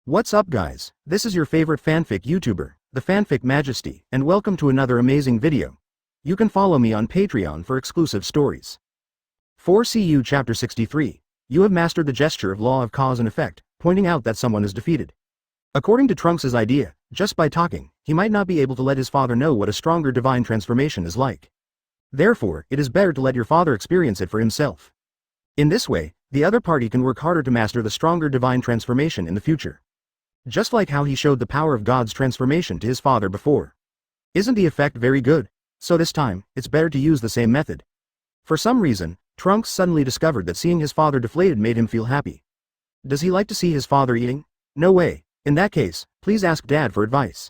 What's up guys, this is your favorite fanfic YouTuber, the Fanfic Majesty, and welcome to another amazing video. You can follow me on Patreon for exclusive stories. 4CU Chapter 63, you have mastered the gesture of law of cause and effect, pointing out that someone is defeated. According to Trunks' idea, just by talking, he might not be able to let his father know what a stronger divine transformation is like. Therefore, it is better to let your father experience it for himself. In this way, the other party can work harder to master the stronger divine transformation in the future. Just like how he showed the power of God's transformation to his father before. Isn't the effect very good? So this time, it's better to use the same method. For some reason, Trunks suddenly discovered that seeing his father deflated made him feel happy. Does he like to see his father eating? No way. In that case, please ask Dad for advice.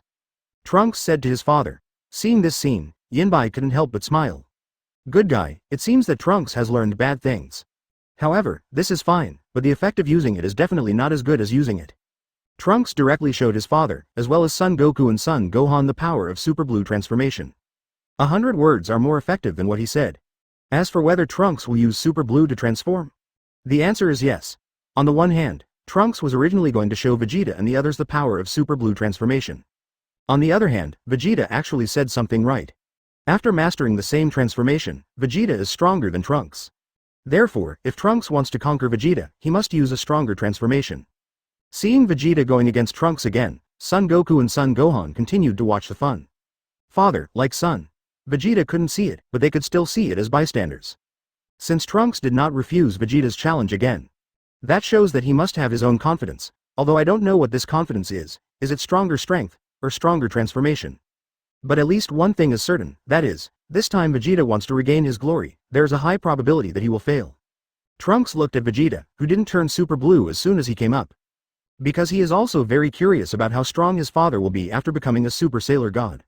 Trunks said to his father. Seeing this scene, Yinbai couldn't help but smile. Good guy, it seems that Trunks has learned bad things. However, this is fine, but the effect of using it is definitely not as good as using it. Trunks directly showed his father, as well as Son Goku and Son Gohan, the power of Super Blue transformation. 100 words are more effective than what he said. As for whether Trunks will use Super Blue to transform, the answer is yes. On the one hand, Trunks was originally going to show Vegeta and the others the power of Super Blue transformation. On the other hand, Vegeta actually said something right. After mastering the same transformation, Vegeta is stronger than Trunks. Therefore, if Trunks wants to conquer Vegeta, he must use a stronger transformation. Seeing Vegeta going against Trunks again, Son Goku and Son Gohan continued to watch the fun. Father, like son. Vegeta couldn't see it, but they could still see it as bystanders. Since Trunks did not refuse Vegeta's challenge again. That shows that he must have his own confidence, although I don't know what this confidence is it stronger strength, or stronger transformation? But at least one thing is certain, that is, this time Vegeta wants to regain his glory, there is a high probability that he will fail. Trunks looked at Vegeta, who didn't turn Super Blue as soon as he came up. Because he is also very curious about how strong his father will be after becoming a Super Sailor God.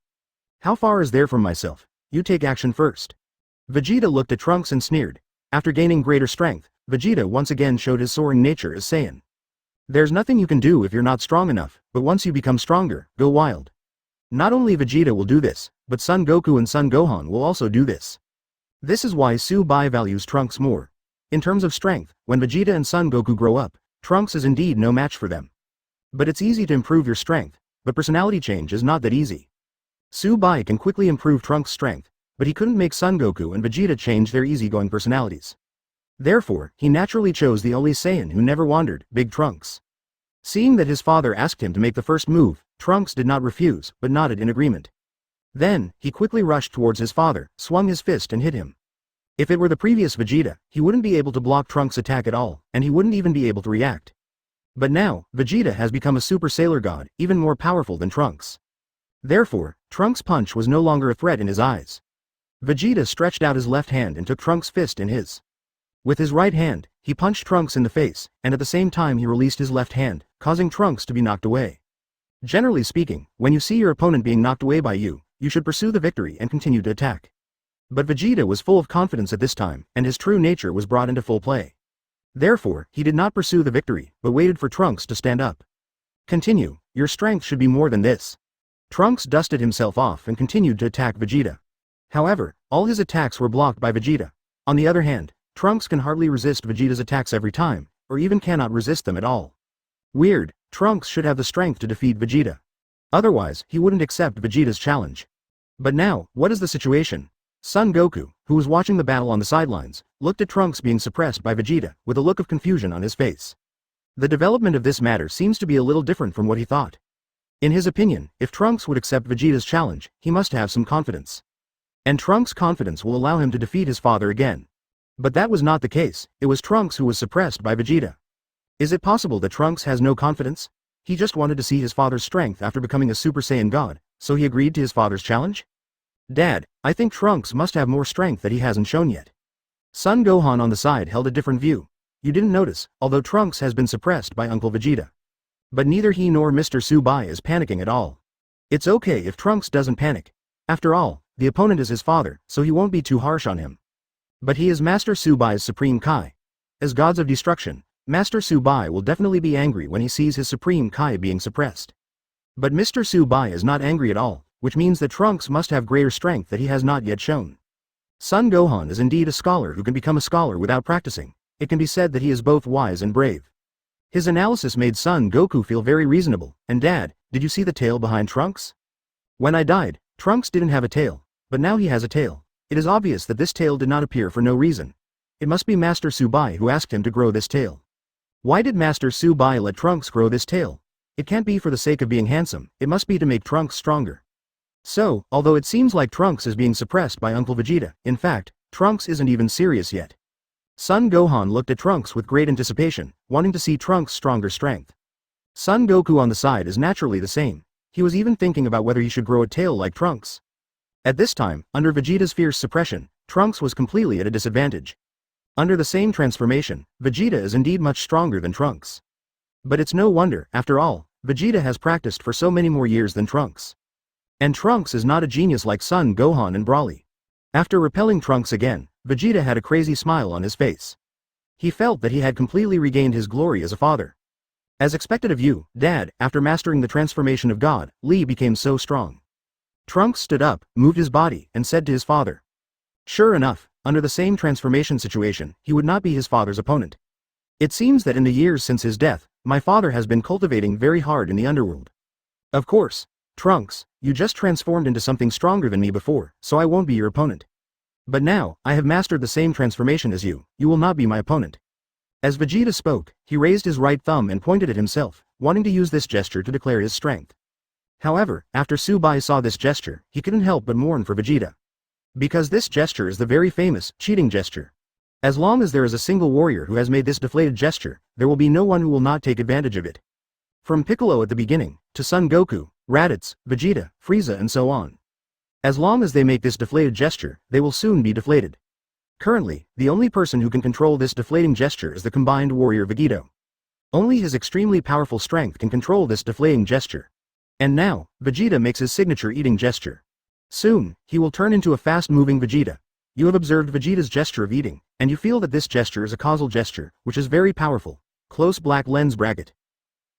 How far is there from myself? You take action first. Vegeta looked at Trunks and sneered. After gaining greater strength, Vegeta once again showed his soaring nature as Saiyan. There's nothing you can do if you're not strong enough, but once you become stronger, go wild. Not only Vegeta will do this, but Son Goku and Son Gohan will also do this. This is why Su-Bai values Trunks more. In terms of strength, when Vegeta and Son Goku grow up, Trunks is indeed no match for them. But it's easy to improve your strength, but personality change is not that easy. Su-Bai can quickly improve Trunks' strength, but he couldn't make Son Goku and Vegeta change their easygoing personalities. Therefore, he naturally chose the only Saiyan who never wandered, Big Trunks. Seeing that his father asked him to make the first move, Trunks did not refuse, but nodded in agreement. Then, he quickly rushed towards his father, swung his fist and hit him. If it were the previous Vegeta, he wouldn't be able to block Trunks' attack at all, and he wouldn't even be able to react. But now, Vegeta has become a Super Sailor God, even more powerful than Trunks. Therefore, Trunks' punch was no longer a threat in his eyes. Vegeta stretched out his left hand and took Trunks' fist in his. With his right hand, he punched Trunks in the face, and at the same time he released his left hand, causing Trunks to be knocked away. Generally speaking, when you see your opponent being knocked away by you, you should pursue the victory and continue to attack. But Vegeta was full of confidence at this time, and his true nature was brought into full play. Therefore, he did not pursue the victory, but waited for Trunks to stand up. Continue, your strength should be more than this. Trunks dusted himself off and continued to attack Vegeta. However, all his attacks were blocked by Vegeta. On the other hand, Trunks can hardly resist Vegeta's attacks every time, or even cannot resist them at all. Weird, Trunks should have the strength to defeat Vegeta. Otherwise, he wouldn't accept Vegeta's challenge. But now, what is the situation? Son Goku, who was watching the battle on the sidelines, looked at Trunks being suppressed by Vegeta, with a look of confusion on his face. The development of this matter seems to be a little different from what he thought. In his opinion, if Trunks would accept Vegeta's challenge, he must have some confidence. And Trunks' confidence will allow him to defeat his father again. But that was not the case, it was Trunks who was suppressed by Vegeta. Is it possible that Trunks has no confidence? He just wanted to see his father's strength after becoming a Super Saiyan God, so he agreed to his father's challenge? Dad, I think Trunks must have more strength that he hasn't shown yet. Son Gohan on the side held a different view. You didn't notice, although Trunks has been suppressed by Uncle Vegeta. But neither he nor Mr. Su-Bai is panicking at all. It's okay if Trunks doesn't panic. After all, the opponent is his father, so he won't be too harsh on him. But he is Master Su-Bai's Supreme Kai. As gods of destruction, Master Su-Bai will definitely be angry when he sees his Supreme Kai being suppressed. But Mr. Su-Bai is not angry at all, which means that Trunks must have greater strength that he has not yet shown. Son Gohan is indeed a scholar who can become a scholar without practicing. It can be said that he is both wise and brave. His analysis made Son Goku feel very reasonable. And Dad, did you see the tail behind Trunks? When I died, Trunks didn't have a tail, but now he has a tail. It is obvious that this tail did not appear for no reason. It must be Master Subai who asked him to grow this tail. Why did Master Subai let Trunks grow this tail? It can't be for the sake of being handsome, it must be to make Trunks stronger. So, although it seems like Trunks is being suppressed by Uncle Vegeta, in fact, Trunks isn't even serious yet. Son Gohan looked at Trunks with great anticipation, wanting to see Trunks' stronger strength. Son Goku on the side is naturally the same. He was even thinking about whether he should grow a tail like Trunks. At this time, under Vegeta's fierce suppression, Trunks was completely at a disadvantage. Under the same transformation, Vegeta is indeed much stronger than Trunks. But it's no wonder, after all, Vegeta has practiced for so many more years than Trunks. And Trunks is not a genius like Son Gohan and Broly. After repelling Trunks again, Vegeta had a crazy smile on his face. He felt that he had completely regained his glory as a father. As expected of you, Dad, after mastering the transformation of God, Lee became so strong. Trunks stood up, moved his body, and said to his father. Sure enough, under the same transformation situation, he would not be his father's opponent. It seems that in the years since his death, my father has been cultivating very hard in the underworld. Of course, Trunks, you just transformed into something stronger than me before, so I won't be your opponent. But now, I have mastered the same transformation as you will not be my opponent. As Vegeta spoke, he raised his right thumb and pointed at himself, wanting to use this gesture to declare his strength. However, after Subai saw this gesture, he couldn't help but mourn for Vegeta. Because this gesture is the very famous, cheating gesture. As long as there is a single warrior who has made this deflated gesture, there will be no one who will not take advantage of it. From Piccolo at the beginning, to Son Goku, Raditz, Vegeta, Frieza and so on. As long as they make this deflated gesture, they will soon be deflated. Currently, the only person who can control this deflating gesture is the combined warrior Vegito. Only his extremely powerful strength can control this deflating gesture. And now, Vegeta makes his signature eating gesture. Soon, he will turn into a fast-moving Vegeta. You have observed Vegeta's gesture of eating, and you feel that this gesture is a causal gesture, which is very powerful. Close black lens bracket.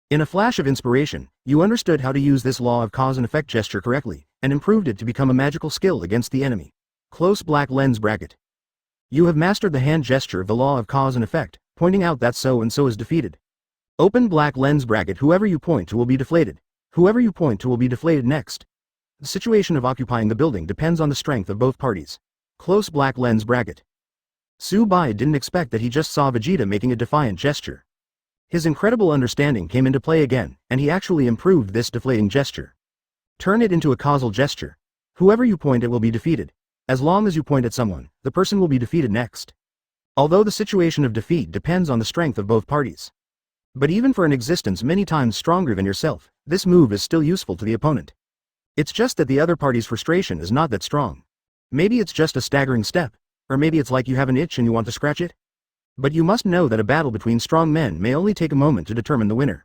In a flash of inspiration, you understood how to use this law of cause and effect gesture correctly, and improved it to become a magical skill against the enemy. Close black lens bracket. You have mastered the hand gesture of the law of cause and effect, pointing out that so and so is defeated. Open black lens bracket. Whoever you point to will be deflated. Whoever you point to will be deflated next. The situation of occupying the building depends on the strength of both parties. Close black lens bracket. Subai didn't expect that he just saw Vegeta making a defiant gesture. His incredible understanding came into play again, and he actually improved this deflating gesture. Turn it into a causal gesture. Whoever you point at will be defeated. As long as you point at someone, the person will be defeated next. Although the situation of defeat depends on the strength of both parties. But even for an existence many times stronger than yourself, this move is still useful to the opponent. It's just that the other party's frustration is not that strong. Maybe it's just a staggering step, or maybe it's like you have an itch and you want to scratch it. But you must know that a battle between strong men may only take a moment to determine the winner.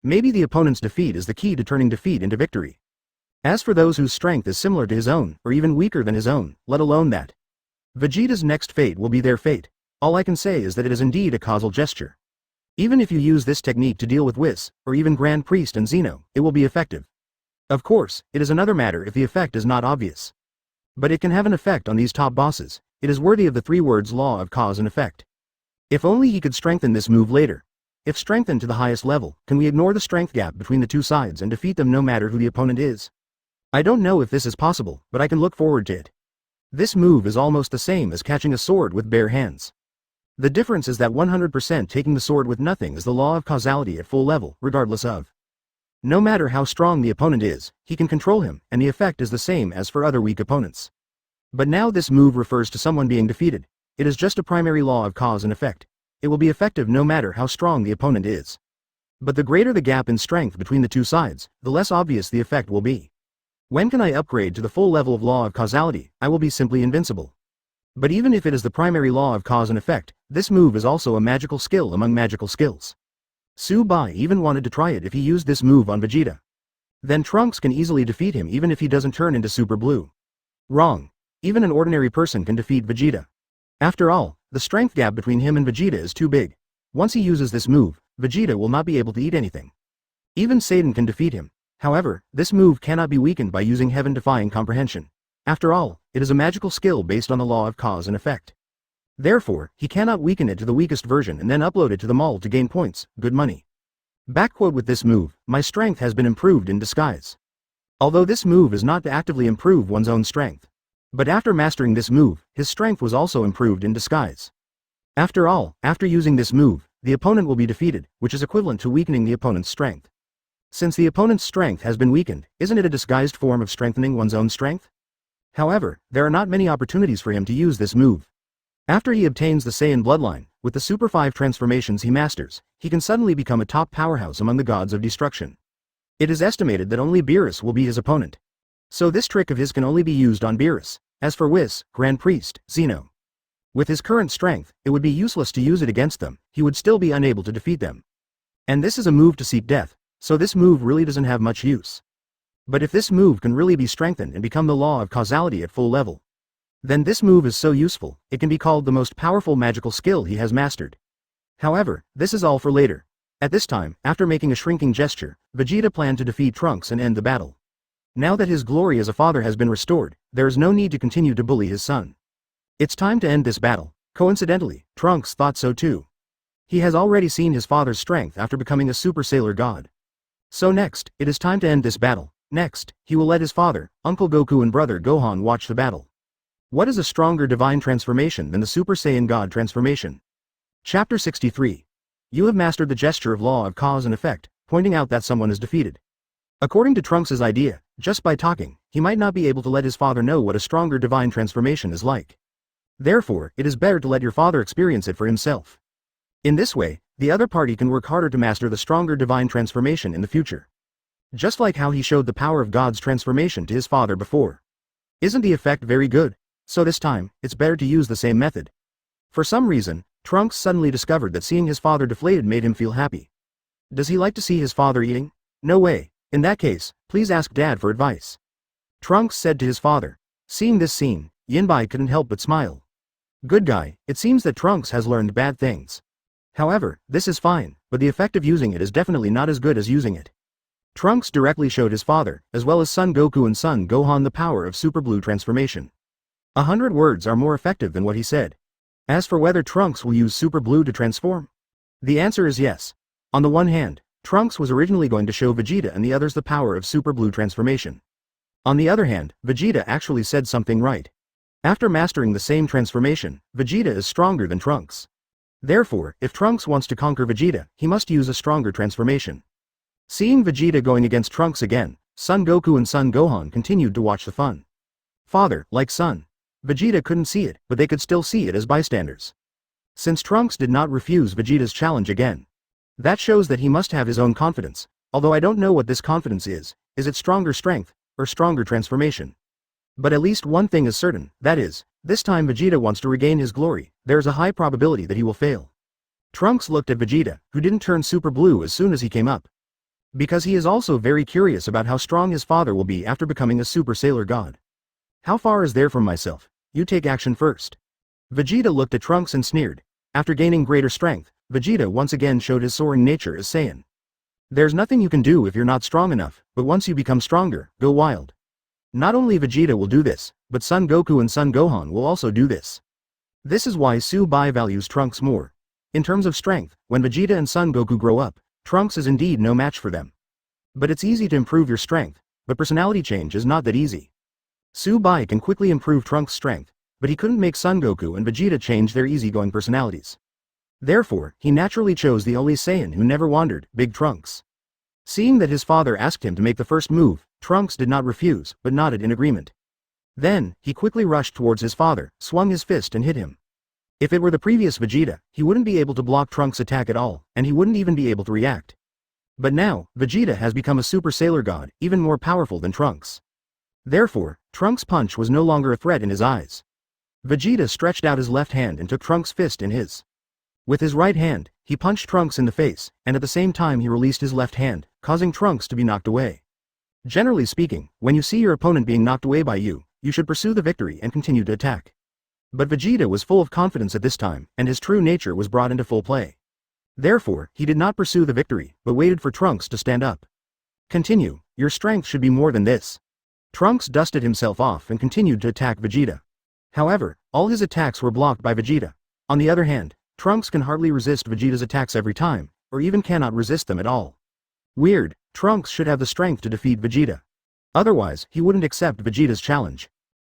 Maybe the opponent's defeat is the key to turning defeat into victory. As for those whose strength is similar to his own, or even weaker than his own, let alone that. Vegeta's next fate will be their fate. All I can say is that it is indeed a causal gesture. Even if you use this technique to deal with Whis, or even Grand Priest and Zeno, it will be effective. Of course, it is another matter if the effect is not obvious. But it can have an effect on these top bosses. It is worthy of the 3 words law of cause and effect. If only he could strengthen this move later. If strengthened to the highest level, can we ignore the strength gap between the two sides and defeat them no matter who the opponent is? I don't know if this is possible, but I can look forward to it. This move is almost the same as catching a sword with bare hands. The difference is that 100% taking the sword with nothing is the law of causality at full level, regardless of. No matter how strong the opponent is, he can control him, and the effect is the same as for other weak opponents. But now this move refers to someone being defeated. It is just a primary law of cause and effect. It will be effective no matter how strong the opponent is. But the greater the gap in strength between the two sides, the less obvious the effect will be. When can I upgrade to the full level of law of causality? I will be simply invincible. But even if it is the primary law of cause and effect, this move is also a magical skill among magical skills. Subai even wanted to try it if he used this move on Vegeta. Then Trunks can easily defeat him even if he doesn't turn into Super Blue. Wrong. Even an ordinary person can defeat Vegeta. After all, the strength gap between him and Vegeta is too big. Once he uses this move, Vegeta will not be able to eat anything. Even Satan can defeat him. However, this move cannot be weakened by using heaven-defying comprehension. After all, it is a magical skill based on the law of cause and effect. Therefore, he cannot weaken it to the weakest version and then upload it to the mall to gain points, good money. Backquote with this move, my strength has been improved in disguise. Although this move is not to actively improve one's own strength. But after mastering this move, his strength was also improved in disguise. After all, after using this move, the opponent will be defeated, which is equivalent to weakening the opponent's strength. Since the opponent's strength has been weakened, isn't it a disguised form of strengthening one's own strength? However, there are not many opportunities for him to use this move. After he obtains the Saiyan bloodline, with the Super 5 transformations he masters, he can suddenly become a top powerhouse among the gods of destruction. It is estimated that only Beerus will be his opponent. So this trick of his can only be used on Beerus. As for Whis, Grand Priest, Zeno. With his current strength, it would be useless to use it against them, he would still be unable to defeat them. And this is a move to seek death, so this move really doesn't have much use. But if this move can really be strengthened and become the law of causality at full level, then this move is so useful, it can be called the most powerful magical skill he has mastered. However, this is all for later. At this time, after making a shrinking gesture, Vegeta planned to defeat Trunks and end the battle. Now that his glory as a father has been restored, there is no need to continue to bully his son. It's time to end this battle. Coincidentally, Trunks thought so too. He has already seen his father's strength after becoming a Super Sailor God. So next, it is time to end this battle. Next, he will let his father, Uncle Goku and brother Gohan watch the battle. What is a stronger divine transformation than the Super Saiyan God transformation? Chapter 63. You have mastered the gesture of law of cause and effect, pointing out that someone is defeated. According to Trunks' idea, just by talking, he might not be able to let his father know what a stronger divine transformation is like. Therefore, it is better to let your father experience it for himself. In this way, the other party can work harder to master the stronger divine transformation in the future. Just like how he showed the power of God's transformation to his father before. Isn't the effect very good? So this time, it's better to use the same method. For some reason, Trunks suddenly discovered that seeing his father deflated made him feel happy. Does he like to see his father eating? No way. In that case, please ask Dad for advice. Trunks said to his father. Seeing this scene, Yinbai couldn't help but smile. Good guy, it seems that Trunks has learned bad things. However, this is fine, but the effect of using it is definitely not as good as using it. Trunks directly showed his father, as well as Son Goku and Son Gohan the power of Super Blue transformation. 100 words are more effective than what he said. As for whether Trunks will use Super Blue to transform, the answer is yes. On the one hand, Trunks was originally going to show Vegeta and the others the power of Super Blue transformation. On the other hand, Vegeta actually said something right. After mastering the same transformation, Vegeta is stronger than Trunks. Therefore, if Trunks wants to conquer Vegeta, he must use a stronger transformation. Seeing Vegeta going against Trunks again, Son Goku and Son Gohan continued to watch the fun. Father, like son. Vegeta couldn't see it, but they could still see it as bystanders. Since Trunks did not refuse Vegeta's challenge again. That shows that he must have his own confidence, although I don't know what this confidence is it stronger strength, or stronger transformation? But at least one thing is certain, that is, this time Vegeta wants to regain his glory, there is a high probability that he will fail. Trunks looked at Vegeta, who didn't turn super blue as soon as he came up. Because he is also very curious about how strong his father will be after becoming a Super Sailor God. How far is there from myself? You take action first. Vegeta looked at Trunks and sneered. After gaining greater strength, Vegeta once again showed his soaring nature as Saiyan. There's nothing you can do if you're not strong enough, but once you become stronger, go wild. Not only Vegeta will do this, but Son Goku and Son Gohan will also do this. This is why Su Bai values Trunks more. In terms of strength, when Vegeta and Son Goku grow up, Trunks is indeed no match for them. But it's easy to improve your strength, but personality change is not that easy. Su Bai can quickly improve Trunks' strength, but he couldn't make Son Goku and Vegeta change their easygoing personalities. Therefore, he naturally chose the only Saiyan who never wandered, Big Trunks. Seeing that his father asked him to make the first move, Trunks did not refuse, but nodded in agreement. Then, he quickly rushed towards his father, swung his fist and hit him. If it were the previous Vegeta, he wouldn't be able to block Trunks' attack at all, and he wouldn't even be able to react. But now, Vegeta has become a Super Sailor God, even more powerful than Trunks. Therefore, Trunks' punch was no longer a threat in his eyes. Vegeta stretched out his left hand and took Trunks' fist in his. With his right hand, he punched Trunks in the face, and at the same time he released his left hand, causing Trunks to be knocked away. Generally speaking, when you see your opponent being knocked away by you, you should pursue the victory and continue to attack. But Vegeta was full of confidence at this time, and his true nature was brought into full play. Therefore, he did not pursue the victory, but waited for Trunks to stand up. Continue, your strength should be more than this. Trunks dusted himself off and continued to attack Vegeta. However, all his attacks were blocked by Vegeta. On the other hand, Trunks can hardly resist Vegeta's attacks every time, or even cannot resist them at all. Weird, Trunks should have the strength to defeat Vegeta. Otherwise, he wouldn't accept Vegeta's challenge.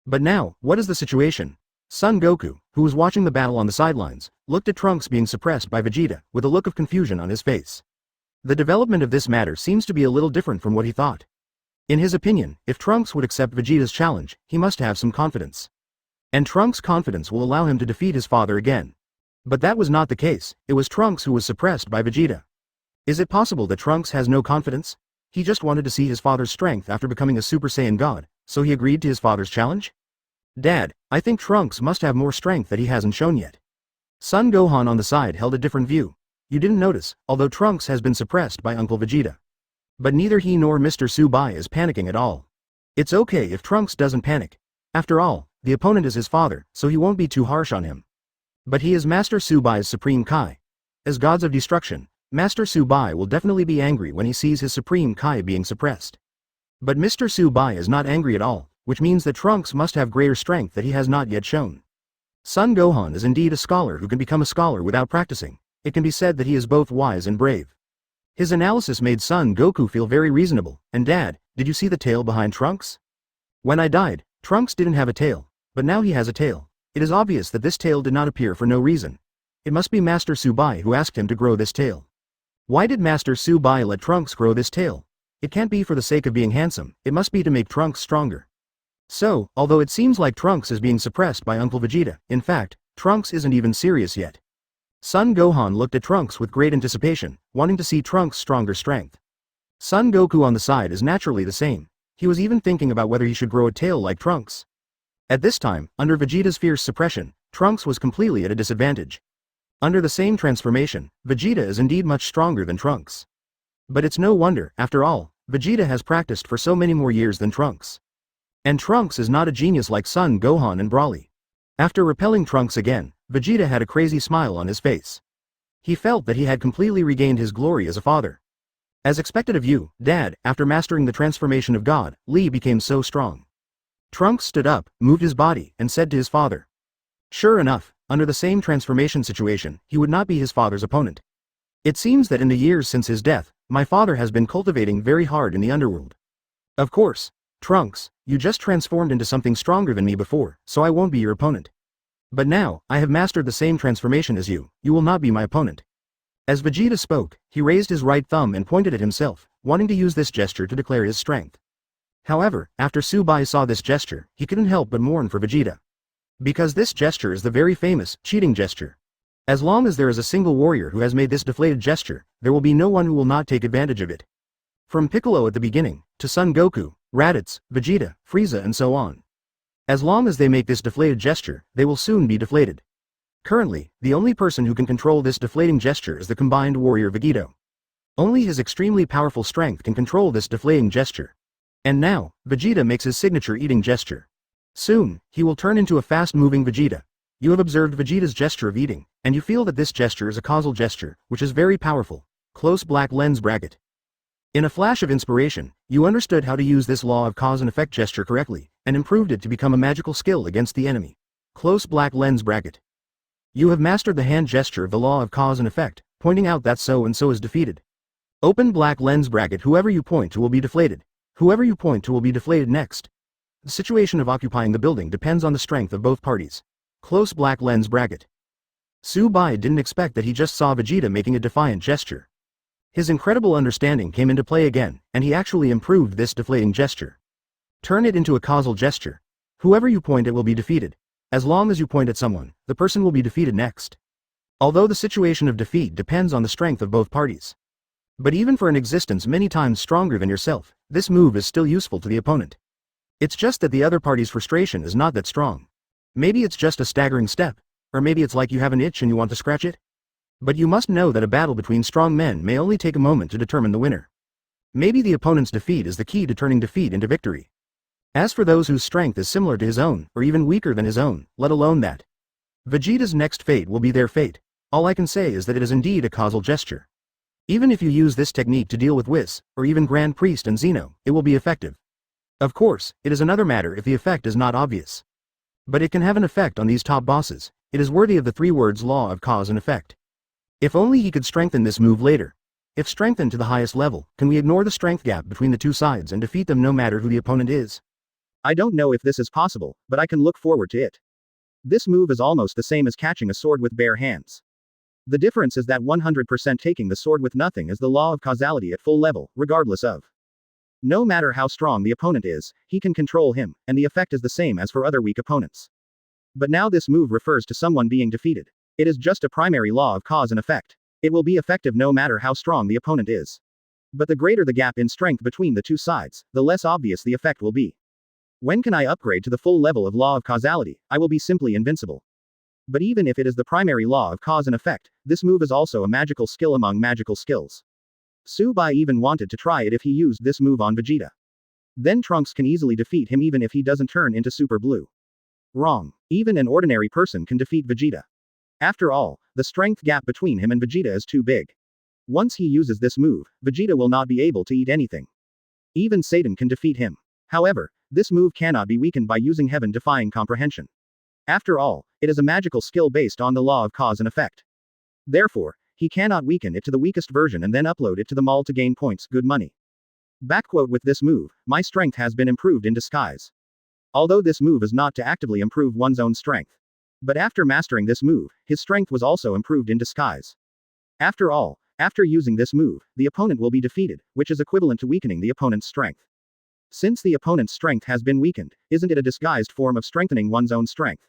But now, what is the situation? Son Goku, who was watching the battle on the sidelines, looked at Trunks being suppressed by Vegeta, with a look of confusion on his face. The development of this matter seems to be a little different from what he thought. In his opinion, if Trunks would accept Vegeta's challenge, he must have some confidence. And Trunks' confidence will allow him to defeat his father again. But that was not the case, it was Trunks who was suppressed by Vegeta. Is it possible that Trunks has no confidence? He just wanted to see his father's strength after becoming a Super Saiyan God, so he agreed to his father's challenge? Dad, I think Trunks must have more strength that he hasn't shown yet. Son Gohan on the side held a different view. You didn't notice, although Trunks has been suppressed by Uncle Vegeta. But neither he nor Mr. Subai is panicking at all. It's okay if Trunks doesn't panic. After all, the opponent is his father, so he won't be too harsh on him. But he is Master Subai's Supreme Kai. As gods of destruction, Master Subai will definitely be angry when he sees his Supreme Kai being suppressed. But Mr. Subai is not angry at all, which means that Trunks must have greater strength that he has not yet shown. Son Gohan is indeed a scholar who can become a scholar without practicing. It can be said that he is both wise and brave. His analysis made Son Goku feel very reasonable. And Dad, did you see the tail behind Trunks? When I died, Trunks didn't have a tail, but now he has a tail. It is obvious that this tail did not appear for no reason. It must be Master Subai who asked him to grow this tail. Why did Master Subai let Trunks grow this tail? It can't be for the sake of being handsome, it must be to make Trunks stronger. So, although it seems like Trunks is being suppressed by Uncle Vegeta, in fact, Trunks isn't even serious yet. Son Gohan looked at Trunks with great anticipation, wanting to see Trunks' stronger strength. Son Goku on the side is naturally the same. He was even thinking about whether he should grow a tail like Trunks. At this time, under Vegeta's fierce suppression, Trunks was completely at a disadvantage. Under the same transformation, Vegeta is indeed much stronger than Trunks. But it's no wonder, after all, Vegeta has practiced for so many more years than Trunks. And Trunks is not a genius like Son Gohan and Broly. After repelling Trunks again, Vegeta had a crazy smile on his face. He felt that he had completely regained his glory as a father. As expected of you, Dad, after mastering the transformation of God, Lee became so strong. Trunks stood up, moved his body, and said to his father. Sure enough, under the same transformation situation, he would not be his father's opponent. It seems that in the years since his death, my father has been cultivating very hard in the underworld. Of course, Trunks, you just transformed into something stronger than me before, so I won't be your opponent. But now, I have mastered the same transformation as you will not be my opponent. As Vegeta spoke, he raised his right thumb and pointed at himself, wanting to use this gesture to declare his strength. However, after Subai saw this gesture, he couldn't help but mourn for Vegeta. Because this gesture is the very famous, cheating gesture. As long as there is a single warrior who has made this deflated gesture, there will be no one who will not take advantage of it. From Piccolo at the beginning, to Son Goku, Raditz, Vegeta, Frieza and so on. As long as they make this deflated gesture, they will soon be deflated. Currently, the only person who can control this deflating gesture is the combined warrior Vegito. Only his extremely powerful strength can control this deflating gesture. And now, Vegeta makes his signature eating gesture. Soon, he will turn into a fast-moving Vegeta. You have observed Vegeta's gesture of eating, and you feel that this gesture is a causal gesture, which is very powerful. Close black lens bracket. In a flash of inspiration, you understood how to use this law of cause and effect gesture correctly, and improved it to become a magical skill against the enemy. Close black lens bracket. You have mastered the hand gesture of the law of cause and effect, pointing out that so and so is defeated. Open black lens bracket. Whoever you point to will be deflated. Whoever you point to will be deflated next. The situation of occupying the building depends on the strength of both parties. Close black lens bracket. Subai didn't expect that he just saw Vegeta making a defiant gesture. His incredible understanding came into play again, and he actually improved this deflating gesture. Turn it into a causal gesture. Whoever you point at will be defeated. As long as you point at someone, the person will be defeated next. Although the situation of defeat depends on the strength of both parties. But even for an existence many times stronger than yourself, this move is still useful to the opponent. It's just that the other party's frustration is not that strong. Maybe it's just a staggering step, or maybe it's like you have an itch and you want to scratch it. But you must know that a battle between strong men may only take a moment to determine the winner. Maybe the opponent's defeat is the key to turning defeat into victory. As for those whose strength is similar to his own, or even weaker than his own, let alone that. Vegeta's next fate will be their fate. All I can say is that it is indeed a causal gesture. Even if you use this technique to deal with Whis, or even Grand Priest and Zeno, it will be effective. Of course, it is another matter if the effect is not obvious. But it can have an effect on these top bosses. It is worthy of the 3 words law of cause and effect. If only he could strengthen this move later. If strengthened to the highest level, can we ignore the strength gap between the 2 sides and defeat them no matter who the opponent is? I don't know if this is possible, but I can look forward to it. This move is almost the same as catching a sword with bare hands. The difference is that 100% taking the sword with nothing is the law of causality at full level, regardless of. No matter how strong the opponent is, he can control him, and the effect is the same as for other weak opponents. But now this move refers to someone being defeated. It is just a primary law of cause and effect. It will be effective no matter how strong the opponent is. But the greater the gap in strength between the 2 sides, the less obvious the effect will be. When can I upgrade to the full level of law of causality? I will be simply invincible. But even if it is the primary law of cause and effect, this move is also a magical skill among magical skills. Subai even wanted to try it if he used this move on Vegeta. Then Trunks can easily defeat him even if he doesn't turn into Super Blue. Wrong. Even an ordinary person can defeat Vegeta. After all, the strength gap between him and Vegeta is too big. Once he uses this move, Vegeta will not be able to eat anything. Even Satan can defeat him. However, this move cannot be weakened by using heaven-defying comprehension. After all, it is a magical skill based on the law of cause and effect. Therefore, he cannot weaken it to the weakest version and then upload it to the mall to gain points, good money. Backquote: with this move, my strength has been improved in disguise. Although this move is not to actively improve one's own strength. But after mastering this move, his strength was also improved in disguise. After all, after using this move, the opponent will be defeated, which is equivalent to weakening the opponent's strength. Since the opponent's strength has been weakened, isn't it a disguised form of strengthening one's own strength?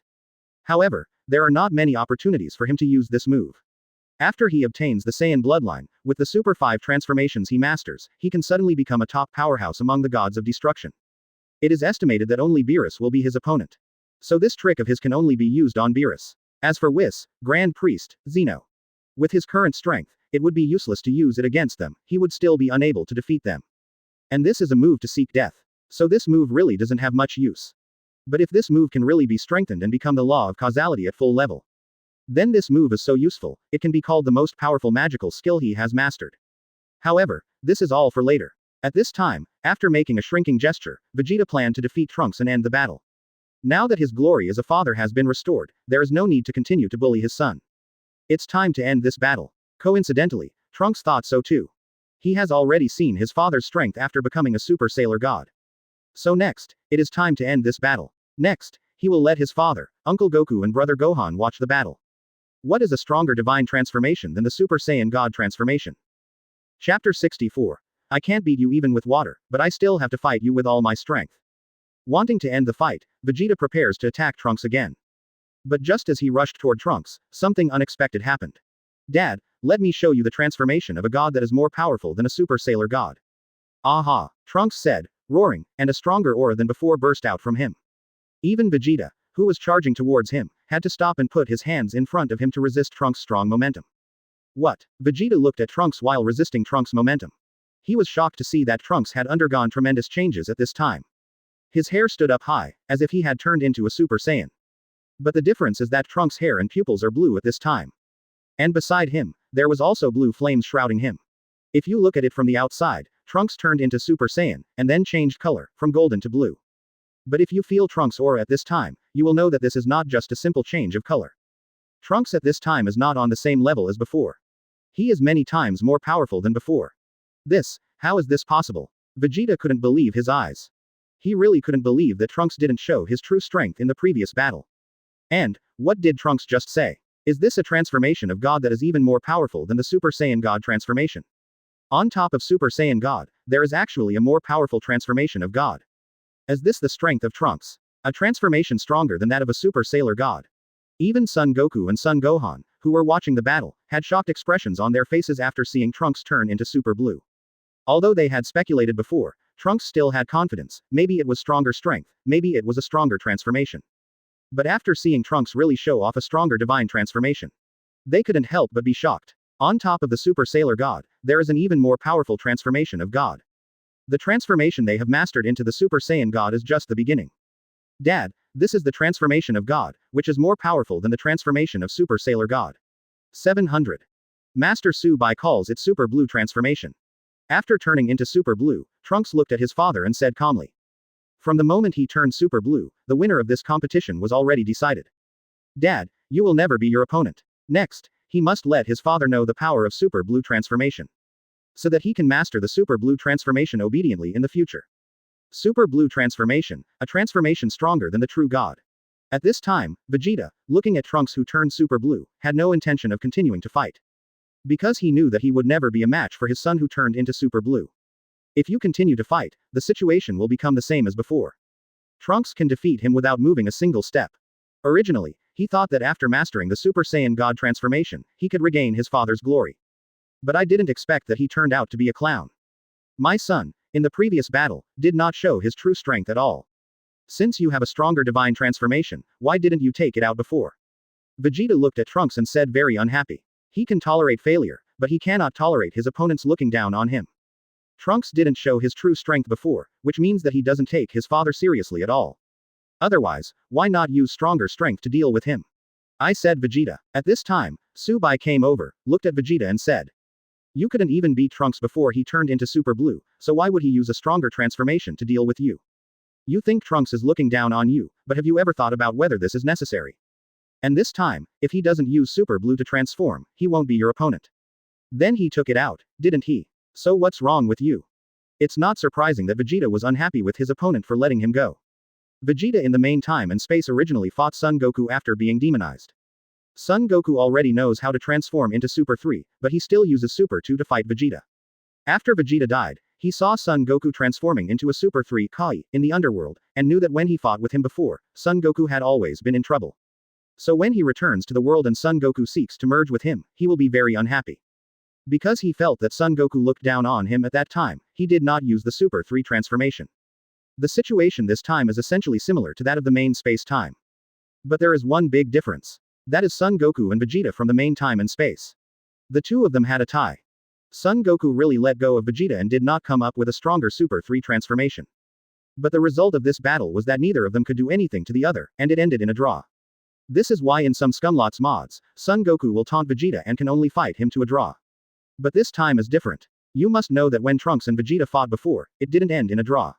However, there are not many opportunities for him to use this move. After he obtains the Saiyan bloodline, with the Super 5 transformations he masters, he can suddenly become a top powerhouse among the gods of destruction. It is estimated that only Beerus will be his opponent. So this trick of his can only be used on Beerus. As for Whis, Grand Priest, Zeno. With his current strength, it would be useless to use it against them, he would still be unable to defeat them. And this is a move to seek death. So this move really doesn't have much use. But if this move can really be strengthened and become the law of causality at full level, then this move is so useful, it can be called the most powerful magical skill he has mastered. However, this is all for later. At this time, after making a shrinking gesture, Vegeta planned to defeat Trunks and end the battle. Now that his glory as a father has been restored, there is no need to continue to bully his son. It's time to end this battle. Coincidentally, Trunks thought so too. He has already seen his father's strength after becoming a Super Sailor God. So next, it is time to end this battle. Next, he will let his father, Uncle Goku and brother Gohan watch the battle. What is a stronger divine transformation than the Super Saiyan God transformation? Chapter 64. I can't beat you even with water, but I still have to fight you with all my strength. Wanting to end the fight, Vegeta prepares to attack Trunks again. But just as he rushed toward Trunks, something unexpected happened. Dad, let me show you the transformation of a god that is more powerful than a Super Sailor God. Aha! Trunks said, roaring, and a stronger aura than before burst out from him. Even Vegeta, who was charging towards him, had to stop and put his hands in front of him to resist Trunks' strong momentum. What? Vegeta looked at Trunks while resisting Trunks' momentum. He was shocked to see that Trunks had undergone tremendous changes at this time. His hair stood up high, as if he had turned into a Super Saiyan. But the difference is that Trunks' hair and pupils are blue at this time. And beside him, there was also blue flames shrouding him. If you look at it from the outside, Trunks turned into Super Saiyan, and then changed color, from golden to blue. But if you feel Trunks' aura at this time, you will know that this is not just a simple change of color. Trunks at this time is not on the same level as before. He is many times more powerful than before. How is this possible? Vegeta couldn't believe his eyes. He really couldn't believe that Trunks didn't show his true strength in the previous battle. And, what did Trunks just say? Is this a transformation of God that is even more powerful than the Super Saiyan God transformation? On top of Super Saiyan God, there is actually a more powerful transformation of God. Is this the strength of Trunks? A transformation stronger than that of a Super Sailor God. Even Son Goku and Son Gohan, who were watching the battle, had shocked expressions on their faces after seeing Trunks turn into Super Blue. Although they had speculated before, Trunks still had confidence, maybe it was stronger strength, maybe it was a stronger transformation. But after seeing Trunks really show off a stronger divine transformation, they couldn't help but be shocked. On top of the Super Sailor God, there is an even more powerful transformation of God. The transformation they have mastered into the Super Saiyan God is just the beginning. Dad, this is the transformation of God, which is more powerful than the transformation of Super Sailor God. 700. Master Subai calls it Super Blue transformation. After turning into Super Blue, Trunks looked at his father and said calmly. From the moment he turned Super Blue, the winner of this competition was already decided. Dad, you will never be your opponent. Next, he must let his father know the power of Super Blue transformation, so that he can master the Super Blue transformation obediently in the future. Super Blue transformation, a transformation stronger than the true God. At this time, Vegeta, looking at Trunks who turned Super Blue, had no intention of continuing to fight. Because he knew that he would never be a match for his son who turned into Super Blue. If you continue to fight, the situation will become the same as before. Trunks can defeat him without moving a single step. Originally, he thought that after mastering the Super Saiyan God transformation, he could regain his father's glory. But I didn't expect that he turned out to be a clown. My son, in the previous battle, did not show his true strength at all. Since you have a stronger divine transformation, why didn't you take it out before? Vegeta looked at Trunks and said very unhappy. He can tolerate failure, but he cannot tolerate his opponents looking down on him. Trunks didn't show his true strength before, which means that he doesn't take his father seriously at all. Otherwise, why not use stronger strength to deal with him? I said Vegeta. At this time, Subai came over, looked at Vegeta and said. You couldn't even beat Trunks before he turned into Super Blue, so why would he use a stronger transformation to deal with you? You think Trunks is looking down on you, but have you ever thought about whether this is necessary? And this time, if he doesn't use Super Blue to transform, he won't be your opponent. Then he took it out, didn't he? So what's wrong with you? It's not surprising that Vegeta was unhappy with his opponent for letting him go. Vegeta in the main time and space originally fought Son Goku after being demonized. Son Goku already knows how to transform into Super 3, but he still uses Super 2 to fight Vegeta. After Vegeta died, he saw Son Goku transforming into a Super 3 Kai in the underworld, and knew that when he fought with him before, Son Goku had always been in trouble. So when he returns to the world and Son Goku seeks to merge with him, he will be very unhappy. Because he felt that Son Goku looked down on him at that time, he did not use the Super 3 transformation. The situation this time is essentially similar to that of the main space-time. But there is one big difference. That is Son Goku and Vegeta from the main time and space. The two of them had a tie. Son Goku really let go of Vegeta and did not come up with a stronger Super 3 transformation. But the result of this battle was that neither of them could do anything to the other, and it ended in a draw. This is why in some Scumlots mods, Son Goku will taunt Vegeta and can only fight him to a draw. But this time is different. You must know that when Trunks and Vegeta fought before, it didn't end in a draw.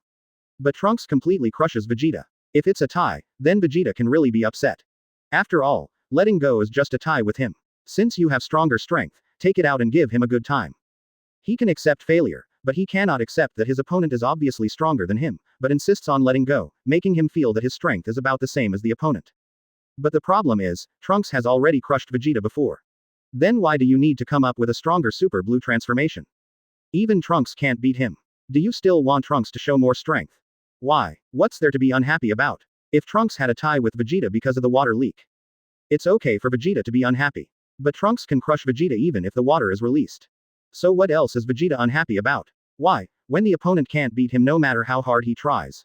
But Trunks completely crushes Vegeta. If it's a tie, then Vegeta can really be upset. After all, letting go is just a tie with him. Since you have stronger strength, take it out and give him a good time. He can accept failure, but he cannot accept that his opponent is obviously stronger than him, but insists on letting go, making him feel that his strength is about the same as the opponent. But the problem is, Trunks has already crushed Vegeta before. Then why do you need to come up with a stronger Super Blue transformation? Even Trunks can't beat him. Do you still want Trunks to show more strength? Why? What's there to be unhappy about? If Trunks had a tie with Vegeta because of the water leak, it's okay for Vegeta to be unhappy. But Trunks can crush Vegeta even if the water is released. So what else is Vegeta unhappy about? Why, when the opponent can't beat him no matter how hard he tries?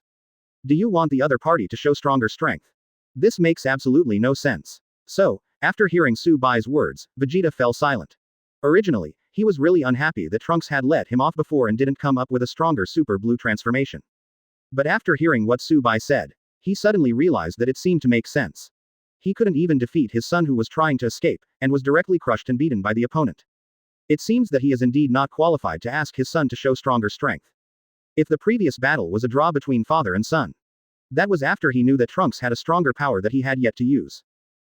Do you want the other party to show stronger strength? This makes absolutely no sense. So, after hearing Subai's words, Vegeta fell silent. Originally, he was really unhappy that Trunks had let him off before and didn't come up with a stronger Super Blue transformation. But after hearing what Subai said, he suddenly realized that it seemed to make sense. He couldn't even defeat his son who was trying to escape, and was directly crushed and beaten by the opponent. It seems that he is indeed not qualified to ask his son to show stronger strength. If the previous battle was a draw between father and son, that was after he knew that Trunks had a stronger power that he had yet to use.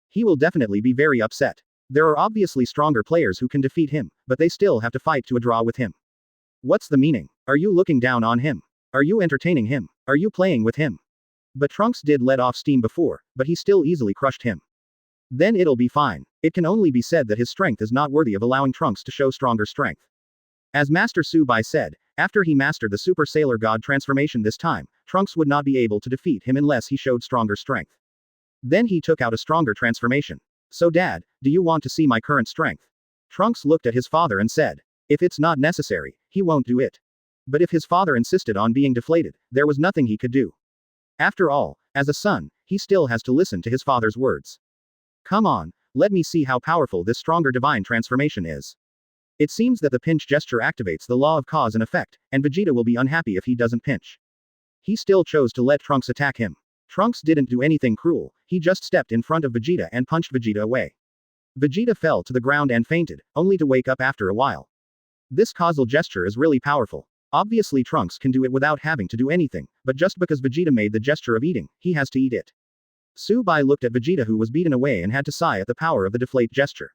He will definitely be very upset. There are obviously stronger players who can defeat him, but they still have to fight to a draw with him. What's the meaning? Are you looking down on him? Are you entertaining him? Are you playing with him? But Trunks did let off steam before, but he still easily crushed him. Then it'll be fine. It can only be said that his strength is not worthy of allowing Trunks to show stronger strength. As Master Subai said, after he mastered the Super Sailor God transformation this time, Trunks would not be able to defeat him unless he showed stronger strength. Then he took out a stronger transformation. So Dad, do you want to see my current strength? Trunks looked at his father and said, if it's not necessary, he won't do it. But if his father insisted on being deflated, there was nothing he could do. After all, as a son, he still has to listen to his father's words. Come on, let me see how powerful this stronger divine transformation is. It seems that the pinch gesture activates the law of cause and effect, and Vegeta will be unhappy if he doesn't pinch. He still chose to let Trunks attack him. Trunks didn't do anything cruel, he just stepped in front of Vegeta and punched Vegeta away. Vegeta fell to the ground and fainted, only to wake up after a while. This causal gesture is really powerful. Obviously Trunks can do it without having to do anything, but just because Vegeta made the gesture of eating, he has to eat it. Su Bai looked at Vegeta, who was beaten away and had to sigh at the power of the deflate gesture.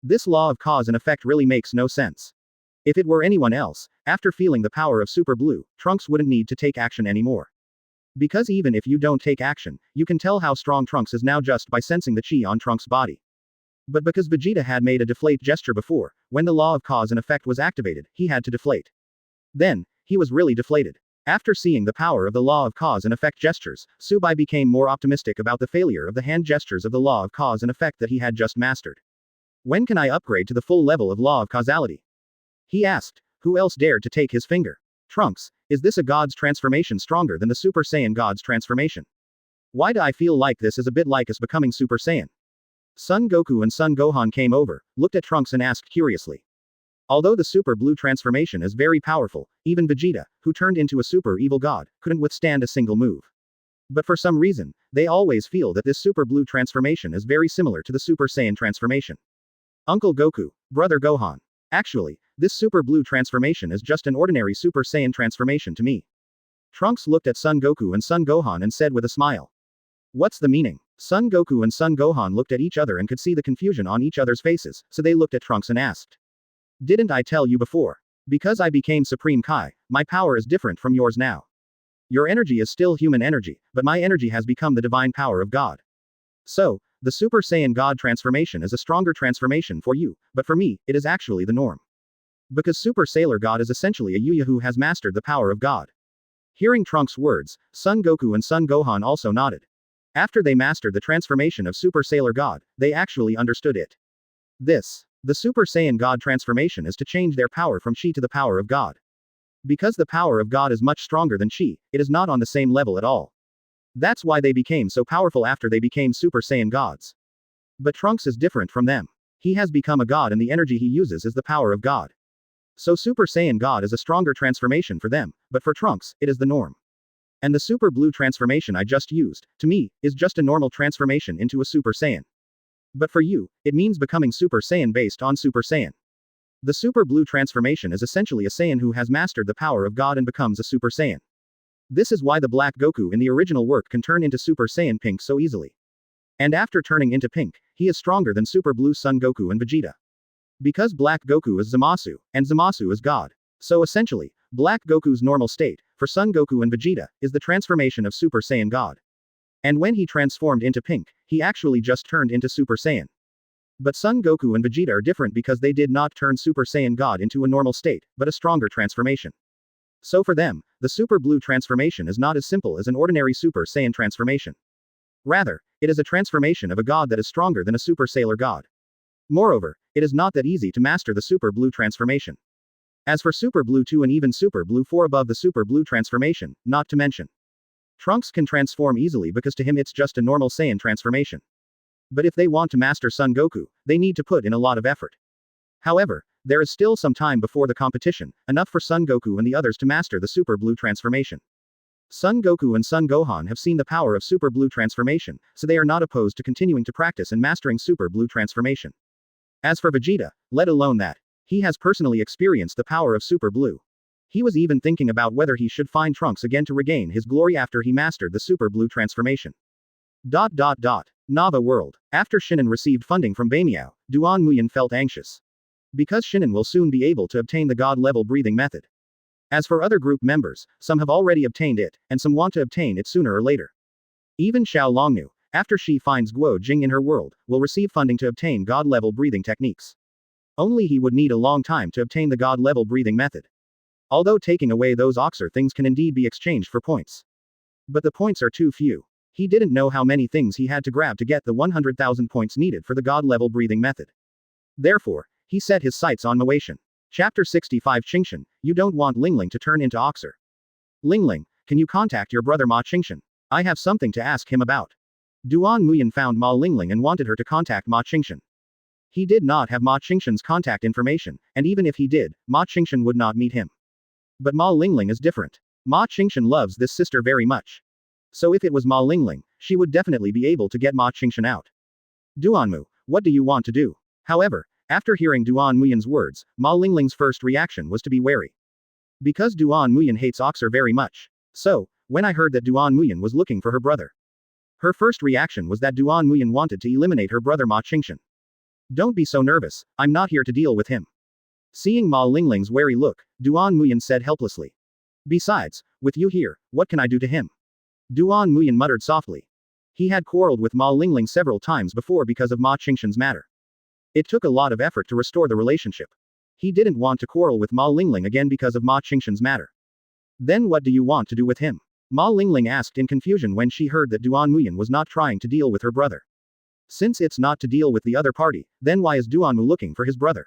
This law of cause and effect really makes no sense. If it were anyone else, after feeling the power of Super Blue, Trunks wouldn't need to take action anymore. Because even if you don't take action, you can tell how strong Trunks is now just by sensing the chi on Trunks' body. But because Vegeta had made a deflate gesture before, when the law of cause and effect was activated, he had to deflate. Then, he was really deflated. After seeing the power of the law of cause and effect gestures, Su Bai became more optimistic about the failure of the hand gestures of the law of cause and effect that he had just mastered. When can I upgrade to the full level of law of causality? He asked. Who else dared to take his finger? Trunks, is this a God's transformation stronger than the Super Saiyan God's transformation? Why do I feel like this is a bit like us becoming Super Saiyan? Son Goku and Son Gohan came over, looked at Trunks and asked curiously. Although the Super Blue transformation is very powerful, even Vegeta, who turned into a super evil god, couldn't withstand a single move. But for some reason, they always feel that this Super Blue transformation is very similar to the Super Saiyan transformation. Uncle Goku, Brother Gohan. Actually, this Super Blue transformation is just an ordinary Super Saiyan transformation to me. Trunks looked at Son Goku and Son Gohan and said with a smile. What's the meaning? Son Goku and Son Gohan looked at each other and could see the confusion on each other's faces, so they looked at Trunks and asked. Didn't I tell you before? Because I became Supreme Kai, my power is different from yours now. Your energy is still human energy, but my energy has become the divine power of God. So, the Super Saiyan God transformation is a stronger transformation for you, but for me, it is actually the norm. Because Super Sailor God is essentially a Yuya who has mastered the power of God. Hearing Trunks' words, Son Goku and Son Gohan also nodded. After they mastered the transformation of Super Sailor God, they actually understood it. The Super Saiyan God transformation is to change their power from Chi to the power of God. Because the power of God is much stronger than Chi, it is not on the same level at all. That's why they became so powerful after they became Super Saiyan gods. But Trunks is different from them. He has become a god and the energy he uses is the power of God. So Super Saiyan God is a stronger transformation for them, but for Trunks, it is the norm. And the Super Blue transformation I just used, to me, is just a normal transformation into a Super Saiyan. But for you, it means becoming Super Saiyan based on Super Saiyan. The Super Blue transformation is essentially a Saiyan who has mastered the power of God and becomes a Super Saiyan. This is why the Black Goku in the original work can turn into Super Saiyan Pink so easily. And after turning into Pink, he is stronger than Super Blue Son Goku and Vegeta. Because Black Goku is Zamasu, and Zamasu is God. So essentially, Black Goku's normal state, for Son Goku and Vegeta, is the transformation of Super Saiyan God. And when he transformed into Pink, he actually just turned into Super Saiyan. But Son Goku and Vegeta are different because they did not turn Super Saiyan God into a normal state, but a stronger transformation. So for them, the Super Blue transformation is not as simple as an ordinary Super Saiyan transformation. Rather, it is a transformation of a god that is stronger than a Super Sailor God. Moreover, it is not that easy to master the Super Blue transformation. As for Super Blue 2 and even Super Blue 4 above the Super Blue transformation, not to mention. Trunks can transform easily because to him it's just a normal Saiyan transformation. But if they want to master Son Goku, they need to put in a lot of effort. However, there is still some time before the competition, enough for Son Goku and the others to master the Super Blue transformation. Son Goku and Son Gohan have seen the power of Super Blue transformation, so they are not opposed to continuing to practice and mastering Super Blue transformation. As for Vegeta, let alone that, he has personally experienced the power of Super Blue. He was even thinking about whether he should find Trunks again to regain his glory after he mastered the Super Blue transformation. Nava World. After Shinon received funding from Beimiao, Duan Muyan felt anxious. Because Shinon will soon be able to obtain the God-level breathing method. As for other group members, some have already obtained it, and some want to obtain it sooner or later. Even Xiao Longnu, after she finds Guo Jing in her world, will receive funding to obtain God-level breathing techniques. Only he would need a long time to obtain the God-level breathing method. Although taking away those Oxer things can indeed be exchanged for points. But the points are too few. He didn't know how many things he had to grab to get the 100,000 points needed for the God-level breathing method. Therefore, he set his sights on Moation. Chapter 65 Qingshan, you don't want Lingling to turn into Oxer. Lingling, can you contact your brother Ma Qingshan? I have something to ask him about. Duan Muyan found Ma Lingling and wanted her to contact Ma Qingshan. He did not have Ma Qingshan's contact information, and even if he did, Ma Qingshan would not meet him. But Ma Lingling is different. Ma Qingshan loves this sister very much. So if it was Ma Lingling, she would definitely be able to get Ma Qingshan out. Duanmu, what do you want to do? However, after hearing Duan Muyan's words, Ma Lingling's first reaction was to be wary. Because Duan Muyan hates Oxer very much. So, when I heard that Duan Muyan was looking for her brother, Her first reaction was that Duan Muyan wanted to eliminate her brother Ma Qingshan. Don't be so nervous, I'm not here to deal with him. Seeing Ma Lingling's wary look, Duan Muyan said helplessly. Besides, with you here, what can I do to him? Duan Muyan muttered softly. He had quarreled with Ma Lingling several times before because of Ma Qingshan's matter. It took a lot of effort to restore the relationship. He didn't want to quarrel with Ma Lingling again because of Ma Qingshan's matter. Then what do you want to do with him? Ma Lingling asked in confusion when she heard that Duan Muyan was not trying to deal with her brother. Since it's not to deal with the other party, then why is Duanmu looking for his brother?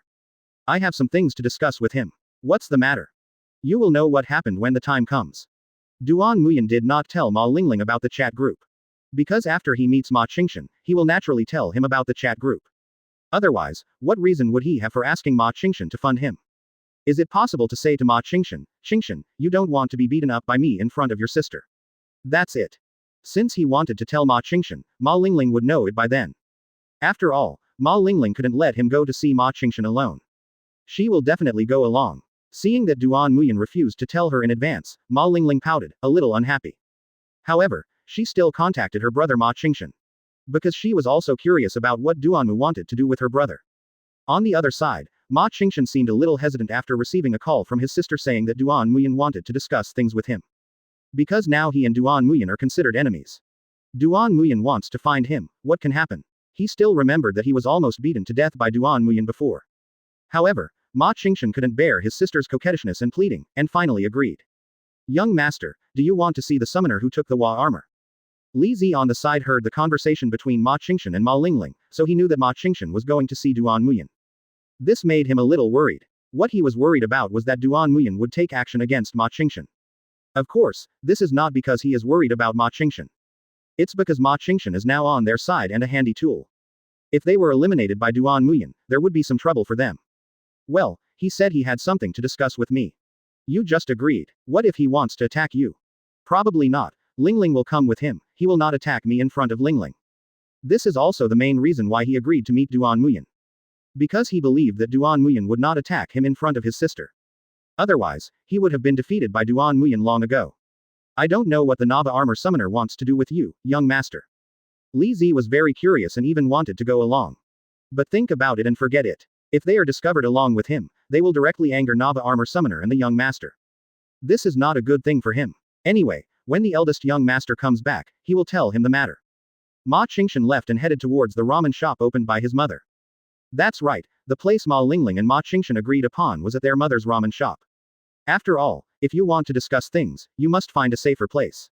I have some things to discuss with him. What's the matter? You will know what happened when the time comes. Duan Muyan did not tell Ma Lingling about the chat group. Because after he meets Ma Qingshan, he will naturally tell him about the chat group. Otherwise, what reason would he have for asking Ma Qingshan to fund him? Is it possible to say to Ma Qingshan, Qingshan, you don't want to be beaten up by me in front of your sister? That's it. Since he wanted to tell Ma Qingshan, Ma Lingling would know it by then. After all, Ma Lingling couldn't let him go to see Ma Qingshan alone. She will definitely go along. Seeing that Duan Muyan refused to tell her in advance, Ma Lingling pouted, a little unhappy. However, she still contacted her brother Ma Qingshan. Because she was also curious about what Duanmu wanted to do with her brother. On the other side, Ma Qingshan seemed a little hesitant after receiving a call from his sister saying that Duan Muyan wanted to discuss things with him. Because now he and Duan Muyan are considered enemies. Duan Muyan wants to find him, what can happen? He still remembered that he was almost beaten to death by Duan Muyan before. However, Ma Qingshan couldn't bear his sister's coquettishness and pleading, and finally agreed. Young master, do you want to see the summoner who took the Wa armor? Li Zi on the side heard the conversation between Ma Qingshan and Ma Lingling, so he knew that Ma Qingshan was going to see Duan Muyan. This made him a little worried. What he was worried about was that Duan Muyan would take action against Ma Qingshan. Of course, this is not because he is worried about Ma Qingshan. It's because Ma Qingshan is now on their side and a handy tool. If they were eliminated by Duan Muyan, there would be some trouble for them. Well, he said he had something to discuss with me. You just agreed. What if he wants to attack you? Probably not. Lingling will come with him, he will not attack me in front of Lingling. This is also the main reason why he agreed to meet Duan Muyan. Because he believed that Duan Muyan would not attack him in front of his sister. Otherwise, he would have been defeated by Duan Muyan long ago. I don't know what the Nava Armor Summoner wants to do with you, young master. Li Zi was very curious and even wanted to go along. But think about it and forget it. If they are discovered along with him, they will directly anger Nava Armor Summoner and the young master. This is not a good thing for him. Anyway, when the eldest young master comes back, he will tell him the matter. Ma Qingshan left and headed towards the ramen shop opened by his mother. That's right, the place Ma Lingling and Ma Qingshan agreed upon was at their mother's ramen shop. After all, if you want to discuss things, you must find a safer place.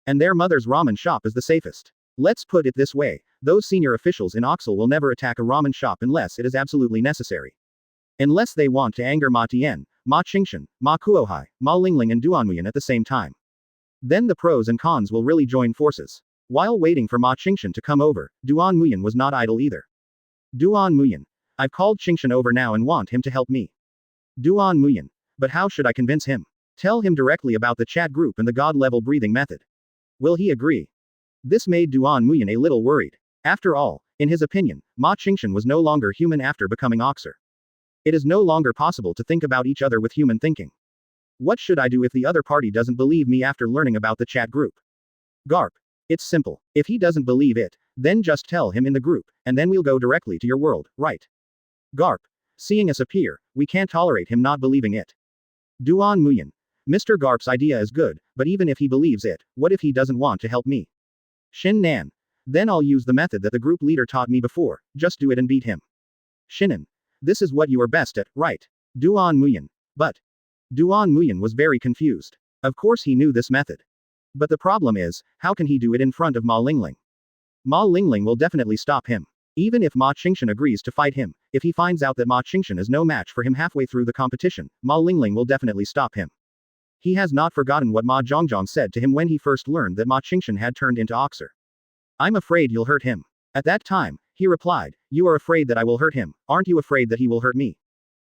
And their mother's ramen shop is the safest. Let's put it this way, those senior officials in Oxel will never attack a ramen shop unless it is absolutely necessary. Unless they want to anger Ma Tian, Ma Qingshan, Ma Kuohai, Ma Lingling and Duanmuyan at the same time. Then the pros and cons will really join forces. While waiting for Ma Qingshan to come over, Duan Muyan was not idle either. Duan Muyan. I've called Qingshan over now and want him to help me. Duan Muyan. But how should I convince him? Tell him directly about the chat group and the god-level breathing method. Will he agree? This made Duan Muyan a little worried. After all, in his opinion, Ma Qingshan was no longer human after becoming Oxer. It is no longer possible to think about each other with human thinking. What should I do if the other party doesn't believe me after learning about the chat group? Garp. It's simple. If he doesn't believe it, then just tell him in the group, and then we'll go directly to your world, right? Garp. Seeing us appear, we can't tolerate him not believing it. Duan Muyan. Mr. Garp's idea is good, but even if he believes it, what if he doesn't want to help me? Shin Nan. Then I'll use the method that the group leader taught me before, just do it and beat him. Shinan. This is what you are best at, right? Duan Muyan. But. Duan Muyan was very confused. Of course he knew this method. But the problem is, how can he do it in front of Ma Lingling? Ma Lingling will definitely stop him. Even if Ma Qingshan agrees to fight him, if he finds out that Ma Qingshan is no match for him halfway through the competition, Ma Lingling will definitely stop him. He has not forgotten what Ma Zhongjong said to him when he first learned that Ma Qingshan had turned into Oxer. I'm afraid you'll hurt him. At that time, he replied, you are afraid that I will hurt him, aren't you afraid that he will hurt me?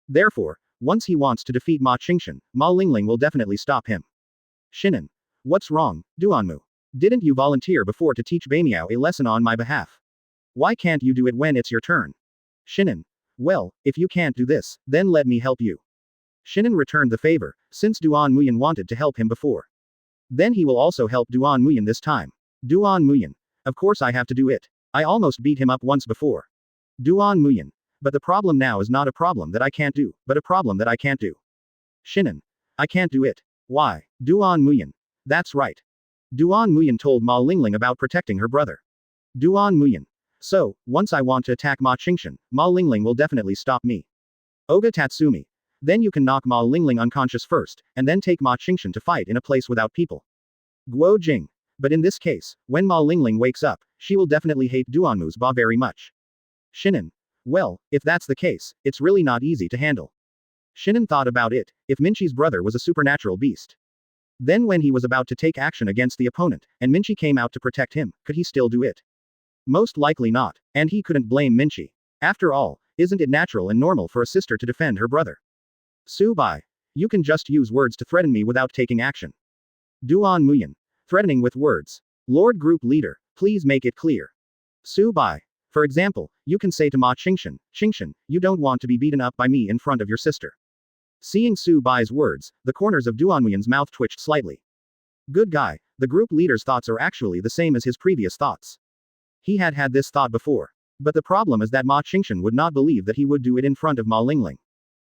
Therefore, once he wants to defeat Ma Qingshan, Ma Lingling will definitely stop him. Shinan. What's wrong, Duanmu? Didn't you volunteer before to teach Beimiao a lesson on my behalf? Why can't you do it when it's your turn? Shinan. Well, if you can't do this, then let me help you. Shinan returned the favor, since Duan Muyan wanted to help him before. Then he will also help Duan Muyan this time. Duan Muyan. Of course I have to do it. I almost beat him up once before. Duan Muyan. But the problem now is not a problem that I can't do, but a problem that I can't do. Shinan. I can't do it. Why? Duan Muyan. That's right. Duan Muyan told Ma Lingling about protecting her brother. Duan Muyan. So, once I want to attack Ma Qingshan, Ma Lingling will definitely stop me. Oga Tatsumi. Then you can knock Ma Lingling unconscious first, and then take Ma Qingshan to fight in a place without people. Guo Jing. But in this case, when Ma Lingling wakes up, she will definitely hate Duanmu's Ba very much. Shinan. Well, if that's the case, it's really not easy to handle. Shinan thought about it, if Minchi's brother was a supernatural beast. Then when he was about to take action against the opponent, and Minchi came out to protect him, could he still do it? Most likely not, and he couldn't blame Minchi. After all, isn't it natural and normal for a sister to defend her brother? Su Bai. You can just use words to threaten me without taking action. Duan Muyan. Threatening with words. Lord Group Leader, please make it clear. Su Bai. For example, you can say to Ma Qingshan, Qingshan, you don't want to be beaten up by me in front of your sister. Seeing Su Bai's words, the corners of Duan Muyan's mouth twitched slightly. Good guy, the group leader's thoughts are actually the same as his previous thoughts. He had had this thought before. But the problem is that Ma Qingshan would not believe that he would do it in front of Ma Lingling.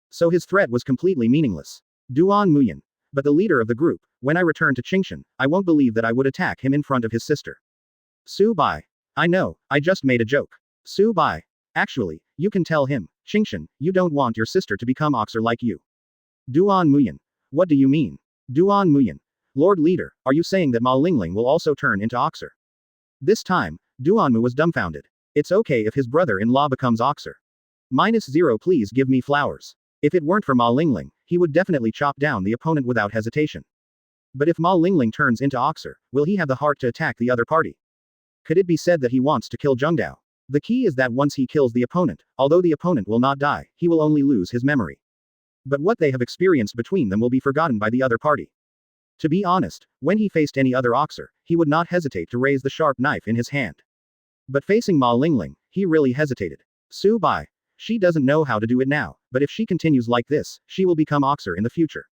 So his threat was completely meaningless. Duan Muyan. But the leader of the group, when I return to Qingshan, I won't believe that I would attack him in front of his sister. Su Bai. I know, I just made a joke. Su Bai. Actually, you can tell him, Qingshan, you don't want your sister to become Oxer like you. Duan Muyan. What do you mean? Duan Muyan. Lord Leader, are you saying that Ma Lingling will also turn into Oxer? This time, Duanmu was dumbfounded. It's okay if his brother-in-law becomes Oxer. -0 please give me flowers. If it weren't for Ma Lingling, he would definitely chop down the opponent without hesitation. But if Ma Lingling turns into Oxer, will he have the heart to attack the other party? Could it be said that he wants to kill Zhengdao? The key is that once he kills the opponent, although the opponent will not die, he will only lose his memory. But what they have experienced between them will be forgotten by the other party. To be honest, when he faced any other Oxer, he would not hesitate to raise the sharp knife in his hand. But facing Ma Lingling, he really hesitated. Su Bai. She doesn't know how to do it now, but if she continues like this, she will become Oxer in the future.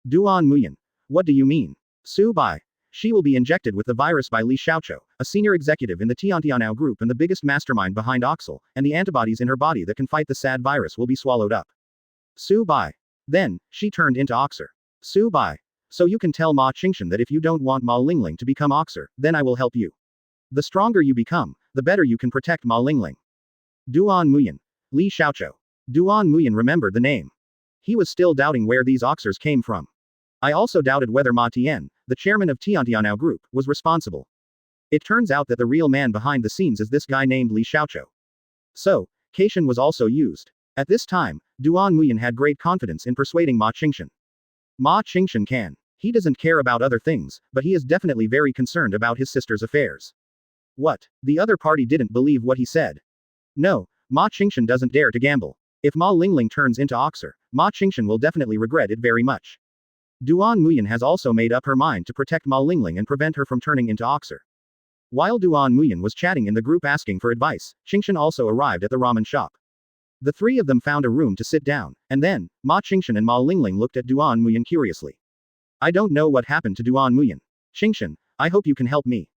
Duan Muyan. What do you mean? Su Bai. She will be injected with the virus by Li Xiaoqiu, a senior executive in the Tianhu group and the biggest mastermind behind Oxel, and the antibodies in her body that can fight the sad virus will be swallowed up. Su Bai. Then, she turned into Oxer. Su Bai. So you can tell Ma Qingshan that if you don't want Ma Lingling to become Oxer, then I will help you. The stronger you become, the better you can protect Ma Lingling. Duan Muyan. Li Xiaoqiu. Duan Muyan remembered the name. He was still doubting where these Oxers came from. I also doubted whether Ma Tian, the chairman of Tianhu group, was responsible. It turns out that the real man behind the scenes is this guy named Li Xiaoqiu. So, Caitian was also used. At this time, Duan Muyan had great confidence in persuading Ma Qingshan. Ma Qingshan can. He doesn't care about other things, but he is definitely very concerned about his sister's affairs. What? The other party didn't believe what he said. No, Ma Qingshan doesn't dare to gamble. If Ma Lingling turns into Oxer, Ma Qingshan will definitely regret it very much. Duan Muyan has also made up her mind to protect Ma Lingling and prevent her from turning into Oxer. While Duan Muyan was chatting in the group asking for advice, Qingshan also arrived at the ramen shop. The three of them found a room to sit down, and then, Ma Qingshan and Ma Lingling looked at Duan Muyan curiously. I don't know what happened to Duan Muyan. Qingshan, I hope you can help me.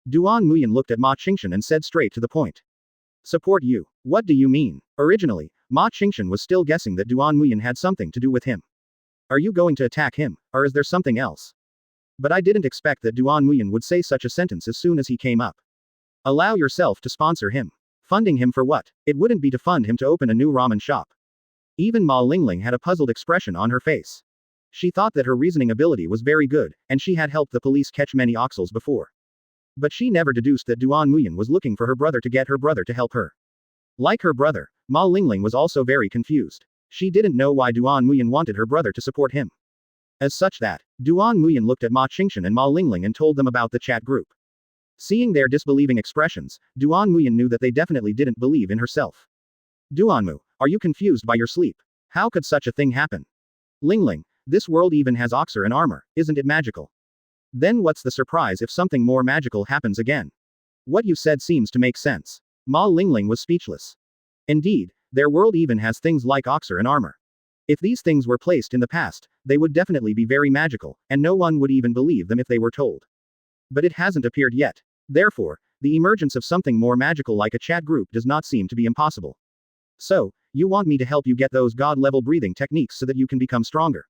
Duan Muyan looked at Ma Qingshan and said straight to the point. Support you. What do you mean? Originally, Ma Qingshan was still guessing that Duan Muyan had something to do with him. Are you going to attack him, or is there something else? But I didn't expect that Duan Muyan would say such a sentence as soon as he came up. Allow yourself to sponsor him. Funding him for what? It wouldn't be to fund him to open a new ramen shop. Even Ma Lingling had a puzzled expression on her face. She thought that her reasoning ability was very good, and she had helped the police catch many Oxels before. But she never deduced that Duan Muyan was looking for her brother to get her brother to help her. Like her brother, Ma Lingling was also very confused. She didn't know why Duan Muyan wanted her brother to support him. As such that, Duan Muyan looked at Ma Qingshan and Ma Lingling and told them about the chat group. Seeing their disbelieving expressions, Duan Muyan knew that they definitely didn't believe in herself. Duanmu, are you confused by your sleep? How could such a thing happen? Lingling, this world even has Oxer and armor, isn't it magical? Then what's the surprise if something more magical happens again? What you said seems to make sense. Ma Lingling was speechless. Indeed, their world even has things like Oxer and armor. If these things were placed in the past, they would definitely be very magical, and no one would even believe them if they were told. But it hasn't appeared yet. Therefore, the emergence of something more magical like a chat group does not seem to be impossible. So, you want me to help you get those god-level breathing techniques so that you can become stronger.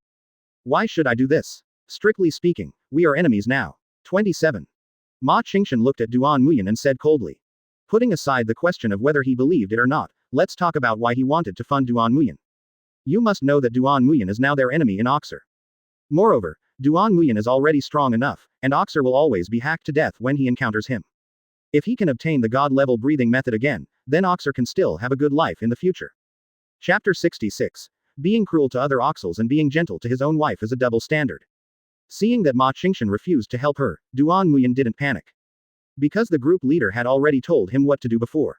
Why should I do this? Strictly speaking, we are enemies now. 27. Ma Qingshan looked at Duan Muyan and said coldly. Putting aside the question of whether he believed it or not, let's talk about why he wanted to fund Duan Muyan. You must know that Duan Muyan is now their enemy in Oxer. Moreover, Duan Muyan is already strong enough, and Oxer will always be hacked to death when he encounters him. If he can obtain the god-level breathing method again, then Oxer can still have a good life in the future. Chapter 66. Being cruel to other Oxels and being gentle to his own wife is a double standard. Seeing that Ma Qingshan refused to help her, Duan Muyan didn't panic. Because the group leader had already told him what to do before.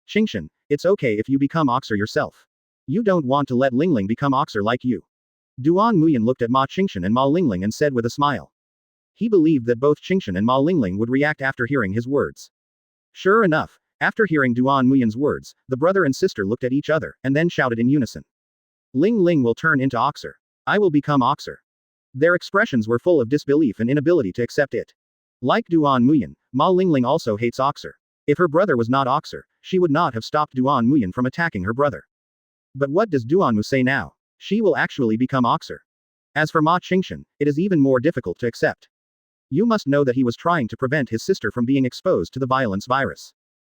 Qingshan, it's okay if you become Oxer yourself. You don't want to let Lingling become Oxer like you. Duan Muyan looked at Ma Qingshan and Ma Lingling and said with a smile. He believed that both Qingshan and Ma Lingling would react after hearing his words. Sure enough, after hearing Duan Muyan's words, the brother and sister looked at each other, and then shouted in unison. Ling Ling will turn into Oxer. I will become Oxer. Their expressions were full of disbelief and inability to accept it. Like Duan Muyan, Ma Lingling also hates Oxer. If her brother was not Oxer, she would not have stopped Duan Muyan from attacking her brother. But what does Duan Mu say now? She will actually become Oxer. As for Ma Qingshan, it is even more difficult to accept. You must know that he was trying to prevent his sister from being exposed to the violence virus.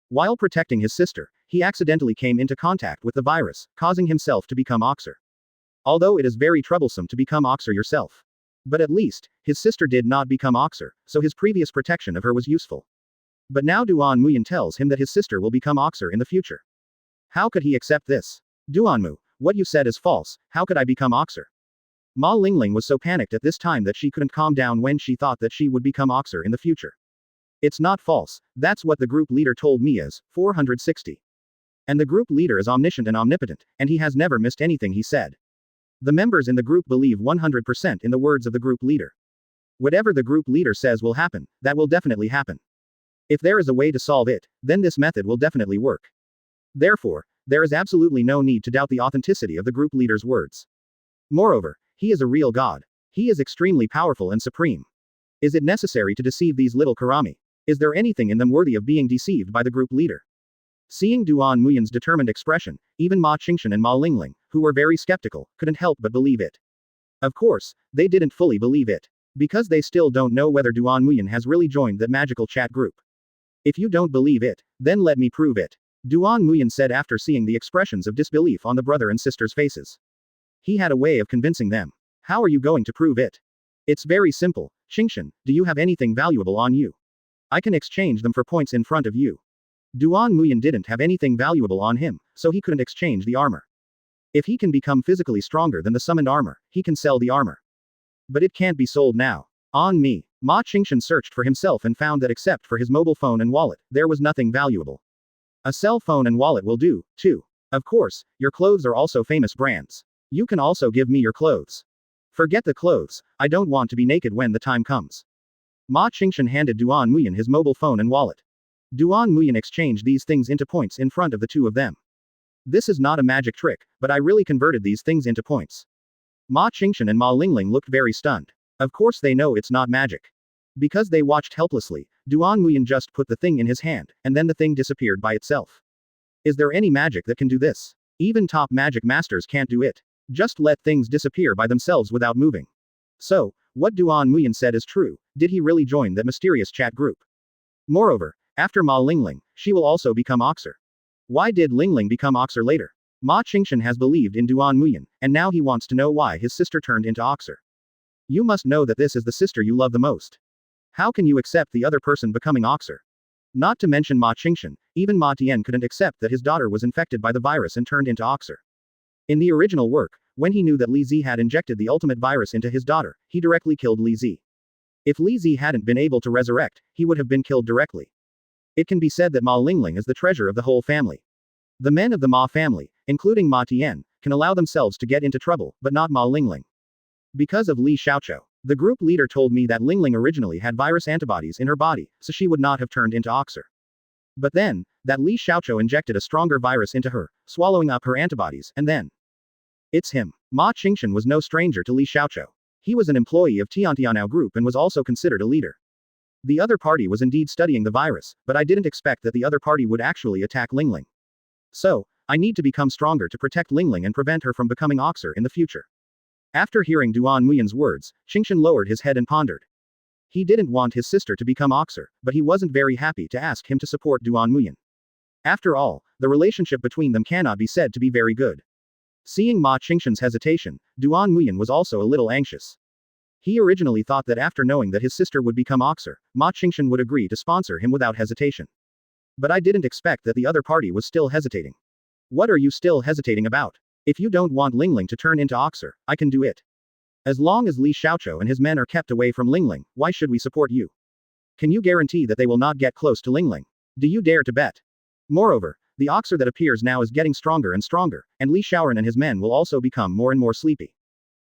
While protecting his sister, he accidentally came into contact with the virus, causing himself to become Oxer. Although it is very troublesome to become Oxer yourself. But at least, his sister did not become Oxer, so his previous protection of her was useful. But now Duan Muyan tells him that his sister will become Oxer in the future. How could he accept this? Duanmu, what you said is false, how could I become Oxer? Ma Lingling was so panicked at this time that she couldn't calm down when she thought that she would become Oxer in the future. It's not false, that's what the group leader told me is, 460. And the group leader is omniscient and omnipotent, and he has never missed anything he said. The members in the group believe 100% in the words of the group leader. Whatever the group leader says will happen, that will definitely happen. If there is a way to solve it, then this method will definitely work. Therefore, there is absolutely no need to doubt the authenticity of the group leader's words. Moreover, he is a real god. He is extremely powerful and supreme. Is it necessary to deceive these little Karami? Is there anything in them worthy of being deceived by the group leader? Seeing Duan Muyan's determined expression, even Ma Qingshan and Ma Lingling, who were very skeptical, couldn't help but believe it. Of course, they didn't fully believe it. Because they still don't know whether Duan Muyan has really joined that magical chat group. If you don't believe it, then let me prove it. Duan Muyan said after seeing the expressions of disbelief on the brother and sister's faces. He had a way of convincing them. How are you going to prove it? It's very simple. Qingshan, do you have anything valuable on you? I can exchange them for points in front of you. Duan Muyan didn't have anything valuable on him, so he couldn't exchange the armor. If he can become physically stronger than the summoned armor, he can sell the armor. But it can't be sold now. On me. Ma Qingshan searched for himself and found that except for his mobile phone and wallet, there was nothing valuable. A cell phone and wallet will do, too. Of course, your clothes are also famous brands. You can also give me your clothes. Forget the clothes, I don't want to be naked when the time comes. Ma Qingshan handed Duan Muyan his mobile phone and wallet. Duan Muyan exchanged these things into points in front of the two of them. This is not a magic trick, but I really converted these things into points. Ma Qingshan and Ma Lingling looked very stunned. Of course they know it's not magic. Because they watched helplessly, Duan Muyan just put the thing in his hand, and then the thing disappeared by itself. Is there any magic that can do this? Even top magic masters can't do it. Just let things disappear by themselves without moving. So, what Duan Muyan said is true, did he really join that mysterious chat group? Moreover, after Ma Lingling, she will also become Oxer. Why did Lingling become Oxer later? Ma Qingshan has believed in Duan Muyan, and now he wants to know why his sister turned into Oxer. You must know that this is the sister you love the most. How can you accept the other person becoming Oxer? Not to mention Ma Qingshan, even Ma Tian couldn't accept that his daughter was infected by the virus and turned into Oxer. In the original work, when he knew that Li Zi had injected the ultimate virus into his daughter, he directly killed Li Zi. If Li Zi hadn't been able to resurrect, he would have been killed directly. It can be said that Ma Lingling is the treasure of the whole family. The men of the Ma family, including Ma Tian, can allow themselves to get into trouble, but not Ma Lingling. Because of Li Xiaoqiu. The group leader told me that Lingling originally had virus antibodies in her body, so she would not have turned into Oxer. But then, that Li Xiaoqiu injected a stronger virus into her, swallowing up her antibodies, and then. It's him. Ma Qingshan was no stranger to Li Xiaoqiu. He was an employee of Tianhu Group and was also considered a leader. The other party was indeed studying the virus, but I didn't expect that the other party would actually attack Lingling. So, I need to become stronger to protect Lingling and prevent her from becoming Oxer in the future. After hearing Duan Muyan's words, Qingshan lowered his head and pondered. He didn't want his sister to become Oxer, but he wasn't very happy to ask him to support Duan Muyan. After all, the relationship between them cannot be said to be very good. Seeing Ma Qingshan's hesitation, Duan Muyan was also a little anxious. He originally thought that after knowing that his sister would become Oxer, Ma Qingshan would agree to sponsor him without hesitation. But I didn't expect that the other party was still hesitating. What are you still hesitating about? If you don't want Lingling to turn into Oxer, I can do it. As long as Li Xiaoqiu and his men are kept away from Lingling, why should we support you? Can you guarantee that they will not get close to Lingling? Do you dare to bet? Moreover, the Oxer that appears now is getting stronger and stronger, and Li Xiaoran and his men will also become more and more sleepy.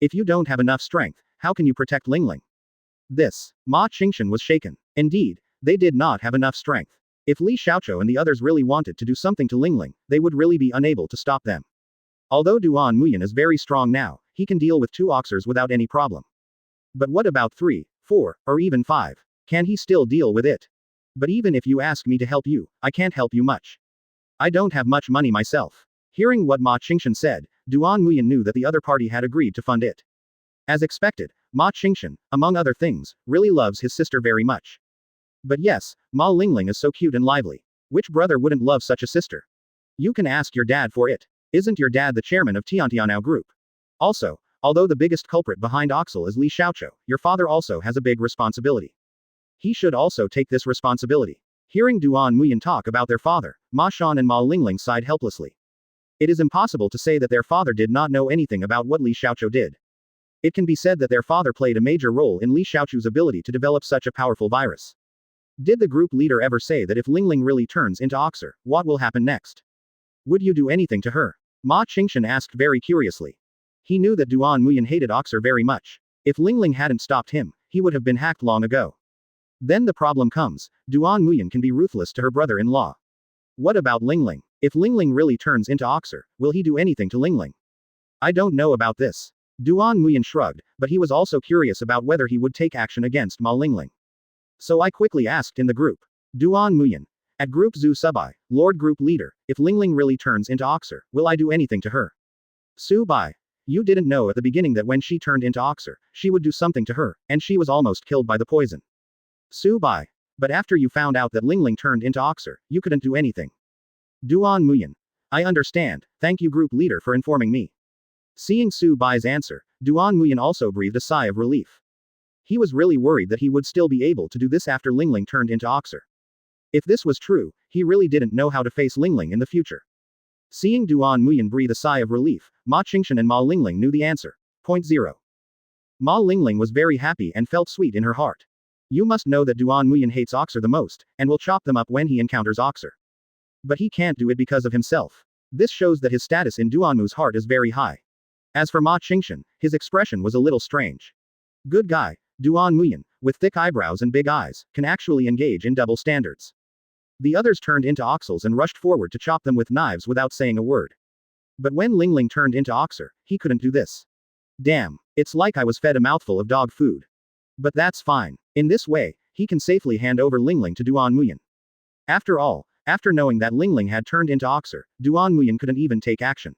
If you don't have enough strength, how can you protect Lingling? Ma Qingshan was shaken. Indeed, they did not have enough strength. If Li Xiaoqiu and the others really wanted to do something to Lingling, they would really be unable to stop them. Although Duan Muyan is very strong now, he can deal with 2 Oxers without any problem. But what about 3, 4, or even 5? Can he still deal with it? But even if you ask me to help you, I can't help you much. I don't have much money myself. Hearing what Ma Qingshan said, Duan Muyan knew that the other party had agreed to fund it. As expected, Ma Qingshan, among other things, really loves his sister very much. But yes, Ma Lingling is so cute and lively. Which brother wouldn't love such a sister? You can ask your dad for it. Isn't your dad the chairman of Tianhu Group? Also, although the biggest culprit behind Oxel is Li Xiaoqiu, your father also has a big responsibility. He should also take this responsibility. Hearing Duan Muyan talk about their father, Ma Shan and Ma Lingling sighed helplessly. It is impossible to say that their father did not know anything about what Li Xiaoqiu did. It can be said that their father played a major role in Li Xiaoqiu's ability to develop such a powerful virus. Did the group leader ever say that if Lingling really turns into Oxer, what will happen next? Would you do anything to her? Ma Qingshan asked very curiously. He knew that Duan Muyan hated Oxer very much. If Lingling hadn't stopped him, he would have been hacked long ago. Then the problem comes, Duan Muyan can be ruthless to her brother-in-law. What about Lingling? If Lingling really turns into Oxer, will he do anything to Lingling? I don't know about this. Duan Muyan shrugged, but he was also curious about whether he would take action against Ma Lingling. So I quickly asked in the group. Duan Muyan. At Group Zhu Subai, Lord Group Leader, if Lingling really turns into Oxer, will I do anything to her? Su Bai. You didn't know at the beginning that when she turned into Oxer, she would do something to her, and she was almost killed by the poison. Su Bai. But after you found out that Lingling turned into Oxer, you couldn't do anything. Duan Muyan. I understand, thank you Group Leader for informing me. Seeing Su Bai's answer, Duan Muyan also breathed a sigh of relief. He was really worried that he would still be able to do this after Lingling turned into Oxer. If this was true, he really didn't know how to face Lingling in the future. Seeing Duan Muyan breathe a sigh of relief, Ma Qingshan and Ma Lingling knew the answer. Point 0. Ma Lingling was very happy and felt sweet in her heart. You must know that Duan Muyan hates Oxer the most, and will chop them up when he encounters Oxer. But he can't do it because of himself. This shows that his status in Duanmu's heart is very high. As for Ma Qingshan, his expression was a little strange. Good guy, Duan Muyan, with thick eyebrows and big eyes, can actually engage in double standards. The others turned into Oxels and rushed forward to chop them with knives without saying a word. But when Lingling turned into Oxer, he couldn't do this. Damn, it's like I was fed a mouthful of dog food. But that's fine. In this way, he can safely hand over Lingling to Duan Muyan. After all, after knowing that Lingling had turned into Oxer, Duan Muyan couldn't even take action.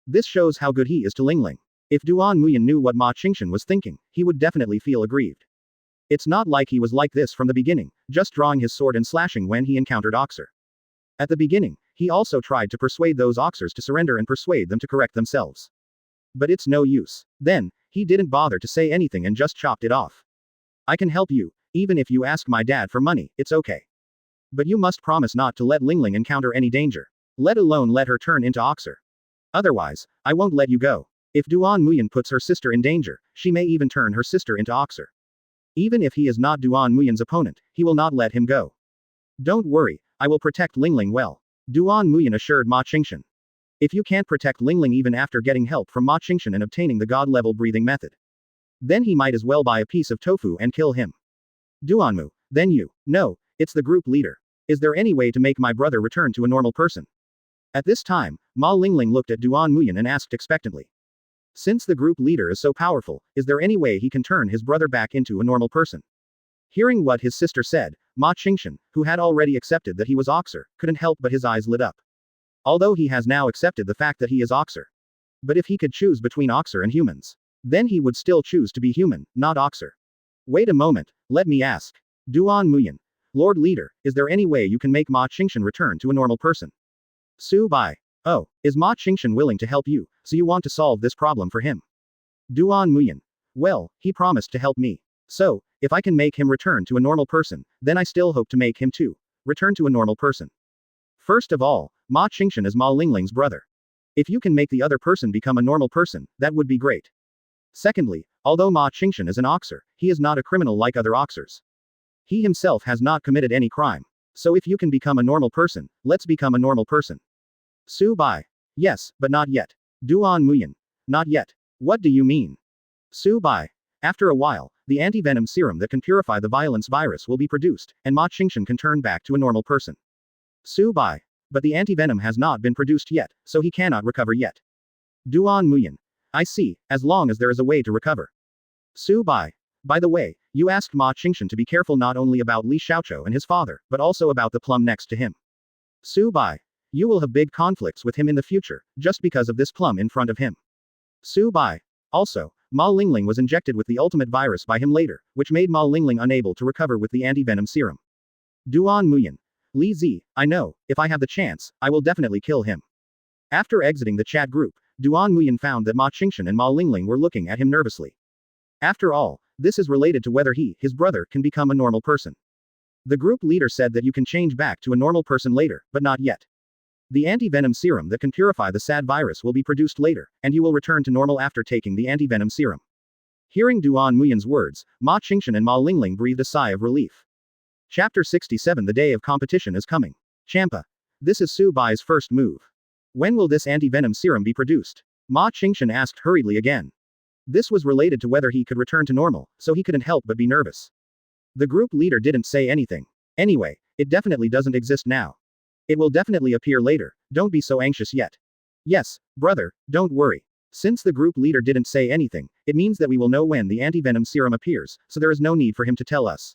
This shows how good he is to Lingling. If Duan Muyan knew what Ma Qingshan was thinking, he would definitely feel aggrieved. It's not like he was like this from the beginning, just drawing his sword and slashing when he encountered Oxer. At the beginning, he also tried to persuade those Oxers to surrender and persuade them to correct themselves. But it's no use. Then, he didn't bother to say anything and just chopped it off. I can help you, even if you ask my dad for money, it's okay. But you must promise not to let Lingling encounter any danger. Let alone let her turn into Oxer. Otherwise, I won't let you go. If Duan Muyan puts her sister in danger, she may even turn her sister into Oxer. Even if he is not Duan Muyan's opponent, he will not let him go. Don't worry, I will protect Lingling well. Duan Muyan assured Ma Qingshan. If you can't protect Lingling even after getting help from Ma Qingshan and obtaining the god-level breathing method, then he might as well buy a piece of tofu and kill him. Duanmu, then you. No, it's the group leader. Is there any way to make my brother return to a normal person? At this time, Ma Lingling looked at Duan Muyan and asked expectantly. Since the group leader is so powerful, is there any way he can turn his brother back into a normal person? Hearing what his sister said, Ma Qingshan, who had already accepted that he was Oxer, couldn't help but his eyes lit up. Although he has now accepted the fact that he is Oxer. But if he could choose between Oxer and humans, then he would still choose to be human, not Oxer. Wait a moment, let me ask. Duan Muyan. Lord Leader, is there any way you can make Ma Qingshan return to a normal person? Su Bai. Oh, is Ma Qingshan willing to help you, so you want to solve this problem for him? Duan Muyan. Well, he promised to help me. So, if I can make him return to a normal person, then I still hope to make him too return to a normal person. First of all, Ma Qingshan is Ma Lingling's brother. If you can make the other person become a normal person, that would be great. Secondly, although Ma Qingshan is an Oxer, he is not a criminal like other Oxers. He himself has not committed any crime. So if you can become a normal person, let's become a normal person. Su Bai. Yes, but not yet. Duan Muyan. Not yet. What do you mean? Su Bai. After a while, the anti-venom serum that can purify the violence virus will be produced, and Ma Qingshan can turn back to a normal person. Su Bai. But the anti-venom has not been produced yet, so he cannot recover yet. Duan Muyan. I see, as long as there is a way to recover. Su Bai. By the way, you asked Ma Qingshan to be careful not only about Li Xiaoqiu and his father, but also about the plum next to him. Su Bai. You will have big conflicts with him in the future, just because of this plum in front of him. Su Bai. Also, Ma Lingling was injected with the ultimate virus by him later, which made Ma Lingling unable to recover with the anti-venom serum. Duan Muyan. Li Zi, I know, if I have the chance, I will definitely kill him. After exiting the chat group, Duan Muyan found that Ma Qingshan and Ma Lingling were looking at him nervously. After all, this is related to whether he, his brother, can become a normal person. The group leader said that you can change back to a normal person later, but not yet. The anti-venom serum that can purify the sad virus will be produced later, and you will return to normal after taking the anti-venom serum. Hearing Duan Muyan's words, Ma Qingshan and Ma Lingling breathed a sigh of relief. Chapter 67. The day of competition is coming. Champa. This is Su Bai's first move. When will this anti-venom serum be produced? Ma Qingshan asked hurriedly again. This was related to whether he could return to normal, so he couldn't help but be nervous. The group leader didn't say anything. Anyway, it definitely doesn't exist now. It will definitely appear later, don't be so anxious yet. Yes, brother, don't worry. Since the group leader didn't say anything, it means that we will know when the anti-venom serum appears, so there is no need for him to tell us.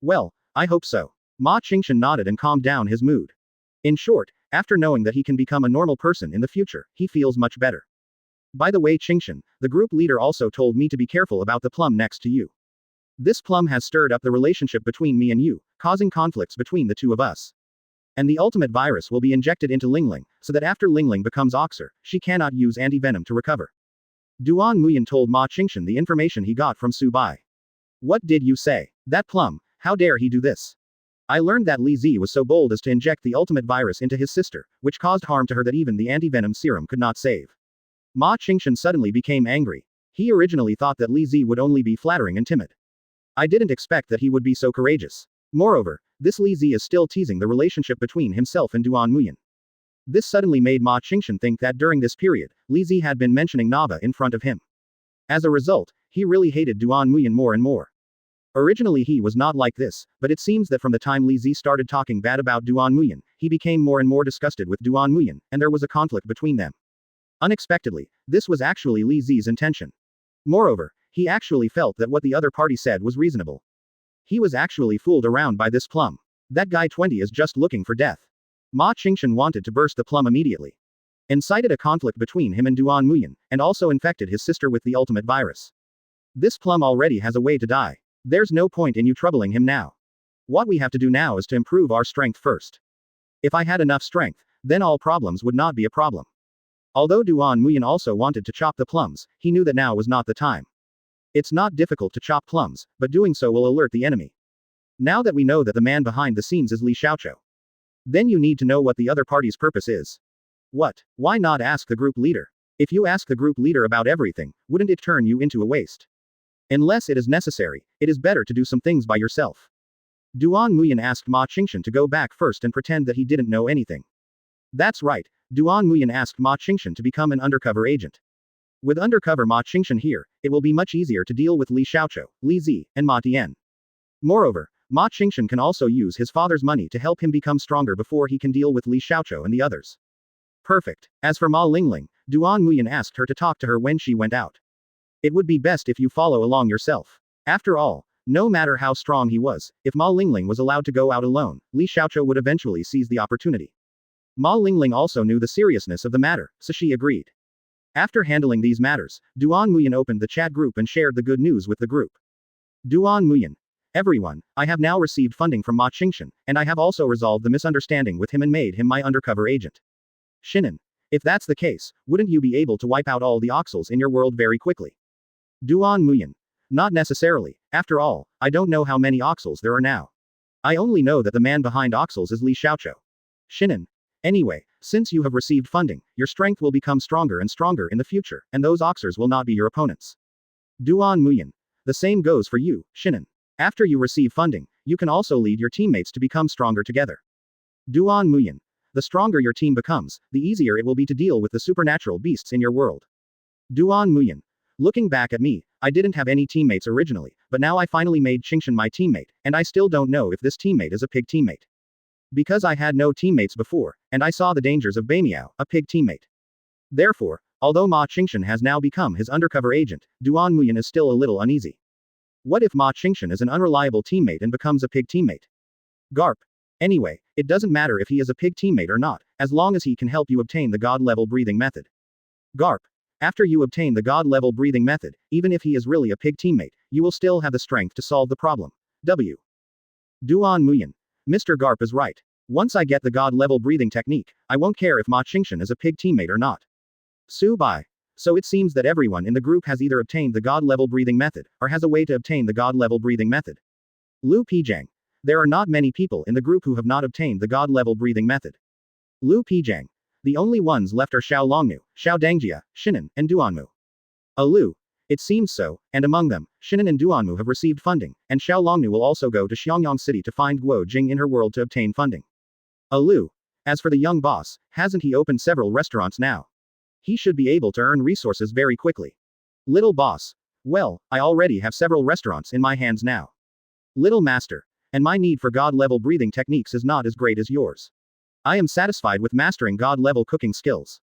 Well, I hope so. Ma Qingshan nodded and calmed down his mood. In short, after knowing that he can become a normal person in the future, he feels much better. By the way, Qingshan, the group leader also told me to be careful about the plum next to you. This plum has stirred up the relationship between me and you, causing conflicts between the two of us. And the ultimate virus will be injected into Lingling, so that after Lingling becomes Oxer, she cannot use anti-venom to recover. Duan Muyan told Ma Qingshan the information he got from Su Bai. What did you say? That plum, how dare he do this? I learned that Li Zi was so bold as to inject the ultimate virus into his sister, which caused harm to her that even the anti-venom serum could not save. Ma Qingshan suddenly became angry. He originally thought that Li Zi would only be flattering and timid. I didn't expect that he would be so courageous. Moreover, this Li Zi is still teasing the relationship between himself and Duan Muyan. This suddenly made Ma Qingshan think that during this period, Li Zi had been mentioning Nava in front of him. As a result, he really hated Duan Muyan more and more. Originally he was not like this, but it seems that from the time Li Zi started talking bad about Duan Muyan, he became more and more disgusted with Duan Muyan, and there was a conflict between them. Unexpectedly, this was actually Li Zi's intention. Moreover, he actually felt that what the other party said was reasonable. He was actually fooled around by this plum. That guy 20 is just looking for death. Ma Qingshan wanted to burst the plum immediately. Incited a conflict between him and Duan Muyan, and also infected his sister with the ultimate virus. This plum already has a way to die. There's no point in you troubling him now. What we have to do now is to improve our strength first. If I had enough strength, then all problems would not be a problem. Although Duan Muyan also wanted to chop the plums, he knew that now was not the time. It's not difficult to chop plums, but doing so will alert the enemy. Now that we know that the man behind the scenes is Li Xiaoqiu, then you need to know what the other party's purpose is. What? Why not ask the group leader? If you ask the group leader about everything, wouldn't it turn you into a waste? Unless it is necessary, it is better to do some things by yourself. Duan Muyan asked Ma Qingshan to go back first and pretend that he didn't know anything. That's right, Duan Muyan asked Ma Qingshan to become an undercover agent. With undercover Ma Qingshan here, it will be much easier to deal with Li Xiaoqiu, Li Zi, and Ma Tian. Moreover, Ma Qingshan can also use his father's money to help him become stronger before he can deal with Li Xiaoqiu and the others. Perfect. As for Ma Lingling, Duan Muyan asked her to talk to her when she went out. It would be best if you follow along yourself. After all, No matter how strong he was, if Ma Lingling was allowed to go out alone, Li Xiaoqiu would eventually seize the opportunity. Ma Lingling also knew the seriousness of the matter, so she agreed. After handling these matters, Duan Muyan opened the chat group and shared the good news with the group. Duan Muyan. Everyone, I have now received funding from Ma Qingshan, and I have also resolved the misunderstanding with him and made him my undercover agent. Shinan. If that's the case, wouldn't you be able to wipe out all the oxals in your world very quickly? Duan Muyan. Not necessarily, after all, I don't know how many oxals there are now. I only know that the man behind oxals is Li Xiaoqiu. Shinan. Anyway, since you have received funding, your strength will become stronger and stronger in the future, and those oxers will not be your opponents. Duan Muyan. The same goes for you, Shinan. After you receive funding, you can also lead your teammates to become stronger together. Duan Muyan. The stronger your team becomes, the easier it will be to deal with the supernatural beasts in your world. Duan Muyan. Looking back at me, I didn't have any teammates originally, but now I finally made Qingshan my teammate, and I still don't know if this teammate is a pig teammate. Because I had no teammates before, and I saw the dangers of Beimiao, a pig teammate. Therefore, although Ma Qingshan has now become his undercover agent, Duan Muyan is still a little uneasy. What if Ma Qingshan is an unreliable teammate and becomes a pig teammate? Garp. Anyway, it doesn't matter if he is a pig teammate or not, as long as he can help you obtain the God-level breathing method. Garp. After you obtain the God-level breathing method, even if he is really a pig teammate, you will still have the strength to solve the problem. W. Duan Muyan. Mr. Garp is right. Once I get the God-level breathing technique, I won't care if Ma Qingshan is a pig teammate or not. Su Bai. So it seems that everyone in the group has either obtained the God-level breathing method, or has a way to obtain the God-level breathing method. Lu Pijang. There are not many people in the group who have not obtained the God-level breathing method. Lu Pijang. The only ones left are Xiao Longnu, Xiao Dangjia, Shinan, and Duanmu. Lu. It seems so, and among them, Shinan and Duanmu have received funding, and Xiao Longnu will also go to Xiangyang City to find Guo Jing in her world to obtain funding. Lu. As for the young boss, hasn't he opened several restaurants now? He should be able to earn resources very quickly. Little boss. Well, I already have several restaurants in my hands now. Little master. And my need for God-level breathing techniques is not as great as yours. I am satisfied with mastering God-level cooking skills.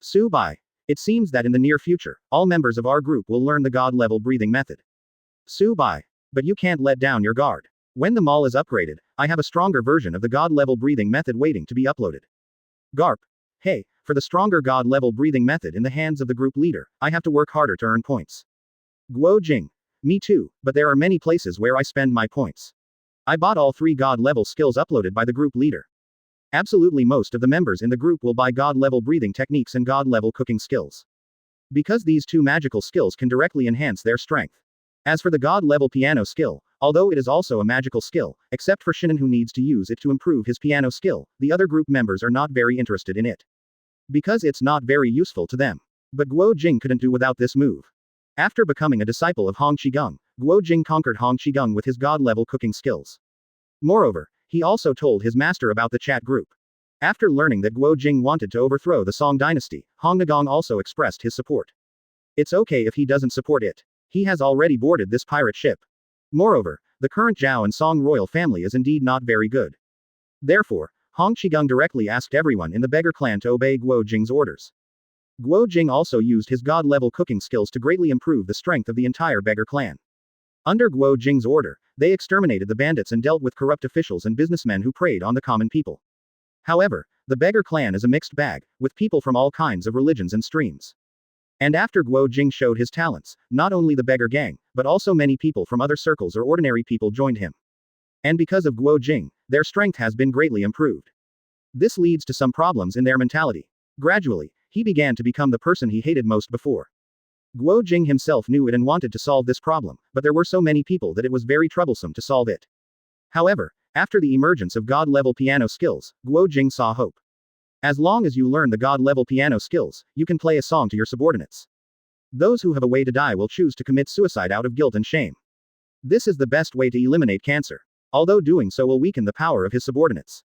Su Bai. It seems that in the near future, all members of our group will learn the God-level breathing method. Su Bai. But you can't let down your guard. When the mall is upgraded, I have a stronger version of the God-level breathing method waiting to be uploaded. Garp. Hey, for the stronger God-level breathing method in the hands of the group leader, I have to work harder to earn points. Guo Jing. Me too, but there are many places where I spend my points. I bought all 3 God-level skills uploaded by the group leader. Absolutely most of the members in the group will buy God-level breathing techniques and God-level cooking skills. Because these 2 magical skills can directly enhance their strength. As for the God-level piano skill, although it is also a magical skill, except for Shinan who needs to use it to improve his piano skill, the other group members are not very interested in it. Because it's not very useful to them. But Guo Jing couldn't do without this move. After becoming a disciple of Hong Qigong, Guo Jing conquered Hong Qigong with his God-level cooking skills. Moreover, he also told his master about the chat group. After learning that Guo Jing wanted to overthrow the Song dynasty, Hong Nagong also expressed his support. It's okay if he doesn't support it. He has already boarded this pirate ship. Moreover, the current Zhao and Song royal family is indeed not very good. Therefore, Hong Qigong directly asked everyone in the beggar clan to obey Guo Jing's orders. Guo Jing also used his God-level cooking skills to greatly improve the strength of the entire beggar clan. Under Guo Jing's order, they exterminated the bandits and dealt with corrupt officials and businessmen who preyed on the common people. However, the beggar clan is a mixed bag, with people from all kinds of religions and streams. And after Guo Jing showed his talents, not only the beggar gang, but also many people from other circles or ordinary people joined him. And because of Guo Jing, their strength has been greatly improved. This leads to some problems in their mentality. Gradually, he began to become the person he hated most before. Guo Jing himself knew it and wanted to solve this problem, but there were so many people that it was very troublesome to solve it. However, after the emergence of God-level piano skills, Guo Jing saw hope. As long as you learn the God-level piano skills, you can play a song to your subordinates. Those who have a way to die will choose to commit suicide out of guilt and shame. This is the best way to eliminate cancer. Although doing so will weaken the power of his subordinates.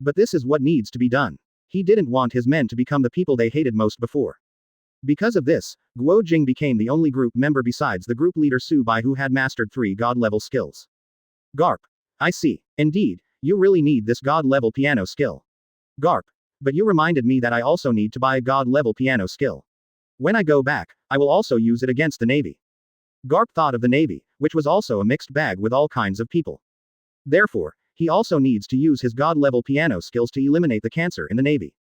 But this is what needs to be done. He didn't want his men to become the people they hated most before. Because of this, Guo Jing became the only group member besides the group leader Su Bai who had mastered 3 God-level skills. Garp. I see. Indeed, you really need this God-level piano skill. Garp. But you reminded me that I also need to buy a God-level piano skill. When I go back, I will also use it against the Navy. Garp thought of the Navy, which was also a mixed bag with all kinds of people. Therefore, he also needs to use his god-level piano skills to eliminate the cancer in the Navy.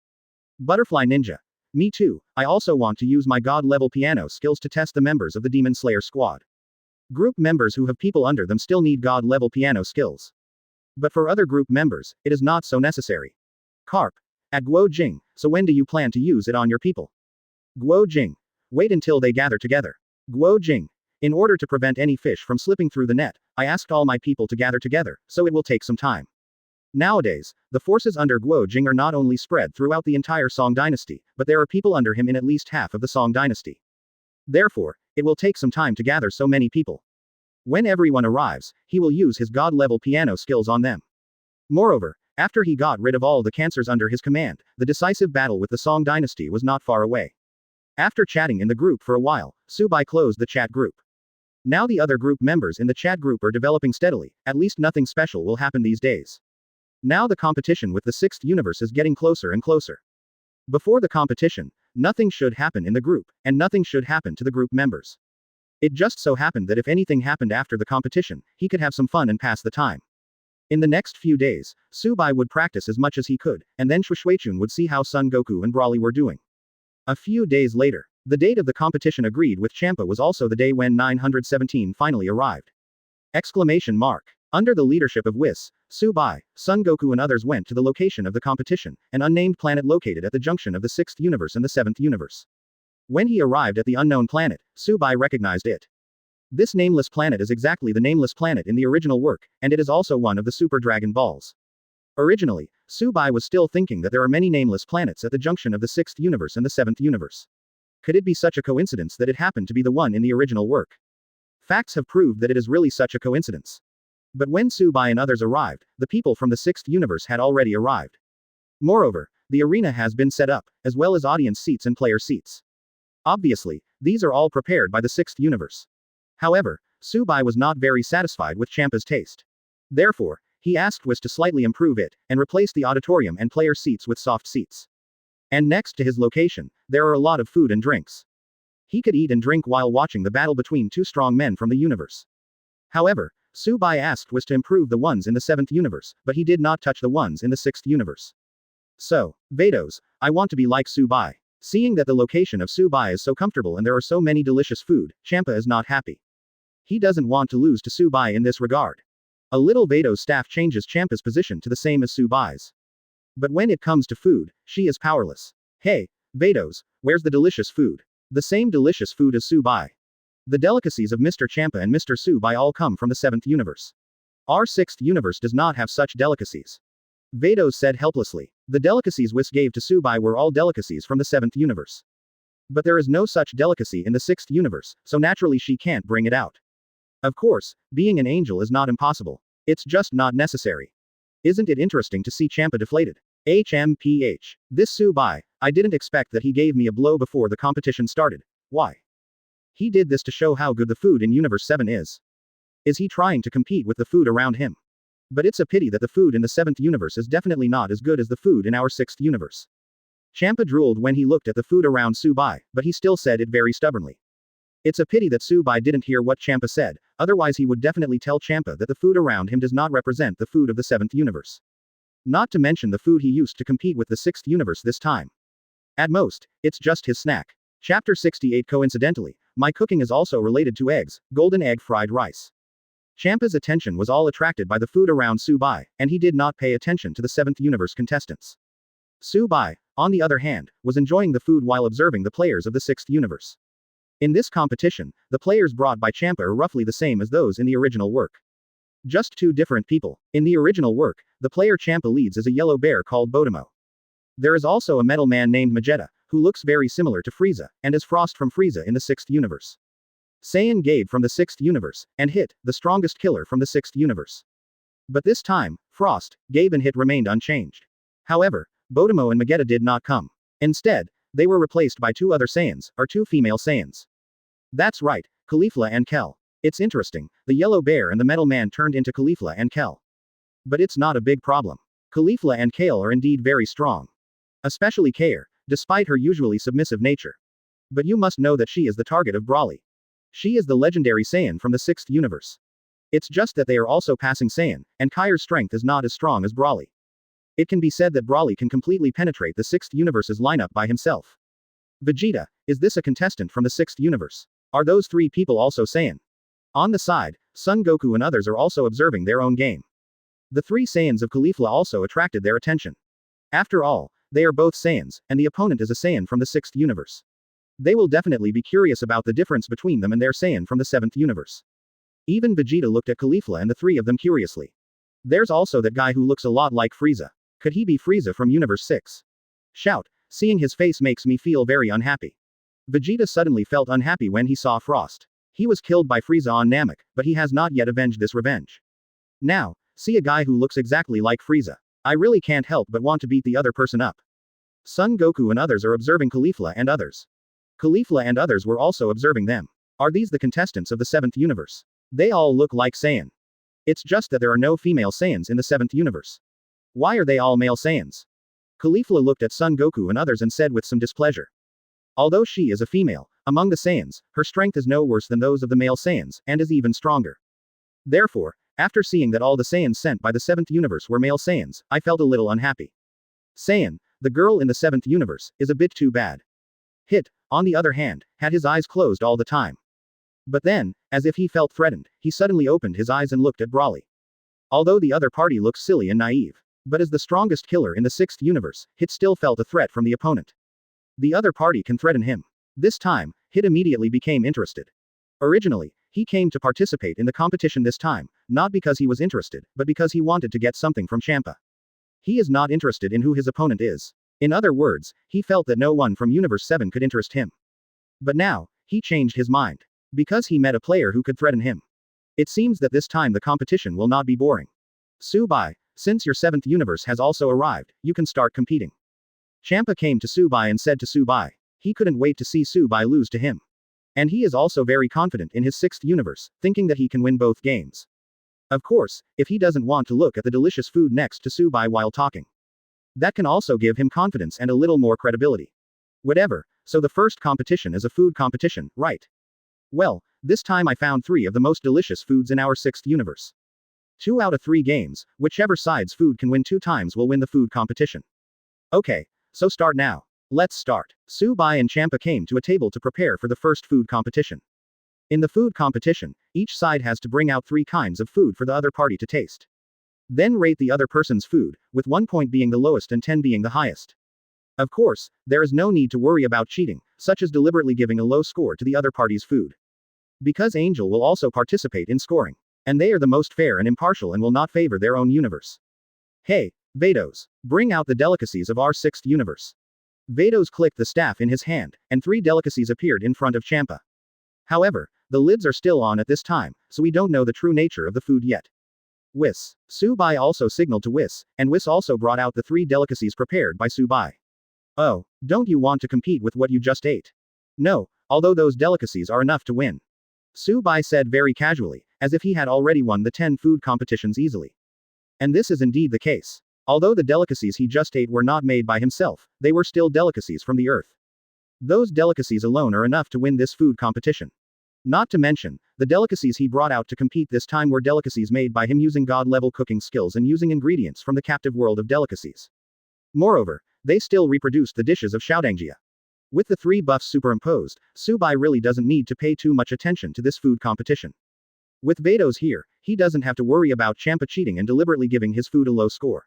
Butterfly Ninja. Me too, I also want to use my god-level piano skills to test the members of the Demon Slayer squad. Group members who have people under them still need god-level piano skills. But for other group members, it is not so necessary. Carp. At Guo Jing, so when do you plan to use it on your people? Guo Jing. Wait until they gather together. Guo Jing. In order to prevent any fish from slipping through the net, I asked all my people to gather together, so it will take some time. Nowadays, the forces under Guo Jing are not only spread throughout the entire Song dynasty, but there are people under him in at least half of the Song dynasty. Therefore, it will take some time to gather so many people. When everyone arrives, he will use his god-level piano skills on them. Moreover, after he got rid of all the cancers under his command, the decisive battle with the Song dynasty was not far away. After chatting in the group for a while, Subai closed the chat group. Now the other group members in the chat group are developing steadily, at least nothing special will happen these days. Now the competition with the sixth universe is getting closer and closer. Before the competition, nothing should happen in the group, and nothing should happen to the group members. It just so happened that if anything happened after the competition, he could have some fun and pass the time. In the next few days, Subai would practice as much as he could, and then Shuichun would see how Son Goku and Broly were doing. A few days later, the date of the competition agreed with Champa was also the day when 917 finally arrived. Exclamation mark. Under the leadership of Whis, Subai, Son Goku and others went to the location of the competition, an unnamed planet located at the junction of the 6th universe and the 7th universe. When he arrived at the unknown planet, Subai recognized it. This nameless planet is exactly the nameless planet in the original work, and it is also one of the Super Dragon Balls. Originally, Subai was still thinking that there are many nameless planets at the junction of the 6th universe and the 7th universe. Could it be such a coincidence that it happened to be the one in the original work? Facts have proved that it is really such a coincidence. But when Subai and others arrived, the people from the 6th universe had already arrived. Moreover, the arena has been set up, as well as audience seats and player seats. Obviously, these are all prepared by the 6th universe. However, Subai was not very satisfied with Champa's taste. Therefore, he asked Whis to slightly improve it, and replace the auditorium and player seats with soft seats. And next to his location, there are a lot of food and drinks. He could eat and drink while watching the battle between two strong men from the universe. However, Subai asked Whis to improve the ones in the 7th universe, but he did not touch the ones in the 6th universe. So, Vados, I want to be like Subai. Seeing that the location of Subai is so comfortable and there are so many delicious food, Champa is not happy. He doesn't want to lose to Subai in this regard. A little Vados staff changes Champa's position to the same as Subai's. But when it comes to food, she is powerless. Hey, Vados, where's the delicious food? The same delicious food as Subai. The delicacies of Mr. Champa and Mr. Subai all come from the 7th universe. Our 6th universe does not have such delicacies. Vados said helplessly. The delicacies Whis gave to Subai were all delicacies from the 7th universe. But there is no such delicacy in the 6th universe, so naturally she can't bring it out. Of course, being an angel is not impossible. It's just not necessary. Isn't it interesting to see Champa deflated? HMPH. This Subai, I didn't expect that he gave me a blow before the competition started. Why? He did this to show how good the food in Universe 7 is. Is he trying to compete with the food around him? But it's a pity that the food in the 7th universe is definitely not as good as the food in our 6th universe. Champa drooled when he looked at the food around Subai, but he still said it very stubbornly. It's a pity that Subai didn't hear what Champa said, otherwise he would definitely tell Champa that the food around him does not represent the food of the 7th universe. Not to mention the food he used to compete with the 6th universe this time. At most, it's just his snack. Chapter 68. Coincidentally, my cooking is also related to eggs, golden egg fried rice. Champa's attention was all attracted by the food around Subai, and he did not pay attention to the 7th universe contestants. Subai, on the other hand, was enjoying the food while observing the players of the 6th universe. In this competition, the players brought by Champa are roughly the same as those in the original work. Just two different people. In the original work, the player Champa leads is a yellow bear called Botomo. There is also a metal man named Vegeta, who looks very similar to Frieza, and is Frost from Frieza in the 6th universe. Saiyan Gabe from the 6th universe, and Hit, the strongest killer from the 6th universe. But this time, Frost, Gabe and Hit remained unchanged. However, Botomo and Vegeta did not come. Instead, they were replaced by two other Saiyans, or two female Saiyans. That's right, Caulifla and Kale. It's interesting, the yellow bear and the metal man turned into Caulifla and Kale. But it's not a big problem. Caulifla and Kale are indeed very strong. Especially Kale, despite her usually submissive nature. But you must know that she is the target of Broly. She is the legendary Saiyan from the 6th universe. It's just that they are also passing Saiyan, and Kai's strength is not as strong as Broly. It can be said that Broly can completely penetrate the 6th universe's lineup by himself. Vegeta, is this a contestant from the 6th universe? Are those 3 people also Saiyan? On the side, Son Goku and others are also observing their own game. The 3 Saiyans of Caulifla also attracted their attention. After all, they are both Saiyans, and the opponent is a Saiyan from the 6th universe. They will definitely be curious about the difference between them and their Saiyan from the 7th universe. Even Vegeta looked at Caulifla and the 3 of them curiously. There's also that guy who looks a lot like Frieza. Could he be Frieza from Universe 6? Shout, seeing his face makes me feel very unhappy. Vegeta suddenly felt unhappy when he saw Frost. He was killed by Frieza on Namek, but he has not yet avenged this revenge. Now, see a guy who looks exactly like Frieza. I really can't help but want to beat the other person up. Son Goku and others are observing Caulifla and others. Caulifla and others were also observing them. Are these the contestants of the 7th universe? They all look like Saiyan. It's just that there are no female Saiyans in the 7th universe. Why are they all male Saiyans? Caulifla looked at Son Goku and others and said with some displeasure. Although she is a female, among the Saiyans, her strength is no worse than those of the male Saiyans, and is even stronger. Therefore, after seeing that all the Saiyans sent by the 7th universe were male Saiyans, I felt a little unhappy. Saiyan, the girl in the 7th universe, is a bit too bad. Hit, on the other hand, had his eyes closed all the time. But then, as if he felt threatened, he suddenly opened his eyes and looked at Broly. Although the other party looks silly and naive, but as the strongest killer in the 6th universe, Hit still felt a threat from the opponent. The other party can threaten him. This time, Hit immediately became interested. Originally, he came to participate in the competition this time, not because he was interested, but because he wanted to get something from Champa. He is not interested in who his opponent is. In other words, he felt that no one from Universe 7 could interest him. But now, he changed his mind. Because he met a player who could threaten him. It seems that this time the competition will not be boring. Subai, since your 7th universe has also arrived, you can start competing. Champa came to Subai and said to Subai. He couldn't wait to see Subai lose to him. And he is also very confident in his 6th universe, thinking that he can win both games. Of course, if he doesn't want to look at the delicious food next to Subai while talking. That can also give him confidence and a little more credibility. Whatever, so the first competition is a food competition, right? Well, this time I found 3 of the most delicious foods in our 6th universe. 2 out of 3 games, whichever side's food can win 2 times will win the food competition. Okay, so start now. Let's start. Subai and Champa came to a table to prepare for the first food competition. In the food competition, each side has to bring out 3 kinds of food for the other party to taste. Then rate the other person's food, with 1 point being the lowest and 10 being the highest. Of course, there is no need to worry about cheating, such as deliberately giving a low score to the other party's food. Because Angel will also participate in scoring. And they are the most fair and impartial and will not favor their own universe. Hey, Vados, bring out the delicacies of our 6th universe. Vados clicked the staff in his hand, and 3 delicacies appeared in front of Champa. However, the lids are still on at this time, so we don't know the true nature of the food yet. Whis. Subai also signaled to Whis, and Whis also brought out the 3 delicacies prepared by Subai. Oh, don't you want to compete with what you just ate? No, although those delicacies are enough to win. Subai said very casually, as if he had already won the 10 food competitions easily. And this is indeed the case. Although the delicacies he just ate were not made by himself, they were still delicacies from the earth. Those delicacies alone are enough to win this food competition. Not to mention, the delicacies he brought out to compete this time were delicacies made by him using god-level cooking skills and using ingredients from the captive world of delicacies. Moreover, they still reproduced the dishes of Xiaodangjiya. With the 3 buffs superimposed, Subai really doesn't need to pay too much attention to this food competition. With Vados here, he doesn't have to worry about Champa cheating and deliberately giving his food a low score.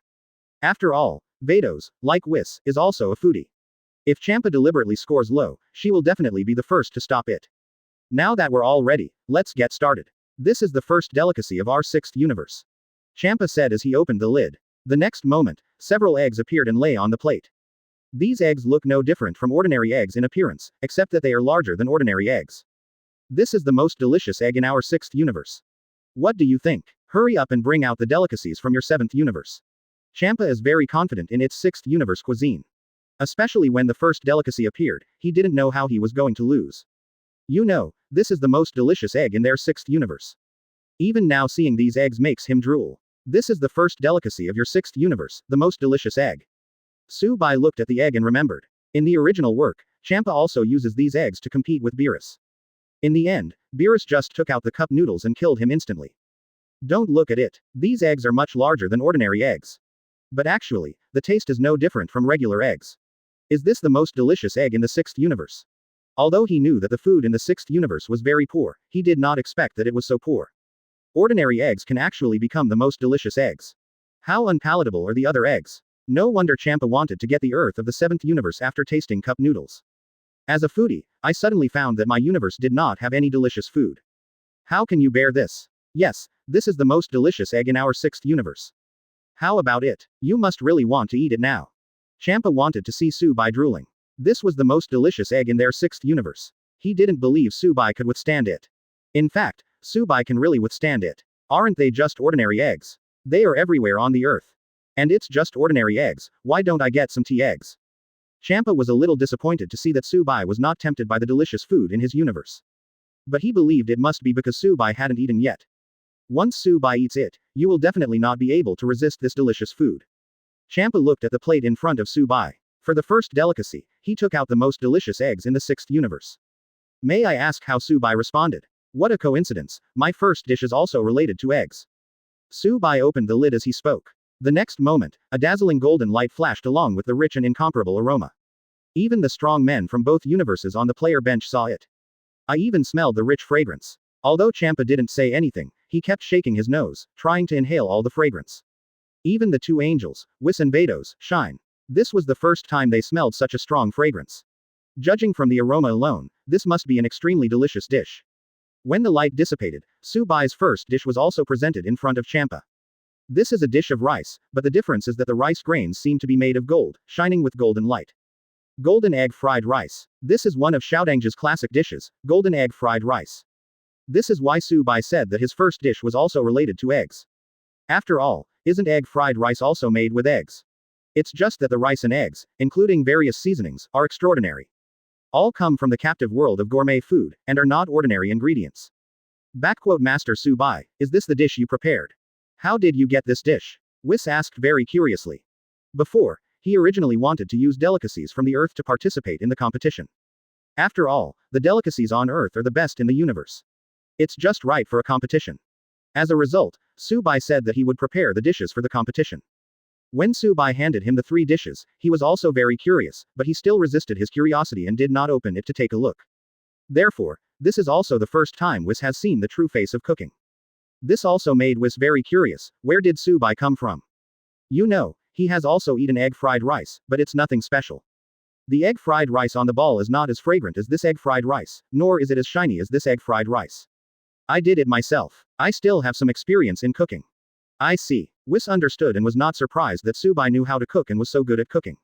After all, Vados, like Whis, is also a foodie. If Champa deliberately scores low, she will definitely be the first to stop it. Now that we're all ready, let's get started. This is the first delicacy of our 6th universe. Champa said as he opened the lid. The next moment, several eggs appeared and lay on the plate. These eggs look no different from ordinary eggs in appearance, except that they are larger than ordinary eggs. This is the most delicious egg in our 6th universe. What do you think? Hurry up and bring out the delicacies from your 7th universe. Champa is very confident in its 6th universe cuisine. Especially when the first delicacy appeared, he didn't know how he was going to lose. You know, this is the most delicious egg in their 6th universe. Even now seeing these eggs makes him drool. This is the first delicacy of your 6th universe, the most delicious egg. Subai looked at the egg and remembered. In the original work, Champa also uses these eggs to compete with Beerus. In the end, Beerus just took out the cup noodles and killed him instantly. Don't look at it. These eggs are much larger than ordinary eggs. But actually, the taste is no different from regular eggs. Is this the most delicious egg in the sixth universe? Although he knew that the food in the sixth universe was very poor, he did not expect that it was so poor. Ordinary eggs can actually become the most delicious eggs. How unpalatable are the other eggs? No wonder Champa wanted to get the Earth of the seventh universe after tasting cup noodles. As a foodie, I suddenly found that my universe did not have any delicious food. How can you bear this? Yes, this is the most delicious egg in our sixth universe. How about it? You must really want to eat it now. Champa wanted to see Subai drooling. This was the most delicious egg in their sixth universe. He didn't believe Subai could withstand it. In fact, Subai can really withstand it. Aren't they just ordinary eggs? They are everywhere on the earth. And it's just ordinary eggs, why don't I get some tea eggs? Champa was a little disappointed to see that Subai was not tempted by the delicious food in his universe. But he believed it must be because Subai hadn't eaten yet. Once Subai eats it, you will definitely not be able to resist this delicious food. Champa looked at the plate in front of Subai. For the first delicacy, he took out the most delicious eggs in the sixth universe. May I ask how Subai responded? What a coincidence, my first dish is also related to eggs. Subai opened the lid as he spoke. The next moment, a dazzling golden light flashed along with the rich and incomparable aroma. Even the strong men from both universes on the player bench saw it. I even smelled the rich fragrance. Although Champa didn't say anything, he kept shaking his nose, trying to inhale all the fragrance. Even the two angels, Whis and Vados, shine. This was the first time they smelled such a strong fragrance. Judging from the aroma alone, this must be an extremely delicious dish. When the light dissipated, Subai's first dish was also presented in front of Champa. This is a dish of rice, but the difference is that the rice grains seem to be made of gold, shining with golden light. Golden egg fried rice. This is one of Xiaodang's classic dishes, golden egg fried rice. This is why Subai said that his first dish was also related to eggs. After all, isn't egg fried rice also made with eggs? It's just that the rice and eggs, including various seasonings, are extraordinary. All come from the captive world of gourmet food, and are not ordinary ingredients. Master Subai, is this the dish you prepared? How did you get this dish? Whis asked very curiously. Before, he originally wanted to use delicacies from the Earth to participate in the competition. After all, the delicacies on Earth are the best in the universe. It's just right for a competition. As a result, Subai said that he would prepare the dishes for the competition. When Subai handed him the 3 dishes, he was also very curious, but he still resisted his curiosity and did not open it to take a look. Therefore, this is also the first time Whis has seen the true face of cooking. This also made Whis very curious, where did Subai come from? You know, he has also eaten egg fried rice, but it's nothing special. The egg fried rice on the ball is not as fragrant as this egg fried rice, nor is it as shiny as this egg fried rice. I did it myself. I still have some experience in cooking. I see. Whis understood and was not surprised that Subai knew how to cook and was so good at cooking.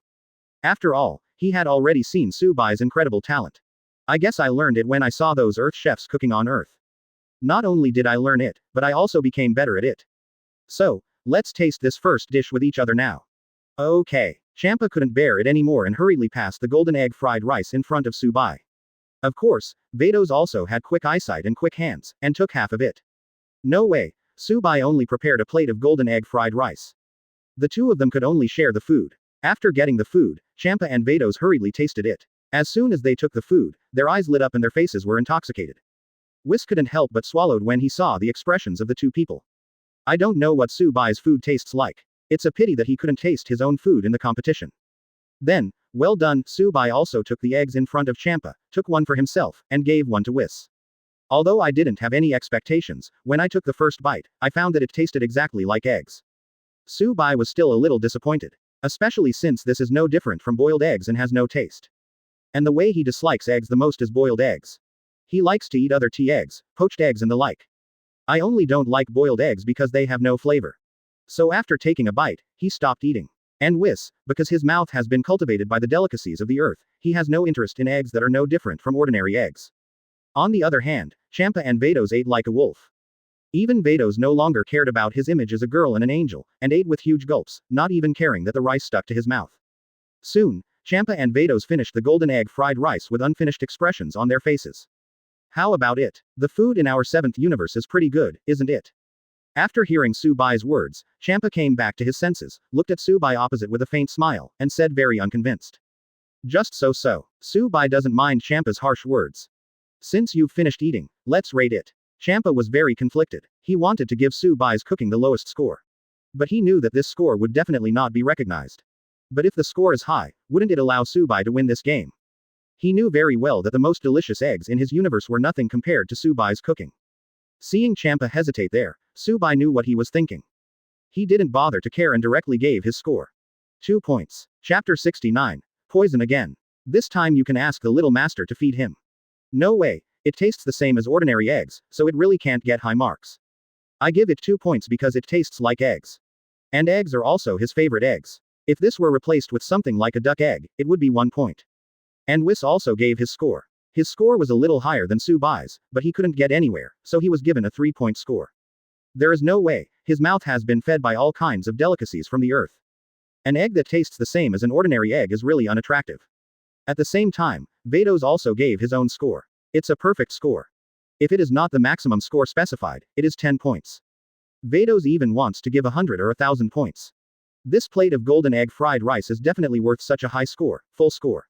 After all, he had already seen Subai's incredible talent. I guess I learned it when I saw those Earth chefs cooking on Earth. Not only did I learn it, but I also became better at it. So, let's taste this first dish with each other now. Okay. Champa couldn't bear it anymore and hurriedly passed the golden egg fried rice in front of Subai. Of course, Vados also had quick eyesight and quick hands, and took half of it. No way. Subai only prepared a plate of golden egg fried rice. The two of them could only share the food. After getting the food, Champa and Vados hurriedly tasted it. As soon as they took the food, their eyes lit up and their faces were intoxicated. Whis couldn't help but swallowed when he saw the expressions of the two people. I don't know what Subai's food tastes like. It's a pity that he couldn't taste his own food in the competition. Then, well done, Subai also took the eggs in front of Champa, took one for himself, and gave one to Whis. Although I didn't have any expectations, when I took the first bite, I found that it tasted exactly like eggs. Subai was still a little disappointed. Especially since this is no different from boiled eggs and has no taste. And the way he dislikes eggs the most is boiled eggs. He likes to eat other tea eggs, poached eggs and the like. I only don't like boiled eggs because they have no flavor. So after taking a bite, he stopped eating. And Whis, because his mouth has been cultivated by the delicacies of the earth, he has no interest in eggs that are no different from ordinary eggs. On the other hand, Champa and Vados ate like a wolf. Even Vados no longer cared about his image as a girl and an angel, and ate with huge gulps, not even caring that the rice stuck to his mouth. Soon, Champa and Vados finished the golden egg fried rice with unfinished expressions on their faces. How about it? The food in our 7th universe is pretty good, isn't it? After hearing Subai's words, Champa came back to his senses, looked at Subai opposite with a faint smile, and said very unconvinced. Just so. Subai doesn't mind Champa's harsh words. Since you've finished eating, let's rate it. Champa was very conflicted. He wanted to give Su Bai's cooking the lowest score. But he knew that this score would definitely not be recognized. But if the score is high, wouldn't it allow Su Bai to win this game? He knew very well that the most delicious eggs in his universe were nothing compared to Su Bai's cooking. Seeing Champa hesitate there, Su Bai knew what he was thinking. He didn't bother to care and directly gave his score. 2 points. Chapter 69. Poison again. This time you can ask the little master to feed him. No way, it tastes the same as ordinary eggs, so it really can't get high marks. I give it 2 points because it tastes like eggs. And eggs are also his favorite eggs. If this were replaced with something like a duck egg, it would be 1 point. And Whis also gave his score. His score was a little higher than Su Bai's, but he couldn't get anywhere, so he was given a 3-point score. There is no way, his mouth has been fed by all kinds of delicacies from the earth. An egg that tastes the same as an ordinary egg is really unattractive. At the same time, Vados also gave his own score. It's a perfect score. If it is not the maximum score specified, it is 10 points. Vados even wants to give 100 or 1,000 points. This plate of golden egg fried rice is definitely worth such a high score, full score.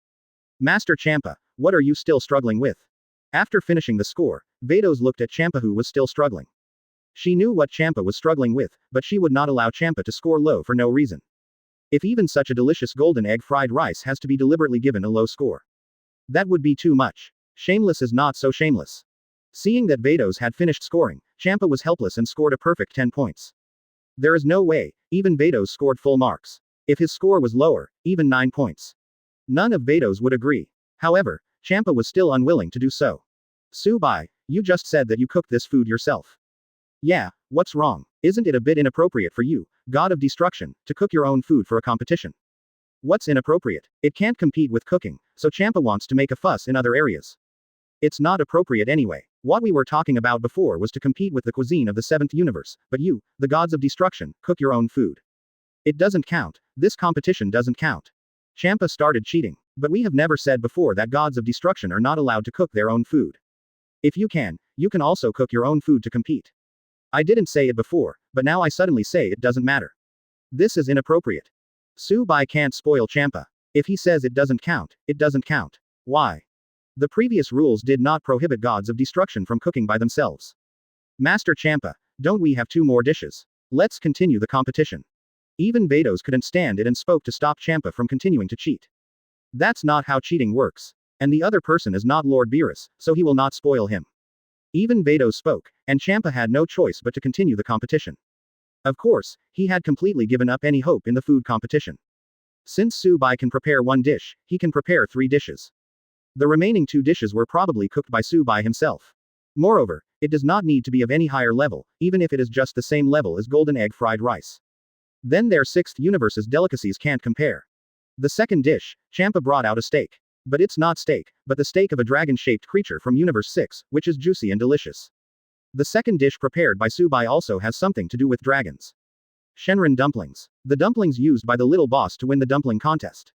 Master Champa, what are you still struggling with? After finishing the score, Vados looked at Champa who was still struggling. She knew what Champa was struggling with, but she would not allow Champa to score low for no reason. If even such a delicious golden egg fried rice has to be deliberately given a low score, that would be too much. Shameless is not so shameless. Seeing that Vados had finished scoring, Champa was helpless and scored a perfect 10 points. There is no way, even Vados scored full marks. If his score was lower, even 9 points. None of Vados would agree. However, Champa was still unwilling to do so. Su Bai, you just said that you cooked this food yourself. Yeah, what's wrong? Isn't it a bit inappropriate for you, God of Destruction, to cook your own food for a competition? What's inappropriate? It can't compete with cooking, so Champa wants to make a fuss in other areas. It's not appropriate anyway. What we were talking about before was to compete with the cuisine of the 7th universe, but you, the gods of destruction, cook your own food. It doesn't count. This competition doesn't count. Champa started cheating. But we have never said before that gods of destruction are not allowed to cook their own food. If you can also cook your own food to compete. I didn't say it before, but now I suddenly say it doesn't matter. This is inappropriate. Su Bai can't spoil Champa. If he says it doesn't count, it doesn't count. Why? The previous rules did not prohibit gods of destruction from cooking by themselves. Master Champa, don't we have 2 more dishes? Let's continue the competition. Even Vados couldn't stand it and spoke to stop Champa from continuing to cheat. That's not how cheating works. And the other person is not Lord Beerus, so he will not spoil him. Even Vados spoke, and Champa had no choice but to continue the competition. Of course, he had completely given up any hope in the food competition. Since Su Bai can prepare 1 dish, he can prepare 3 dishes. The remaining 2 dishes were probably cooked by Su Bai himself. Moreover, it does not need to be of any higher level, even if it is just the same level as golden egg fried rice. Then their 6th universe's delicacies can't compare. The second dish, Champa brought out a steak. But it's not steak, but the steak of a dragon-shaped creature from Universe 6, which is juicy and delicious. The second dish prepared by Su Bai also has something to do with dragons. Shenron dumplings. The dumplings used by the little boss to win the dumpling contest.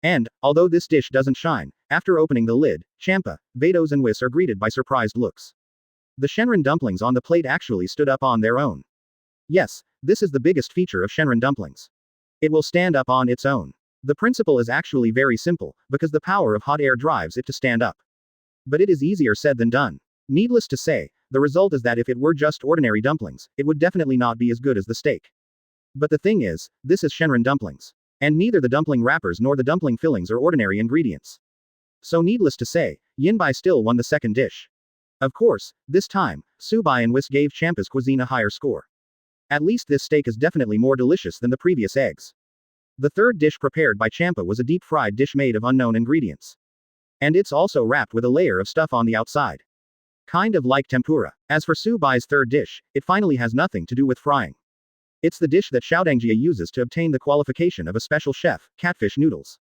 And, although this dish doesn't shine, after opening the lid, Champa, Vados and Whis are greeted by surprised looks. The Shenron dumplings on the plate actually stood up on their own. Yes, this is the biggest feature of Shenron dumplings. It will stand up on its own. The principle is actually very simple, because the power of hot air drives it to stand up. But it is easier said than done. Needless to say, the result is that if it were just ordinary dumplings, it would definitely not be as good as the steak. But the thing is, this is Shenron dumplings. And neither the dumpling wrappers nor the dumpling fillings are ordinary ingredients. So needless to say, Yinbai still won the second dish. Of course, this time, Su Bai and Whis gave Champa's cuisine a higher score. At least this steak is definitely more delicious than the previous eggs. The third dish prepared by Champa was a deep-fried dish made of unknown ingredients. And it's also wrapped with a layer of stuff on the outside. Kind of like tempura. As for Su Bai's third dish, it finally has nothing to do with frying. It's the dish that Xiao uses to obtain the qualification of a special chef, catfish noodles.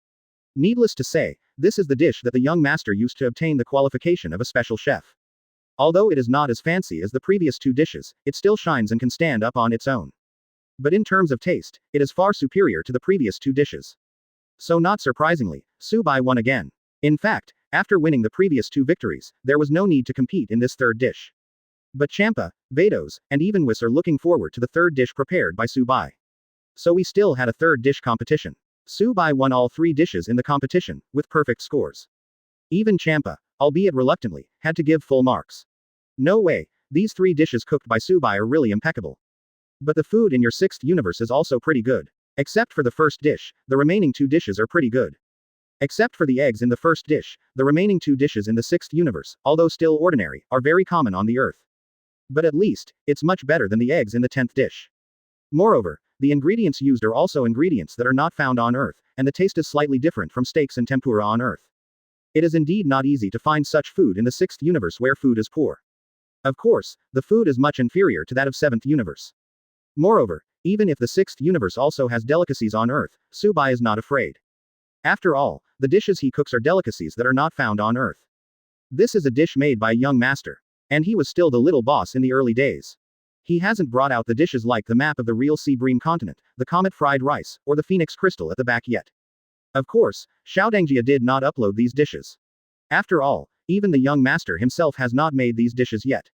Needless to say, this is the dish that the young master used to obtain the qualification of a special chef. Although it is not as fancy as the previous 2 dishes, it still shines and can stand up on its own. But in terms of taste, it is far superior to the previous 2 dishes. So not surprisingly, Su Bai won again. In fact, after winning the previous 2 victories, there was no need to compete in this third dish. But Champa, Vados, and even Whis are looking forward to the third dish prepared by Su Bai. So we still had a third dish competition. Su Bai won all 3 dishes in the competition, with perfect scores. Even Champa, albeit reluctantly, had to give full marks. No way, these 3 dishes cooked by Subai are really impeccable. But the food in your 6th universe is also pretty good. Except for the first dish, the remaining 2 dishes are pretty good. Except for the eggs in the first dish, the remaining 2 dishes in the 6th universe, although still ordinary, are very common on the Earth. But at least, it's much better than the eggs in the 10th dish. Moreover, the ingredients used are also ingredients that are not found on Earth, and the taste is slightly different from steaks and tempura on Earth. It is indeed not easy to find such food in the 6th universe where food is poor. Of course, the food is much inferior to that of 7th universe. Moreover, even if the 6th universe also has delicacies on Earth, Subai is not afraid. After all, the dishes he cooks are delicacies that are not found on Earth. This is a dish made by a young master. And he was still the little boss in the early days. He hasn't brought out the dishes like the map of the real sea bream continent, the comet fried rice, or the phoenix crystal at the back yet. Of course, Xiao did not upload these dishes. After all, even the young master himself has not made these dishes yet.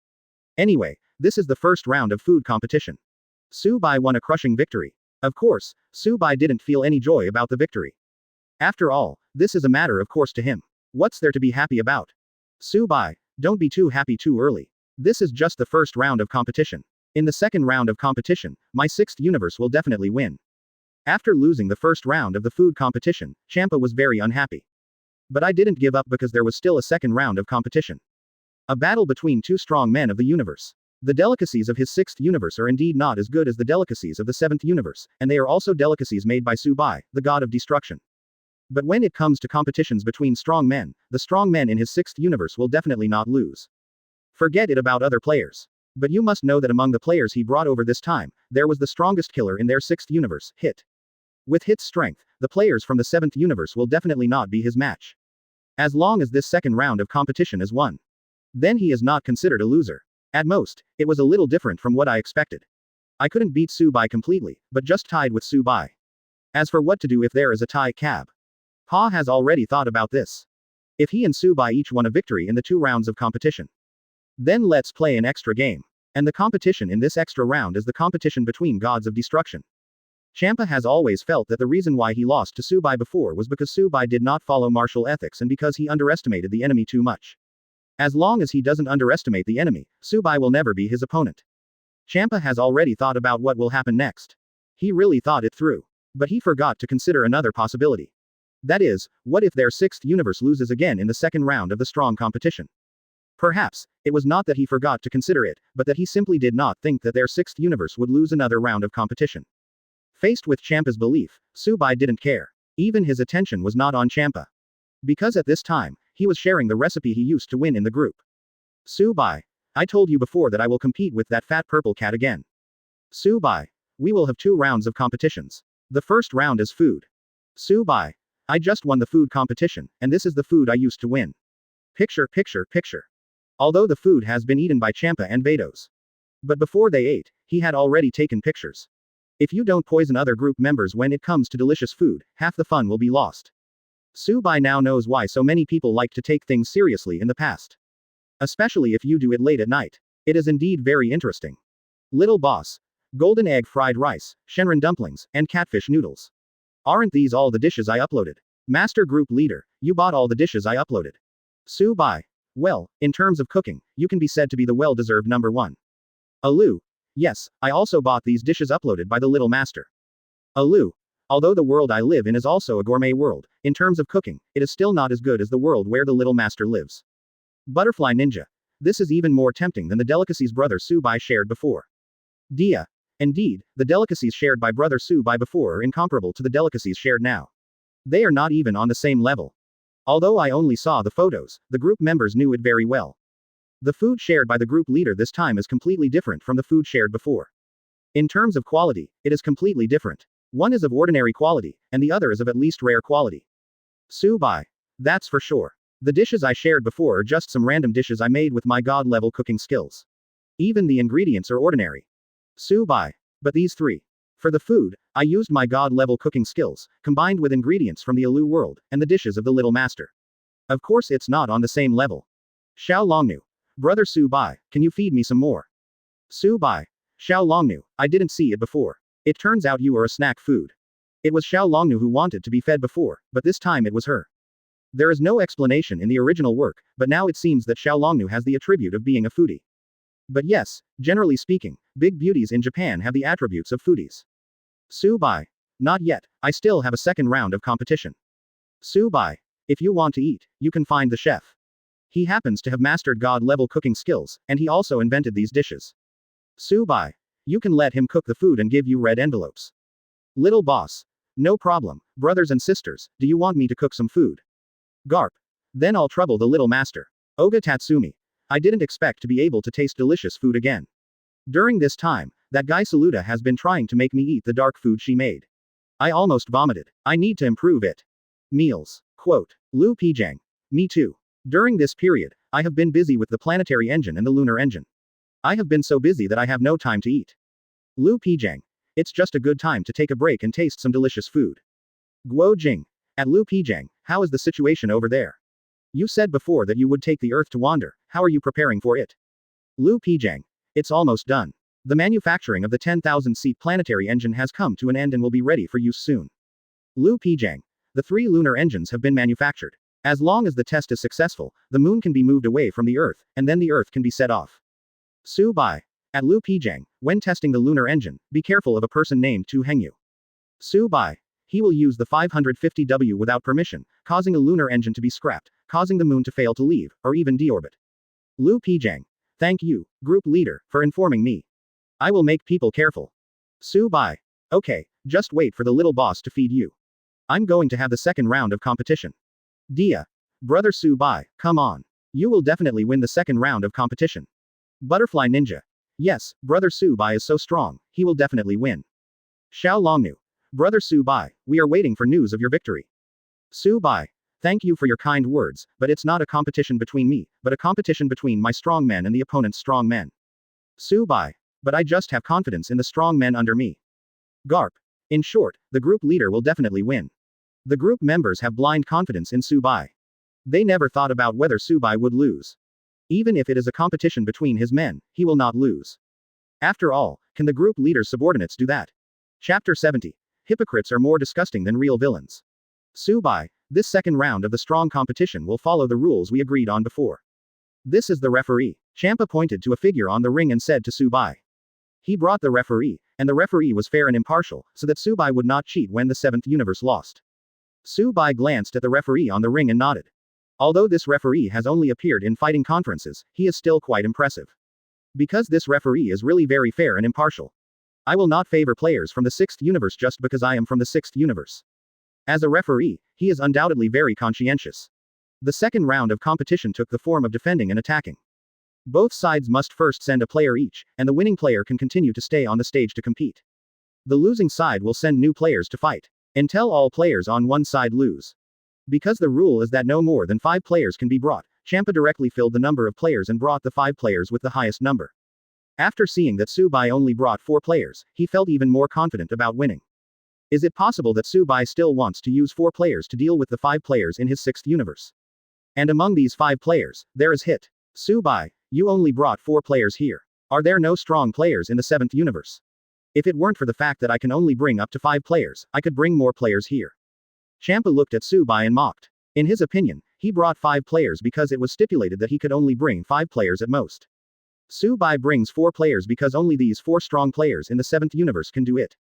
Anyway, this is the first round of food competition. Subai won a crushing victory. Of course, Subai didn't feel any joy about the victory. After all, this is a matter of course to him. What's there to be happy about? Subai, don't be too happy too early. This is just the first round of competition. In the second round of competition, my 6th universe will definitely win. After losing the first round of the food competition, Champa was very unhappy. But I didn't give up because there was still a second round of competition. A battle between 2 strong men of the universe. The delicacies of his 6th universe are indeed not as good as the delicacies of the 7th universe, and they are also delicacies made by Subai, the god of destruction. But when it comes to competitions between strong men, the strong men in his 6th universe will definitely not lose. Forget it about other players. But you must know that among the players he brought over this time, there was the strongest killer in their 6th universe, Hit. With Hit's strength, the players from the 7th universe will definitely not be his match. As long as this second round of competition is won. Then he is not considered a loser. At most, it was a little different from what I expected. I couldn't beat Subai completely, but just tied with Subai. As for what to do if there is a tie cab. Pa has already thought about this. If he and Subai each won a victory in the 2 rounds of competition. Then let's play an extra game. And the competition in this extra round is the competition between gods of destruction. Champa has always felt that the reason why he lost to Subai before was because Subai did not follow martial ethics and because he underestimated the enemy too much. As long as he doesn't underestimate the enemy, Subai will never be his opponent. Champa has already thought about what will happen next. He really thought it through. But he forgot to consider another possibility. That is, what if their 6th universe loses again in the second round of the strong competition? Perhaps, it was not that he forgot to consider it, but that he simply did not think that their 6th universe would lose another round of competition. Faced with Champa's belief, Subai didn't care. Even his attention was not on Champa. Because at this time, he was sharing the recipe he used to win in the group. Subai, I told you before that I will compete with that fat purple cat again. Subai, we will have 2 rounds of competitions. The first round is food. Subai, I just won the food competition, and this is the food I used to win. Picture. Although the food has been eaten by Champa and Vados. But before they ate, he had already taken pictures. If you don't poison other group members when it comes to delicious food, half the fun will be lost. Subai now knows why so many people like to take things seriously in the past. Especially if you do it late at night. It is indeed very interesting. Little boss. Golden egg fried rice, Shenron dumplings, and catfish noodles. Aren't these all the dishes I uploaded? Master group leader, you bought all the dishes I uploaded. Subai. Well, in terms of cooking, you can be said to be the well-deserved number 1. Alu. Yes, I also bought these dishes uploaded by the little master. Alu. Although the world I live in is also a gourmet world, in terms of cooking, it is still not as good as the world where the little master lives. Butterfly ninja. This is even more tempting than the delicacies brother Subai shared before. Diya. Indeed, the delicacies shared by brother Subai before are incomparable to the delicacies shared now. They are not even on the same level. Although I only saw the photos, the group members knew it very well. The food shared by the group leader this time is completely different from the food shared before. In terms of quality, it is completely different. One is of ordinary quality, and the other is of at least rare quality. Subai. That's for sure. The dishes I shared before are just some random dishes I made with my god-level cooking skills. Even the ingredients are ordinary. Subai. But these 3. For the food, I used my god-level cooking skills, combined with ingredients from the Alu world, and the dishes of the little master. Of course it's not on the same level. Xiao Longnu. Brother Subai, can you feed me some more? Subai. Xiao Longnu, I didn't see it before. It turns out you are a snack food. It was Xiao Longnu who wanted to be fed before, but this time it was her. There is no explanation in the original work, but now it seems that Xiao Longnu has the attribute of being a foodie. But yes, generally speaking, big beauties in Japan have the attributes of foodies. Bai. Not yet, I still have a second round of competition. Bai. If you want to eat, you can find the chef. He happens to have mastered god-level cooking skills, and he also invented these dishes. Bai. You can let him cook the food and give you red envelopes. Little boss. No problem, brothers and sisters, do you want me to cook some food? Garp. Then I'll trouble the little master. Oga Tatsumi. I didn't expect to be able to taste delicious food again. During this time, that guy Saluda has been trying to make me eat the dark food she made. I almost vomited. I need to improve it. Meals. Quote. Lu Pijang. Me too. During this period, I have been busy with the planetary engine and the lunar engine. I have been so busy that I have no time to eat. Lu Pijang. It's just a good time to take a break and taste some delicious food. Guo Jing. At Lu Pijang, how is the situation over there? You said before that you would take the Earth to wander, how are you preparing for it? Lu Pijang. It's almost done. The manufacturing of the 10,000-seat planetary engine has come to an end and will be ready for use soon. Lu Pijang. The 3 lunar engines have been manufactured. As long as the test is successful, the moon can be moved away from the Earth, and then the Earth can be set off. Bai. At Lu Pijang, when testing the lunar engine, be careful of a person named Tu Hengyu. Bai. He will use the 550W without permission, causing a lunar engine to be scrapped, causing the moon to fail to leave, or even deorbit. Lu Pijang. Thank you, group leader, for informing me. I will make people careful. Bai. Okay, just wait for the little boss to feed you. I'm going to have the second round of competition. Diya. Brother Bai, come on. You will definitely win the second round of competition. Butterfly Ninja. Yes, Brother Bai is so strong, he will definitely win. Xiao Longnu. Brother Bai, we are waiting for news of your victory. Bai. Thank you for your kind words, but it's not a competition between me, but a competition between my strong men and the opponent's strong men. Bai. But I just have confidence in the strong men under me. Garp. In short, the group leader will definitely win. The group members have blind confidence in Bai. They never thought about whether Bai would lose. Even if it is a competition between his men, he will not lose. After all, can the group leader's subordinates do that? Chapter 70. Hypocrites are more disgusting than real villains. Bai, this second round of the strong competition will follow the rules we agreed on before. This is the referee. Champa pointed to a figure on the ring and said to Bai. He brought the referee, and the referee was fair and impartial, so that Bai would not cheat when the 7th universe lost. Bai glanced at the referee on the ring and nodded. Although this referee has only appeared in fighting conferences, he is still quite impressive. Because this referee is really very fair and impartial. I will not favor players from the 6th universe just because I am from the 6th universe. As a referee, he is undoubtedly very conscientious. The second round of competition took the form of defending and attacking. Both sides must first send a player each, and the winning player can continue to stay on the stage to compete. The losing side will send new players to fight, until all players on one side lose. Because the rule is that no more than 5 players can be brought, Champa directly filled the number of players and brought the 5 players with the highest number. After seeing that Bai only brought 4 players, he felt even more confident about winning. Is it possible that Bai still wants to use 4 players to deal with the 5 players in his 6th universe? And among these 5 players, there is Hit. Bai, you only brought 4 players here. Are there no strong players in the 7th universe? If it weren't for the fact that I can only bring up to 5 players, I could bring more players here. Champa looked at Bai and mocked. In his opinion, he brought 5 players because it was stipulated that he could only bring 5 players at most. Bai brings 4 players because only these 4 strong players in the 7th universe can do it.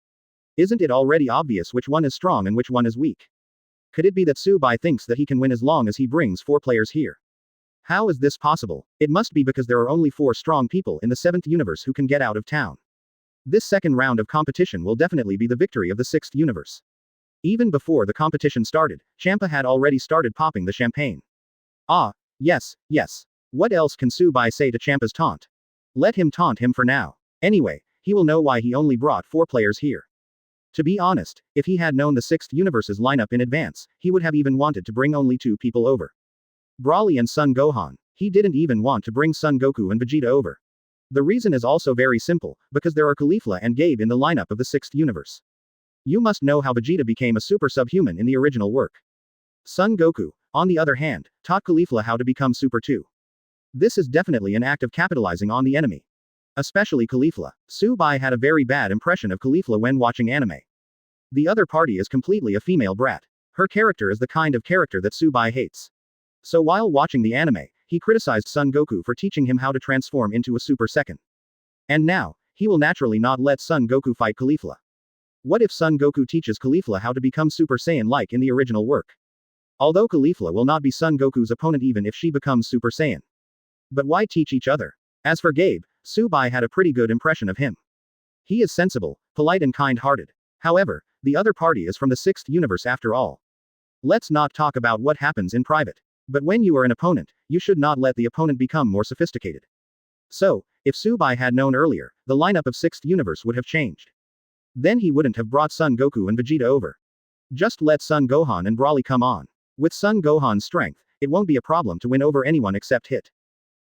Isn't it already obvious which one is strong and which one is weak? Could it be that Bai thinks that he can win as long as he brings 4 players here? How is this possible? It must be because there are only 4 strong people in the 7th universe who can get out of town. This second round of competition will definitely be the victory of the 6th universe. Even before the competition started, Champa had already started popping the champagne. Ah, yes, yes. What else can Bai say to Champa's taunt? Let him taunt him for now. Anyway, he will know why he only brought 4 players here. To be honest, if he had known the 6th universe's lineup in advance, he would have even wanted to bring only 2 people over. Broly and Son Gohan. He didn't even want to bring Son Goku and Vegeta over. The reason is also very simple, because there are Caulifla and Gabe in the lineup of the 6th universe. You must know how Vegeta became a super subhuman in the original work. Son Goku, on the other hand, taught Caulifla how to become super too. This is definitely an act of capitalizing on the enemy. Especially Caulifla. Bai had a very bad impression of Caulifla when watching anime. The other party is completely a female brat. Her character is the kind of character that Subai hates. So while watching the anime, he criticized Son Goku for teaching him how to transform into a Super Saiyan. And now, he will naturally not let Son Goku fight Caulifla. What if Son Goku teaches Caulifla how to become Super Saiyan like in the original work? Although Caulifla will not be Son Goku's opponent even if she becomes Super Saiyan. But why teach each other? As for Gabe, Subai had a pretty good impression of him. He is sensible, polite and kind-hearted. However, the other party is from the 6th universe after all. Let's not talk about what happens in private. But when you are an opponent, you should not let the opponent become more sophisticated. So, if Subai had known earlier, the lineup of 6th universe would have changed. Then he wouldn't have brought Son Goku and Vegeta over. Just let Son Gohan and Broly come on. With Son Gohan's strength, it won't be a problem to win over anyone except Hit.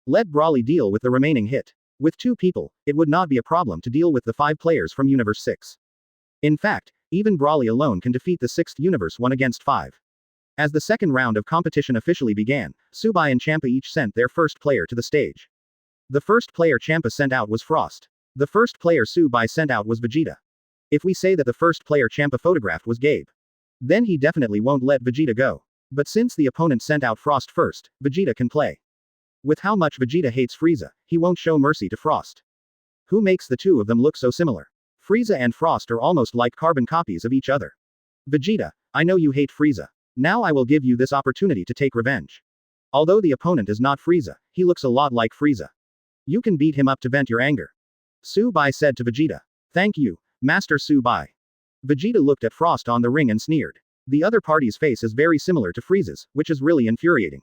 Let Broly deal with the remaining Hit. With 2 people, it would not be a problem to deal with the 5 players from Universe 6. In fact, even Broly alone can defeat the 6th universe 1 against 5. As the second round of competition officially began, Subai and Champa each sent their first player to the stage. The first player Champa sent out was Frost. The first player Subai sent out was Vegeta. If we say that the first player Champa photographed was Gabe, then he definitely won't let Vegeta go. But since the opponent sent out Frost first, Vegeta can play. With how much Vegeta hates Frieza, he won't show mercy to Frost. Who makes the two of them look so similar? Frieza and Frost are almost like carbon copies of each other. Vegeta, I know you hate Frieza. Now I will give you this opportunity to take revenge. Although the opponent is not Frieza, he looks a lot like Frieza. You can beat him up to vent your anger. Subai said to Vegeta. Thank you, Master Subai. Vegeta looked at Frost on the ring and sneered. The other party's face is very similar to Frieza's, which is really infuriating.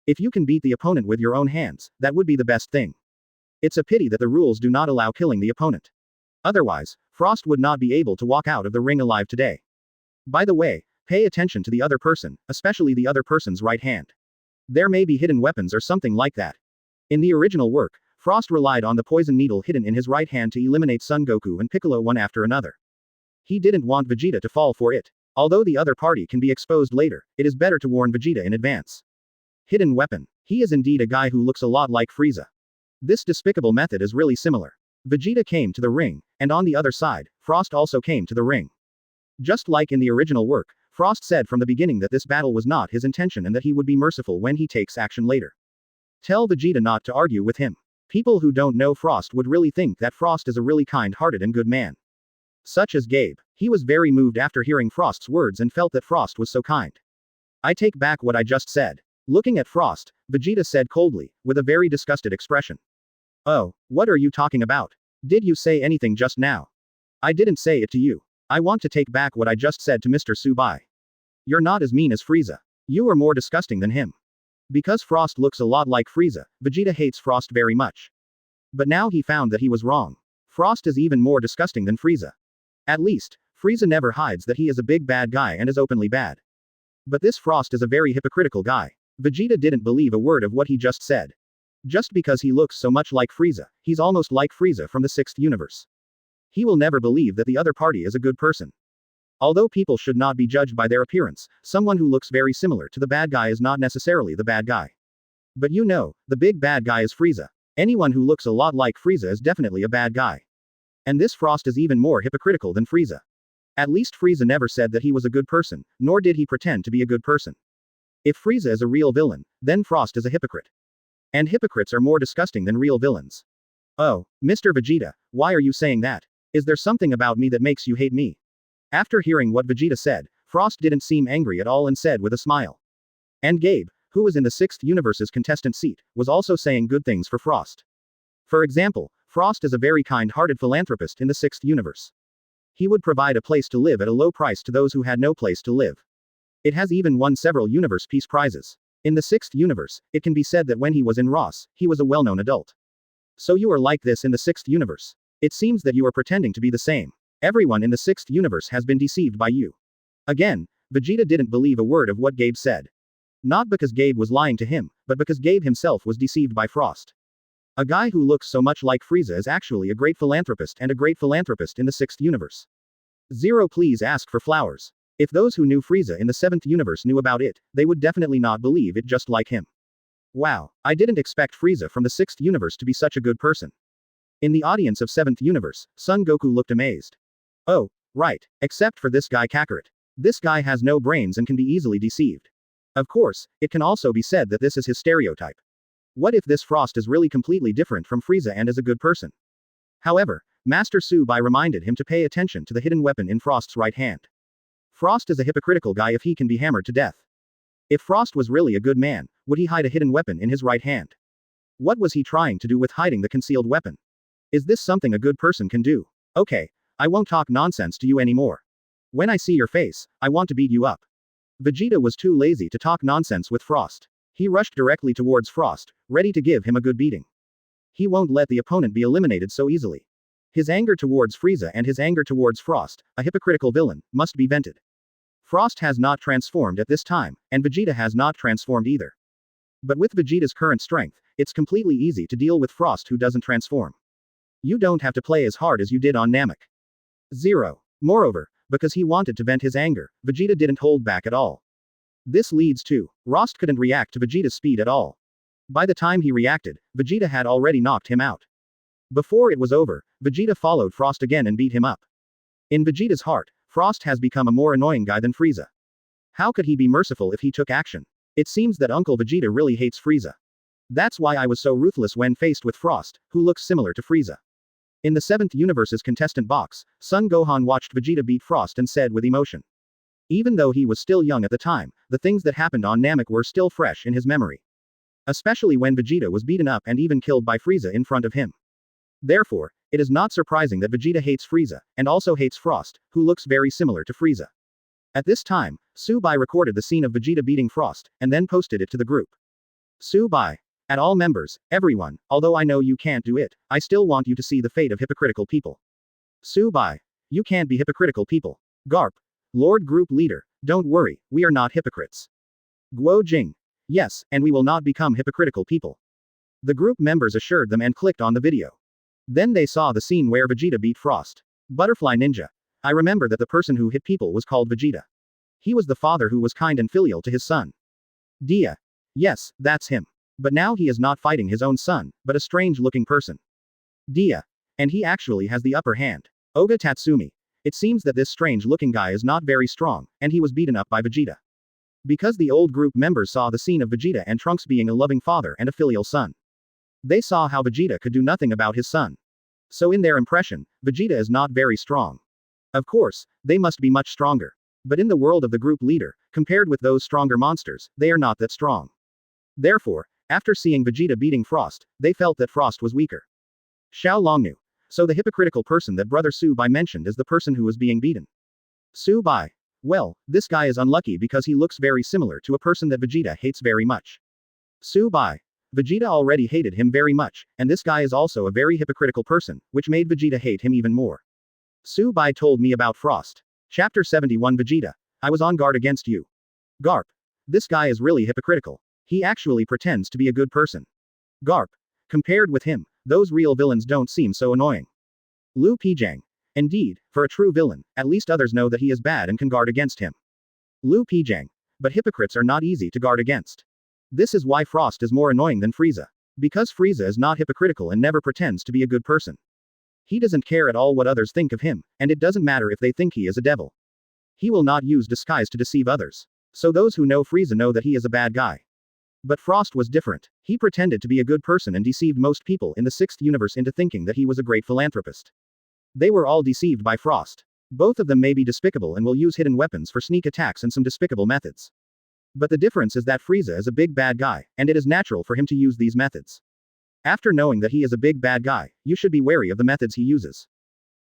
If you can beat the opponent with your own hands, that would be the best thing. It's a pity that the rules do not allow killing the opponent. Otherwise, Frost would not be able to walk out of the ring alive today. By the way, pay attention to the other person, especially the other person's right hand. There may be hidden weapons or something like that. In the original work, Frost relied on the poison needle hidden in his right hand to eliminate Son Goku and Piccolo one after another. He didn't want Vegeta to fall for it. Although the other party can be exposed later, it is better to warn Vegeta in advance. Hidden weapon. He is indeed a guy who looks a lot like Frieza. This despicable method is really similar. Vegeta came to the ring, and on the other side, Frost also came to the ring. Just like in the original work, Frost said from the beginning that this battle was not his intention and that he would be merciful when he takes action later. Tell Vegeta not to argue with him. People who don't know Frost would really think that Frost is a really kind-hearted and good man. Such as Gabe. He was very moved after hearing Frost's words and felt that Frost was so kind. I take back what I just said. Looking at Frost, Vegeta said coldly, with a very disgusted expression. Oh, what are you talking about? Did you say anything just now? I didn't say it to you. I want to take back what I just said to Mr. Subai. You're not as mean as Frieza. You are more disgusting than him. Because Frost looks a lot like Frieza, Vegeta hates Frost very much. But now he found that he was wrong. Frost is even more disgusting than Frieza. At least, Frieza never hides that he is a big bad guy and is openly bad. But this Frost is a very hypocritical guy. Vegeta didn't believe a word of what he just said. Just because he looks so much like Frieza, he's almost like Frieza from the 6th universe. He will never believe that the other party is a good person. Although people should not be judged by their appearance, someone who looks very similar to the bad guy is not necessarily the bad guy. But you know, the big bad guy is Frieza. Anyone who looks a lot like Frieza is definitely a bad guy. And this Frost is even more hypocritical than Frieza. At least Frieza never said that he was a good person, nor did he pretend to be a good person. If Frieza is a real villain, then Frost is a hypocrite. And hypocrites are more disgusting than real villains. Oh, Mr. Vegeta, why are you saying that? Is there something about me that makes you hate me? After hearing what Vegeta said, Frost didn't seem angry at all and said with a smile. And Gabe, who was in the 6th universe's contestant seat, was also saying good things for Frost. For example, Frost is a very kind-hearted philanthropist in the 6th universe. He would provide a place to live at a low price to those who had no place to live. It has even won several Universe Peace Prizes. In the 6th universe, it can be said that when he was in Ross, he was a well-known adult. So you are like this in the 6th universe. It seems that you are pretending to be the same. Everyone in the 6th universe has been deceived by you. Again, Vegeta didn't believe a word of what Gabe said. Not because Gabe was lying to him, but because Gabe himself was deceived by Frost. A guy who looks so much like Frieza is actually a great philanthropist and a great philanthropist in the 6th universe. Zero, please ask for flowers. If those who knew Frieza in the 7th universe knew about it, they would definitely not believe it just like him. Wow, I didn't expect Frieza from the 6th universe to be such a good person. In the audience of 7th universe, Son Goku looked amazed. Oh, right, except for this guy Kakarot. This guy has no brains and can be easily deceived. Of course, it can also be said that this is his stereotype. What if this Frost is really completely different from Frieza and is a good person? However, Master Su Bai reminded him to pay attention to the hidden weapon in Frost's right hand. Frost is a hypocritical guy if he can be hammered to death. If Frost was really a good man, would he hide a hidden weapon in his right hand? What was he trying to do with hiding the concealed weapon? Is this something a good person can do? Okay, I won't talk nonsense to you anymore. When I see your face, I want to beat you up. Vegeta was too lazy to talk nonsense with Frost. He rushed directly towards Frost, ready to give him a good beating. He won't let the opponent be eliminated so easily. His anger towards Frieza and his anger towards Frost, a hypocritical villain, must be vented. Frost has not transformed at this time, and Vegeta has not transformed either. But with Vegeta's current strength, it's completely easy to deal with Frost who doesn't transform. You don't have to play as hard as you did on Namek. 0. Moreover, because he wanted to vent his anger, Vegeta didn't hold back at all. This leads to, Frost couldn't react to Vegeta's speed at all. By the time he reacted, Vegeta had already knocked him out. Before it was over, Vegeta followed Frost again and beat him up. In Vegeta's heart, Frost has become a more annoying guy than Frieza. How could he be merciful if he took action? It seems that Uncle Vegeta really hates Frieza. That's why I was so ruthless when faced with Frost, who looks similar to Frieza. In the 7th universe's contestant box, Son Gohan watched Vegeta beat Frost and said with emotion. Even though he was still young at the time, the things that happened on Namek were still fresh in his memory. Especially when Vegeta was beaten up and even killed by Frieza in front of him. Therefore, it is not surprising that Vegeta hates Frieza, and also hates Frost, who looks very similar to Frieza. At this time, Su Bai recorded the scene of Vegeta beating Frost, and then posted it to the group. Su Bai. At all members, everyone, although I know you can't do it, I still want you to see the fate of hypocritical people. Su Bai. You can't be hypocritical people. Garp. Lord Group Leader, don't worry, we are not hypocrites. Guo Jing. Yes, and we will not become hypocritical people. The group members assured them and clicked on the video. Then they saw the scene where Vegeta beat Frost. Butterfly Ninja. I remember that the person who hit people was called Vegeta. He was the father who was kind and filial to his son. Diya. Yes, that's him. But now he is not fighting his own son, but a strange-looking person. Diya. And he actually has the upper hand. Oga Tatsumi. It seems that this strange-looking guy is not very strong, and he was beaten up by Vegeta. Because the old group members saw the scene of Vegeta and Trunks being a loving father and a filial son. They saw how Vegeta could do nothing about his son. So in their impression, Vegeta is not very strong. Of course, they must be much stronger. But in the world of the group leader, compared with those stronger monsters, they are not that strong. Therefore, after seeing Vegeta beating Frost, they felt that Frost was weaker. Xiao Longnu. So the hypocritical person that Brother Su Bai mentioned is the person who was being beaten. Su Bai. Well, this guy is unlucky because he looks very similar to a person that Vegeta hates very much. Su Bai. Vegeta already hated him very much, and this guy is also a very hypocritical person, which made Vegeta hate him even more. Su Bai told me about Frost. Chapter 71 Vegeta. I was on guard against you. Garp. This guy is really hypocritical. He actually pretends to be a good person. Garp. Compared with him, those real villains don't seem so annoying. Lu Pijang. Indeed, for a true villain, at least others know that he is bad and can guard against him. Lu Pijang. But hypocrites are not easy to guard against. This is why Frost is more annoying than Frieza. Because Frieza is not hypocritical and never pretends to be a good person. He doesn't care at all what others think of him, and it doesn't matter if they think he is a devil. He will not use disguise to deceive others. So those who know Frieza know that he is a bad guy. But Frost was different. He pretended to be a good person and deceived most people in the 6th universe into thinking that he was a great philanthropist. They were all deceived by Frost. Both of them may be despicable and will use hidden weapons for sneak attacks and some despicable methods. But the difference is that Frieza is a big bad guy, and it is natural for him to use these methods. After knowing that he is a big bad guy, you should be wary of the methods he uses.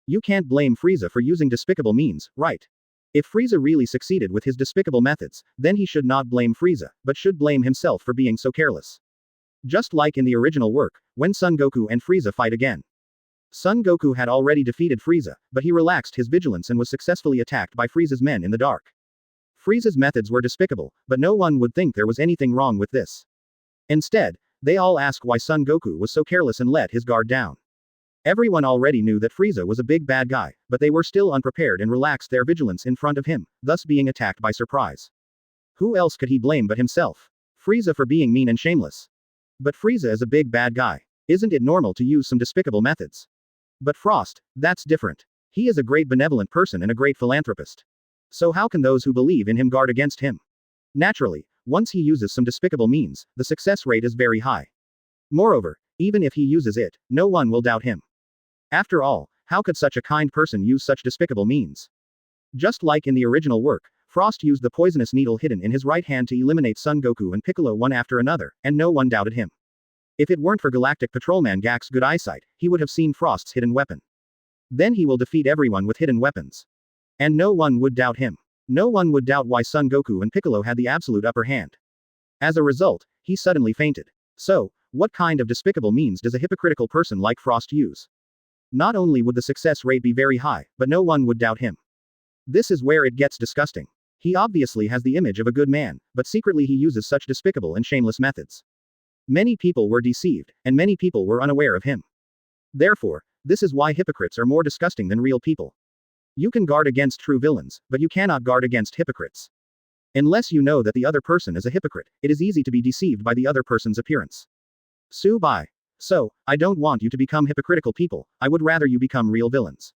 You can't blame Frieza for using despicable means, right? If Frieza really succeeded with his despicable methods, then he should not blame Frieza, but should blame himself for being so careless. Just like in the original work, when Son Goku and Frieza fight again. Son Goku had already defeated Frieza, but he relaxed his vigilance and was successfully attacked by Frieza's men in the dark. Frieza's methods were despicable, but no one would think there was anything wrong with this. Instead, they all asked why Son Goku was so careless and let his guard down. Everyone already knew that Frieza was a big bad guy, but they were still unprepared and relaxed their vigilance in front of him, thus being attacked by surprise. Who else could he blame but himself? Frieza for being mean and shameless. But Frieza is a big bad guy. Isn't it normal to use some despicable methods? But Frost, that's different. He is a great benevolent person and a great philanthropist. So how can those who believe in him guard against him? Naturally, once he uses some despicable means, the success rate is very high. Moreover, even if he uses it, no one will doubt him. After all, how could such a kind person use such despicable means? Just like in the original work, Frost used the poisonous needle hidden in his right hand to eliminate Son Goku and Piccolo one after another, and no one doubted him. If it weren't for Galactic Patrolman Gak's good eyesight, he would have seen Frost's hidden weapon. Then he will defeat everyone with hidden weapons. And no one would doubt him. No one would doubt why Son Goku and Piccolo had the absolute upper hand. As a result, he suddenly fainted. So, what kind of despicable means does a hypocritical person like Frost use? Not only would the success rate be very high, but no one would doubt him. This is where it gets disgusting. He obviously has the image of a good man, but secretly he uses such despicable and shameless methods. Many people were deceived, and many people were unaware of him. Therefore, this is why hypocrites are more disgusting than real people. You can guard against true villains, but you cannot guard against hypocrites. Unless you know that the other person is a hypocrite, it is easy to be deceived by the other person's appearance. Bai. So, I don't want you to become hypocritical people, I would rather you become real villains.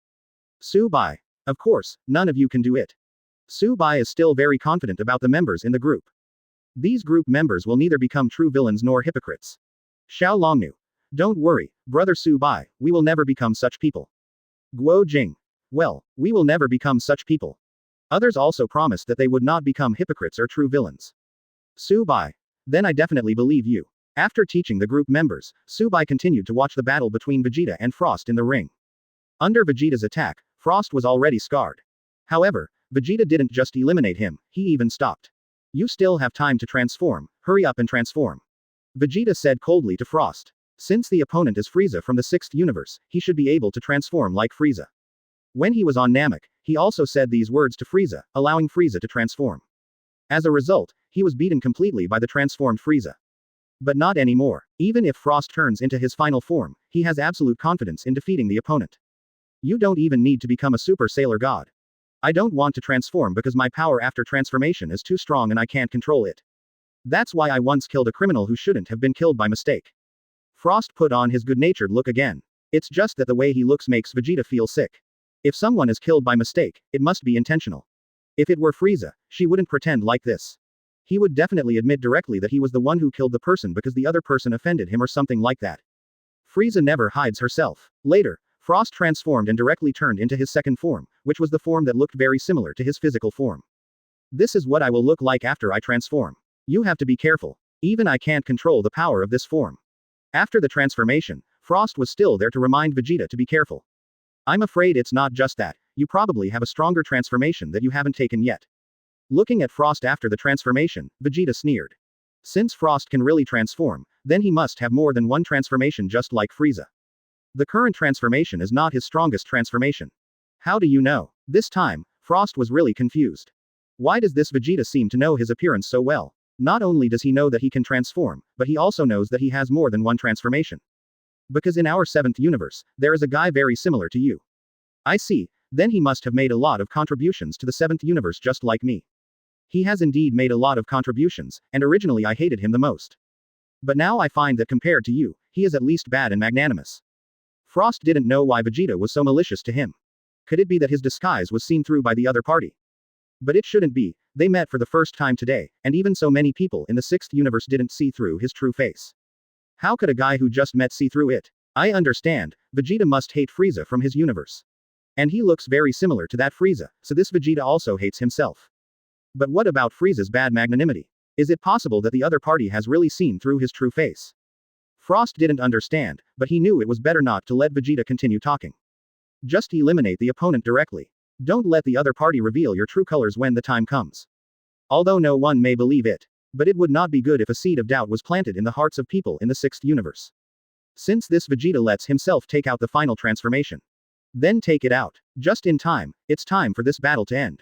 Bai. Of course, none of you can do it. Bai is still very confident about the members in the group. These group members will neither become true villains nor hypocrites. Xiao Longnu. Don't worry, brother Bai, we will never become such people. Guo Jing. Well, we will never become such people. Others also promised that they would not become hypocrites or true villains. Bai. Then I definitely believe you. After teaching the group members, Bai continued to watch the battle between Vegeta and Frost in the ring. Under Vegeta's attack, Frost was already scarred. However, Vegeta didn't just eliminate him, he even stopped. You still have time to transform, hurry up and transform. Vegeta said coldly to Frost. Since the opponent is Frieza from the 6th universe, he should be able to transform like Frieza. When he was on Namek, he also said these words to Frieza, allowing Frieza to transform. As a result, he was beaten completely by the transformed Frieza. But not anymore. Even if Frost turns into his final form, he has absolute confidence in defeating the opponent. You don't even need to become a super sailor god. I don't want to transform because my power after transformation is too strong and I can't control it. That's why I once killed a criminal who shouldn't have been killed by mistake. Frost put on his good-natured look again. It's just that the way he looks makes Vegeta feel sick. If someone is killed by mistake, it must be intentional. If it were Frieza, she wouldn't pretend like this. He would definitely admit directly that he was the one who killed the person because the other person offended him or something like that. Frieza never hides herself. Later, Frost transformed and directly turned into his second form, which was the form that looked very similar to his physical form. This is what I will look like after I transform. You have to be careful. Even I can't control the power of this form. After the transformation, Frost was still there to remind Vegeta to be careful. I'm afraid it's not just that, you probably have a stronger transformation that you haven't taken yet. Looking at Frost after the transformation, Vegeta sneered. Since Frost can really transform, then he must have more than one transformation just like Frieza. The current transformation is not his strongest transformation. How do you know? This time, Frost was really confused. Why does this Vegeta seem to know his appearance so well? Not only does he know that he can transform, but he also knows that he has more than one transformation. Because in our 7th universe, there is a guy very similar to you. I see, then he must have made a lot of contributions to the 7th universe just like me. He has indeed made a lot of contributions, and originally I hated him the most. But now I find that compared to you, he is at least bad and magnanimous. Frost didn't know why Vegeta was so malicious to him. Could it be that his disguise was seen through by the other party? But it shouldn't be, they met for the first time today, and even so many people in the 6th universe didn't see through his true face. How could a guy who just met see through it? I understand, Vegeta must hate Frieza from his universe. And he looks very similar to that Frieza, so this Vegeta also hates himself. But what about Frieza's bad magnanimity? Is it possible that the other party has really seen through his true face? Frost didn't understand, but he knew it was better not to let Vegeta continue talking. Just eliminate the opponent directly. Don't let the other party reveal your true colors when the time comes. Although no one may believe it. But it would not be good if a seed of doubt was planted in the hearts of people in the 6th universe. Since this Vegeta lets himself take out the final transformation. Then take it out. Just in time, it's time for this battle to end.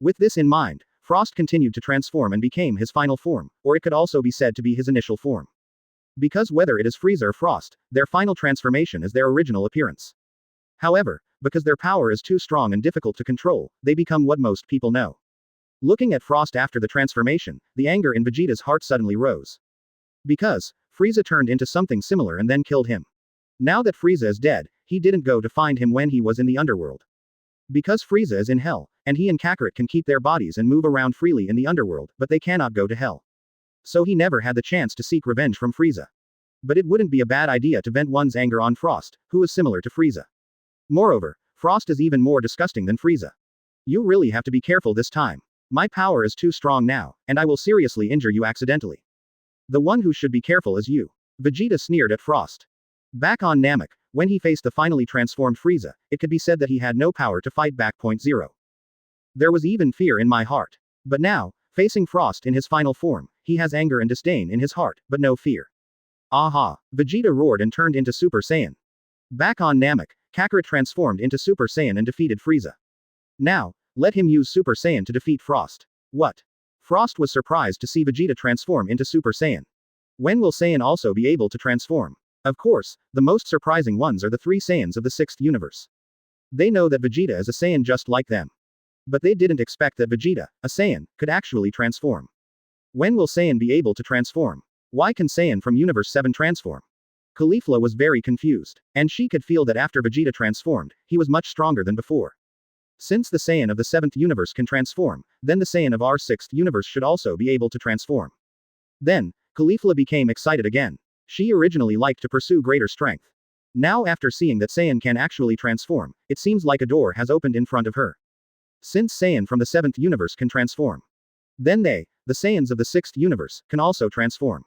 With this in mind, Frost continued to transform and became his final form, or it could also be said to be his initial form. Because whether it is Frieza or Frost, their final transformation is their original appearance. However, because their power is too strong and difficult to control, they become what most people know. Looking at Frost after the transformation, the anger in Vegeta's heart suddenly rose. Because Frieza turned into something similar and then killed him. Now that Frieza is dead, he didn't go to find him when he was in the underworld. Because Frieza is in hell, and he and Kakarot can keep their bodies and move around freely in the underworld, but they cannot go to hell. So he never had the chance to seek revenge from Frieza. But it wouldn't be a bad idea to vent one's anger on Frost, who is similar to Frieza. Moreover, Frost is even more disgusting than Frieza. You really have to be careful this time. My power is too strong now, and I will seriously injure you accidentally. The one who should be careful is you. Vegeta sneered at Frost. Back on Namek, when he faced the finally transformed Frieza, it could be said that he had no power to fight back. 0. There was even fear in my heart. But now, facing Frost in his final form, he has anger and disdain in his heart, but no fear. Aha! Vegeta roared and turned into Super Saiyan. Back on Namek, Kakarot transformed into Super Saiyan and defeated Frieza. Now, let him use Super Saiyan to defeat Frost. What? Frost was surprised to see Vegeta transform into Super Saiyan. When will Saiyan also be able to transform? Of course, the most surprising ones are the 3 Saiyans of the 6th universe. They know that Vegeta is a Saiyan just like them. But they didn't expect that Vegeta, a Saiyan, could actually transform. When will Saiyan be able to transform? Why can Saiyan from Universe 7 transform? Caulifla was very confused, and she could feel that after Vegeta transformed, he was much stronger than before. Since the Saiyan of the 7th universe can transform, then the Saiyan of our 6th universe should also be able to transform. Then, Caulifla became excited again. She originally liked to pursue greater strength. Now after seeing that Saiyan can actually transform, it seems like a door has opened in front of her. Since Saiyan from the 7th universe can transform, then they, the Saiyans of the 6th universe, can also transform.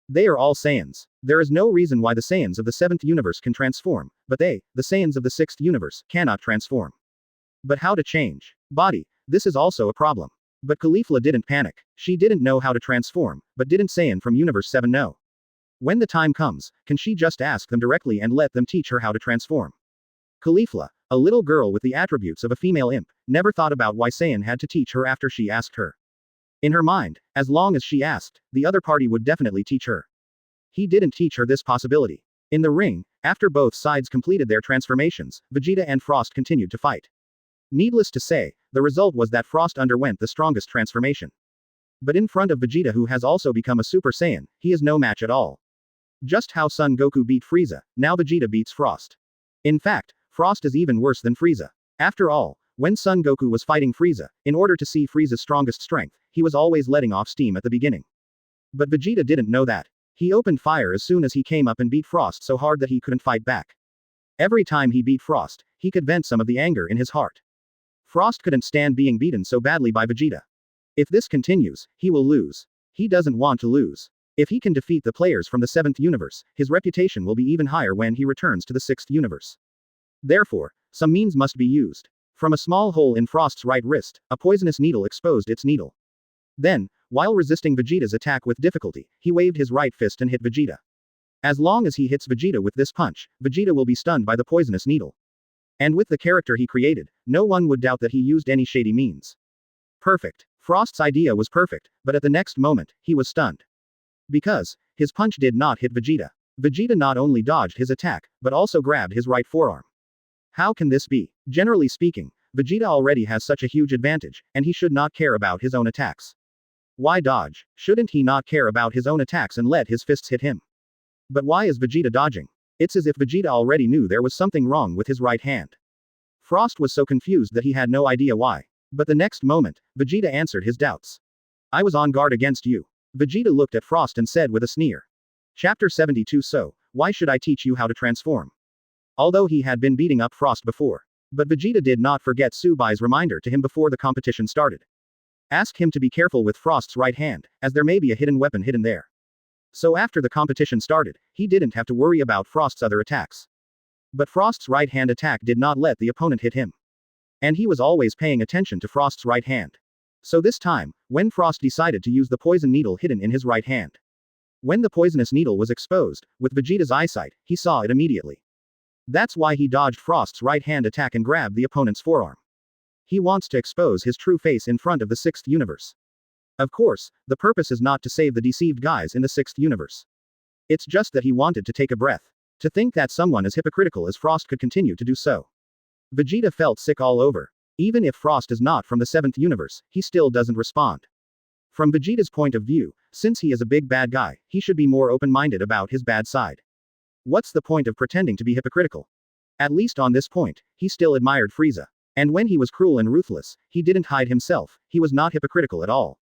They are all Saiyans. There is no reason why the Saiyans of the 7th universe can transform, but they, the Saiyans of the 6th universe, cannot transform. But how to change body? This is also a problem. But Caulifla didn't panic. She didn't know how to transform, but didn't Saiyan from Universe 7 know? When the time comes, can she just ask them directly and let them teach her how to transform? Caulifla, a little girl with the attributes of a female imp, never thought about why Saiyan had to teach her after she asked her. In her mind, as long as she asked, the other party would definitely teach her. He didn't teach her this possibility. In the ring, after both sides completed their transformations, Vegeta and Frost continued to fight. Needless to say, the result was that Frost underwent the strongest transformation. But in front of Vegeta, who has also become a Super Saiyan, he is no match at all. Just how Son Goku beat Frieza, now Vegeta beats Frost. In fact, Frost is even worse than Frieza. After all, when Son Goku was fighting Frieza, in order to see Frieza's strongest strength, he was always letting off steam at the beginning. But Vegeta didn't know that. He opened fire as soon as he came up and beat Frost so hard that he couldn't fight back. Every time he beat Frost, he could vent some of the anger in his heart. Frost couldn't stand being beaten so badly by Vegeta. If this continues, he will lose. He doesn't want to lose. If he can defeat the players from the 7th universe, his reputation will be even higher when he returns to the 6th universe. Therefore, some means must be used. From a small hole in Frost's right wrist, a poisonous needle exposed its needle. Then, while resisting Vegeta's attack with difficulty, he waved his right fist and hit Vegeta. As long as he hits Vegeta with this punch, Vegeta will be stunned by the poisonous needle. And with the character he created, no one would doubt that he used any shady means. Perfect. Frost's idea was perfect, but at the next moment, he was stunned. Because, his punch did not hit Vegeta. Vegeta not only dodged his attack, but also grabbed his right forearm. How can this be? Generally speaking, Vegeta already has such a huge advantage, and he should not care about his own attacks. Why dodge? Shouldn't he not care about his own attacks and let his fists hit him? But why is Vegeta dodging? It's as if Vegeta already knew there was something wrong with his right hand. Frost was so confused that he had no idea why. But the next moment, Vegeta answered his doubts. I was on guard against you. Vegeta looked at Frost and said with a sneer. Chapter 72. So, why should I teach you how to transform? Although he had been beating up Frost before. But Vegeta did not forget Subai's reminder to him before the competition started. Ask him to be careful with Frost's right hand, as there may be a hidden weapon hidden there. So after the competition started, he didn't have to worry about Frost's other attacks. But Frost's right hand attack did not let the opponent hit him. And he was always paying attention to Frost's right hand. So this time, when Frost decided to use the poison needle hidden in his right hand. When the poisonous needle was exposed, with Vegeta's eyesight, he saw it immediately. That's why he dodged Frost's right hand attack and grabbed the opponent's forearm. He wants to expose his true face in front of the 6th universe. Of course, the purpose is not to save the deceived guys in the 6th universe. It's just that he wanted to take a breath. To think that someone as hypocritical as Frost could continue to do so. Vegeta felt sick all over. Even if Frost is not from the 7th universe, he still doesn't respond. From Vegeta's point of view, since he is a big bad guy, he should be more open-minded about his bad side. What's the point of pretending to be hypocritical? At least on this point, he still admired Frieza. And when he was cruel and ruthless, he didn't hide himself, he was not hypocritical at all.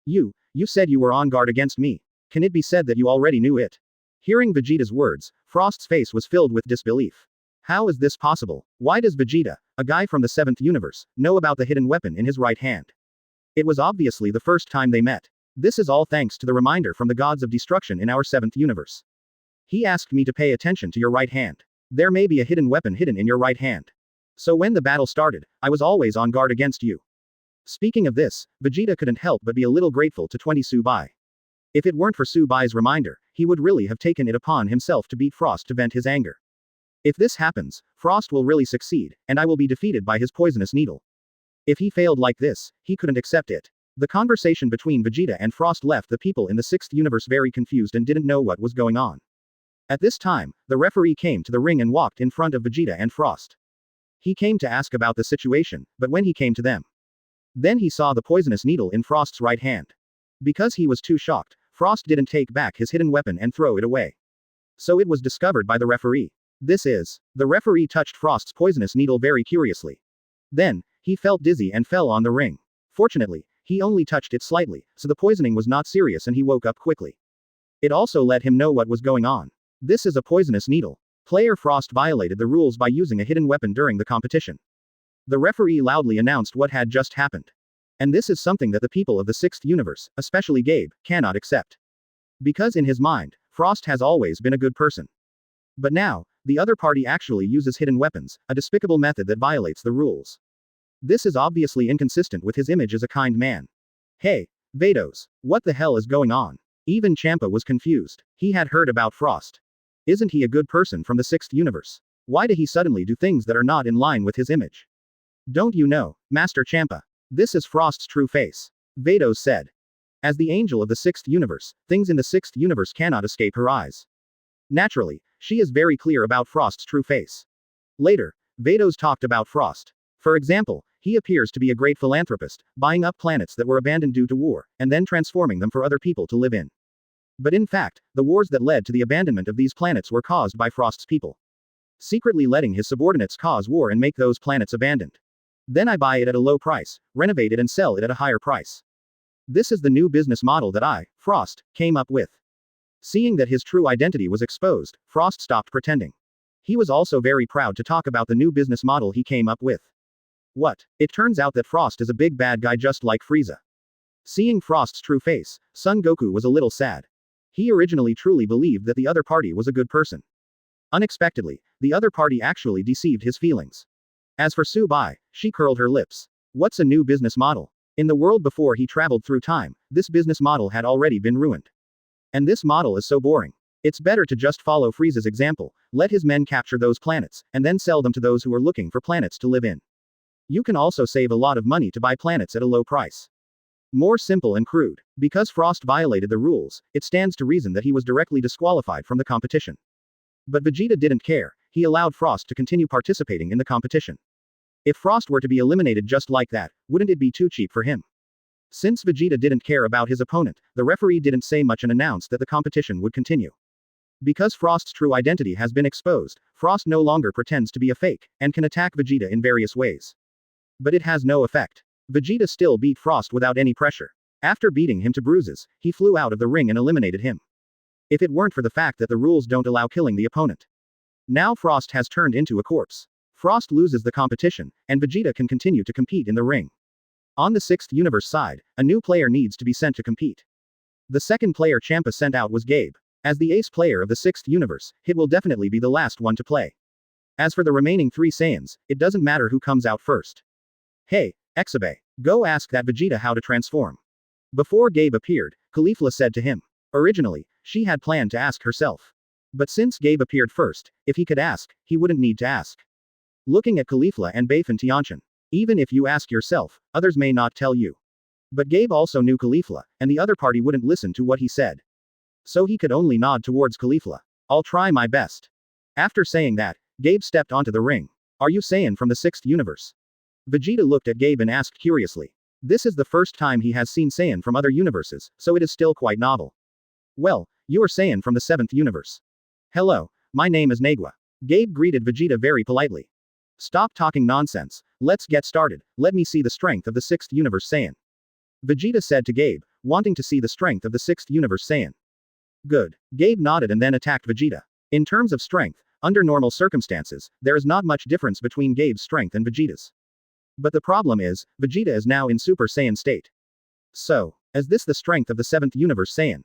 You said you were on guard against me. Can it be said that you already knew it? Hearing Vegeta's words, Frost's face was filled with disbelief. How is this possible? Why does Vegeta, a guy from the 7th universe, know about the hidden weapon in his right hand? It was obviously the first time they met. This is all thanks to the reminder from the gods of destruction in our 7th universe. He asked me to pay attention to your right hand. There may be a hidden weapon hidden in your right hand. So when the battle started, I was always on guard against you. Speaking of this, Vegeta couldn't help but be a little grateful to 20 Su-Bai. If it weren't for Su-Bai's reminder, he would really have taken it upon himself to beat Frost to vent his anger. If this happens, Frost will really succeed, and I will be defeated by his poisonous needle. If he failed like this, he couldn't accept it. The conversation between Vegeta and Frost left the people in the 6th universe very confused and didn't know what was going on. At this time, the referee came to the ring and walked in front of Vegeta and Frost. He came to ask about the situation, but when he came to them, then he saw the poisonous needle in Frost's right hand. Because he was too shocked, Frost didn't take back his hidden weapon and throw it away. So it was discovered by the referee. The referee touched Frost's poisonous needle very curiously. Then, he felt dizzy and fell on the ring. Fortunately, he only touched it slightly, so the poisoning was not serious and he woke up quickly. It also let him know what was going on. This is a poisonous needle. Player Frost violated the rules by using a hidden weapon during the competition. The referee loudly announced what had just happened. And this is something that the people of the 6th universe, especially Gabe, cannot accept. Because in his mind, Frost has always been a good person. But now, the other party actually uses hidden weapons, a despicable method that violates the rules. This is obviously inconsistent with his image as a kind man. Hey, Vados, what the hell is going on? Even Champa was confused. He had heard about Frost. Isn't he a good person from the 6th universe? Why did he suddenly do things that are not in line with his image? Don't you know, Master Champa? This is Frost's true face. Vados said. As the angel of the 6th universe, things in the 6th universe cannot escape her eyes. Naturally, she is very clear about Frost's true face. Later, Vados talked about Frost. For example, he appears to be a great philanthropist, buying up planets that were abandoned due to war, and then transforming them for other people to live in. But in fact, the wars that led to the abandonment of these planets were caused by Frost's people. Secretly letting his subordinates cause war and make those planets abandoned. Then I buy it at a low price, renovate it and sell it at a higher price. This is the new business model that I, Frost, came up with. Seeing that his true identity was exposed, Frost stopped pretending. He was also very proud to talk about the new business model he came up with. What? It turns out that Frost is a big bad guy just like Frieza. Seeing Frost's true face, Son Goku was a little sad. He originally truly believed that the other party was a good person. Unexpectedly, the other party actually deceived his feelings. As for Su-Bai, she curled her lips. What's a new business model? In the world before he traveled through time, this business model had already been ruined. And this model is so boring. It's better to just follow Frieza's example, let his men capture those planets, and then sell them to those who are looking for planets to live in. You can also save a lot of money to buy planets at a low price. More simple and crude. Because Frost violated the rules, it stands to reason that he was directly disqualified from the competition. But Vegeta didn't care, he allowed Frost to continue participating in the competition. If Frost were to be eliminated just like that, wouldn't it be too cheap for him? Since Vegeta didn't care about his opponent, the referee didn't say much and announced that the competition would continue. Because Frost's true identity has been exposed, Frost no longer pretends to be a fake, and can attack Vegeta in various ways. But it has no effect. Vegeta still beat Frost without any pressure. After beating him to bruises, he flew out of the ring and eliminated him. If it weren't for the fact that the rules don't allow killing the opponent. Now Frost has turned into a corpse. Frost loses the competition, and Vegeta can continue to compete in the ring. On the 6th universe side, a new player needs to be sent to compete. The second player Champa sent out was Gabe. As the ace player of the 6th universe, it will definitely be the last one to play. As for the remaining 3 Saiyans, it doesn't matter who comes out first. Hey, Exabe, go ask that Vegeta how to transform. Before Gabe appeared, Caulifla said to him. Originally, she had planned to ask herself. But since Gabe appeared first, if he could ask, he wouldn't need to ask. Looking at Caulifla and Bafin Tianchen. Even if you ask yourself, others may not tell you. But Gabe also knew Caulifla, and the other party wouldn't listen to what he said. So he could only nod towards Caulifla. I'll try my best. After saying that, Gabe stepped onto the ring. Are you Saiyan from the 6th universe? Vegeta looked at Gabe and asked curiously. This is the first time he has seen Saiyan from other universes, so it is still quite novel. Well, you are Saiyan from the 7th universe. Hello, my name is Negua. Gabe greeted Vegeta very politely. Stop talking nonsense, Let's get started, let me see the strength of the 6th Universe Saiyan. Vegeta said to Gabe, wanting to see the strength of the 6th Universe Saiyan. Good. Gabe nodded and then attacked Vegeta. In terms of strength, under normal circumstances, there is not much difference between Gabe's strength and Vegeta's. But the problem is, Vegeta is now in Super Saiyan state. So, is this the strength of the 7th Universe Saiyan?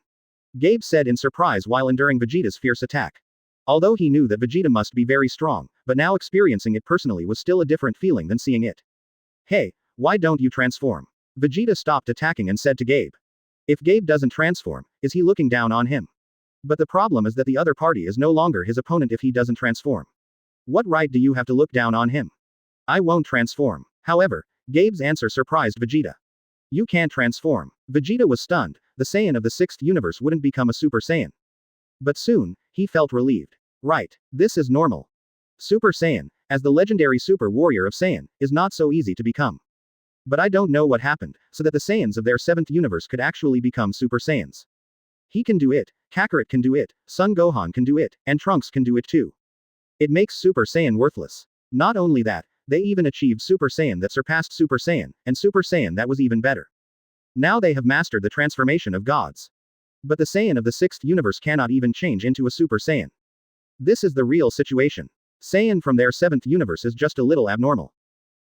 Gabe said in surprise while enduring Vegeta's fierce attack. Although he knew that Vegeta must be very strong, but now experiencing it personally was still a different feeling than seeing it. Hey, why don't you transform? Vegeta stopped attacking and said to Gabe. If Gabe doesn't transform, is he looking down on him? But the problem is that the other party is no longer his opponent if he doesn't transform. What right do you have to look down on him? I won't transform. However, Gabe's answer surprised Vegeta. You can't transform. Vegeta was stunned, the Saiyan of the 6th universe wouldn't become a Super Saiyan. But soon, he felt relieved. Right, this is normal. Super Saiyan, as the legendary super warrior of Saiyan, is not so easy to become. But I don't know what happened, so that the Saiyans of their 7th universe could actually become Super Saiyans. He can do it, Kakarot can do it, Son Gohan can do it, and Trunks can do it too. It makes Super Saiyan worthless. Not only that, they even achieved Super Saiyan that surpassed Super Saiyan, and Super Saiyan that was even better. Now they have mastered the transformation of gods. But the Saiyan of the 6th universe cannot even change into a Super Saiyan. This is the real situation. Saiyan from their 7th universe is just a little abnormal.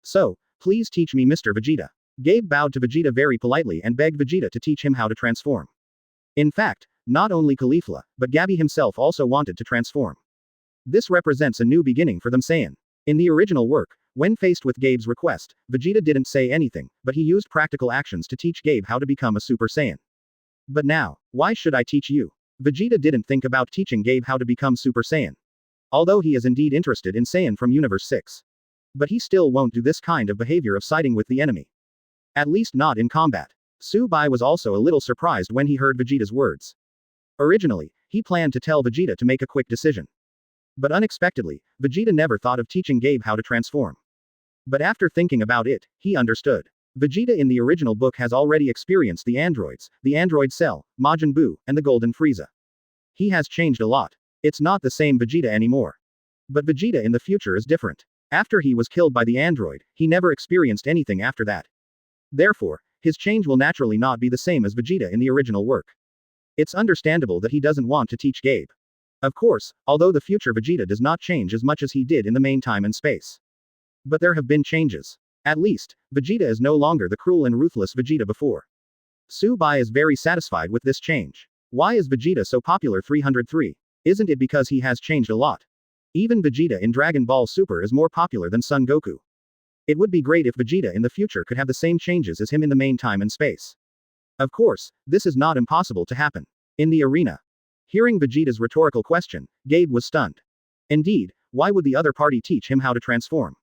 So, please teach me Mr. Vegeta. Gabe bowed to Vegeta very politely and begged Vegeta to teach him how to transform. In fact, not only Caulifla, but Gabby himself also wanted to transform. This represents a new beginning for them Saiyan. In the original work, when faced with Gabe's request, Vegeta didn't say anything, but he used practical actions to teach Gabe how to become a Super Saiyan. But now, why should I teach you? Vegeta didn't think about teaching Gabe how to become Super Saiyan. Although he is indeed interested in Saiyan from Universe 6. But he still won't do this kind of behavior of siding with the enemy. At least not in combat. Su Bai was also a little surprised when he heard Vegeta's words. Originally, he planned to tell Vegeta to make a quick decision. But unexpectedly, Vegeta never thought of teaching Gabe how to transform. But after thinking about it, he understood. Vegeta in the original book has already experienced the androids, the android Cell, Majin Buu, and the Golden Frieza. He has changed a lot. It's not the same Vegeta anymore. But Vegeta in the future is different. After he was killed by the android, he never experienced anything after that. Therefore, his change will naturally not be the same as Vegeta in the original work. It's understandable that he doesn't want to teach Gabe. Of course, although the future Vegeta does not change as much as he did in the main time and space. But there have been changes. At least, Vegeta is no longer the cruel and ruthless Vegeta before. Su Bai is very satisfied with this change. Why is Vegeta so popular 303? Isn't it because he has changed a lot? Even Vegeta in Dragon Ball Super is more popular than Son Goku. It would be great if Vegeta in the future could have the same changes as him in the main time and space. Of course, this is not impossible to happen. In the arena. Hearing Vegeta's rhetorical question, Gabe was stunned. Indeed, why would the other party teach him how to transform?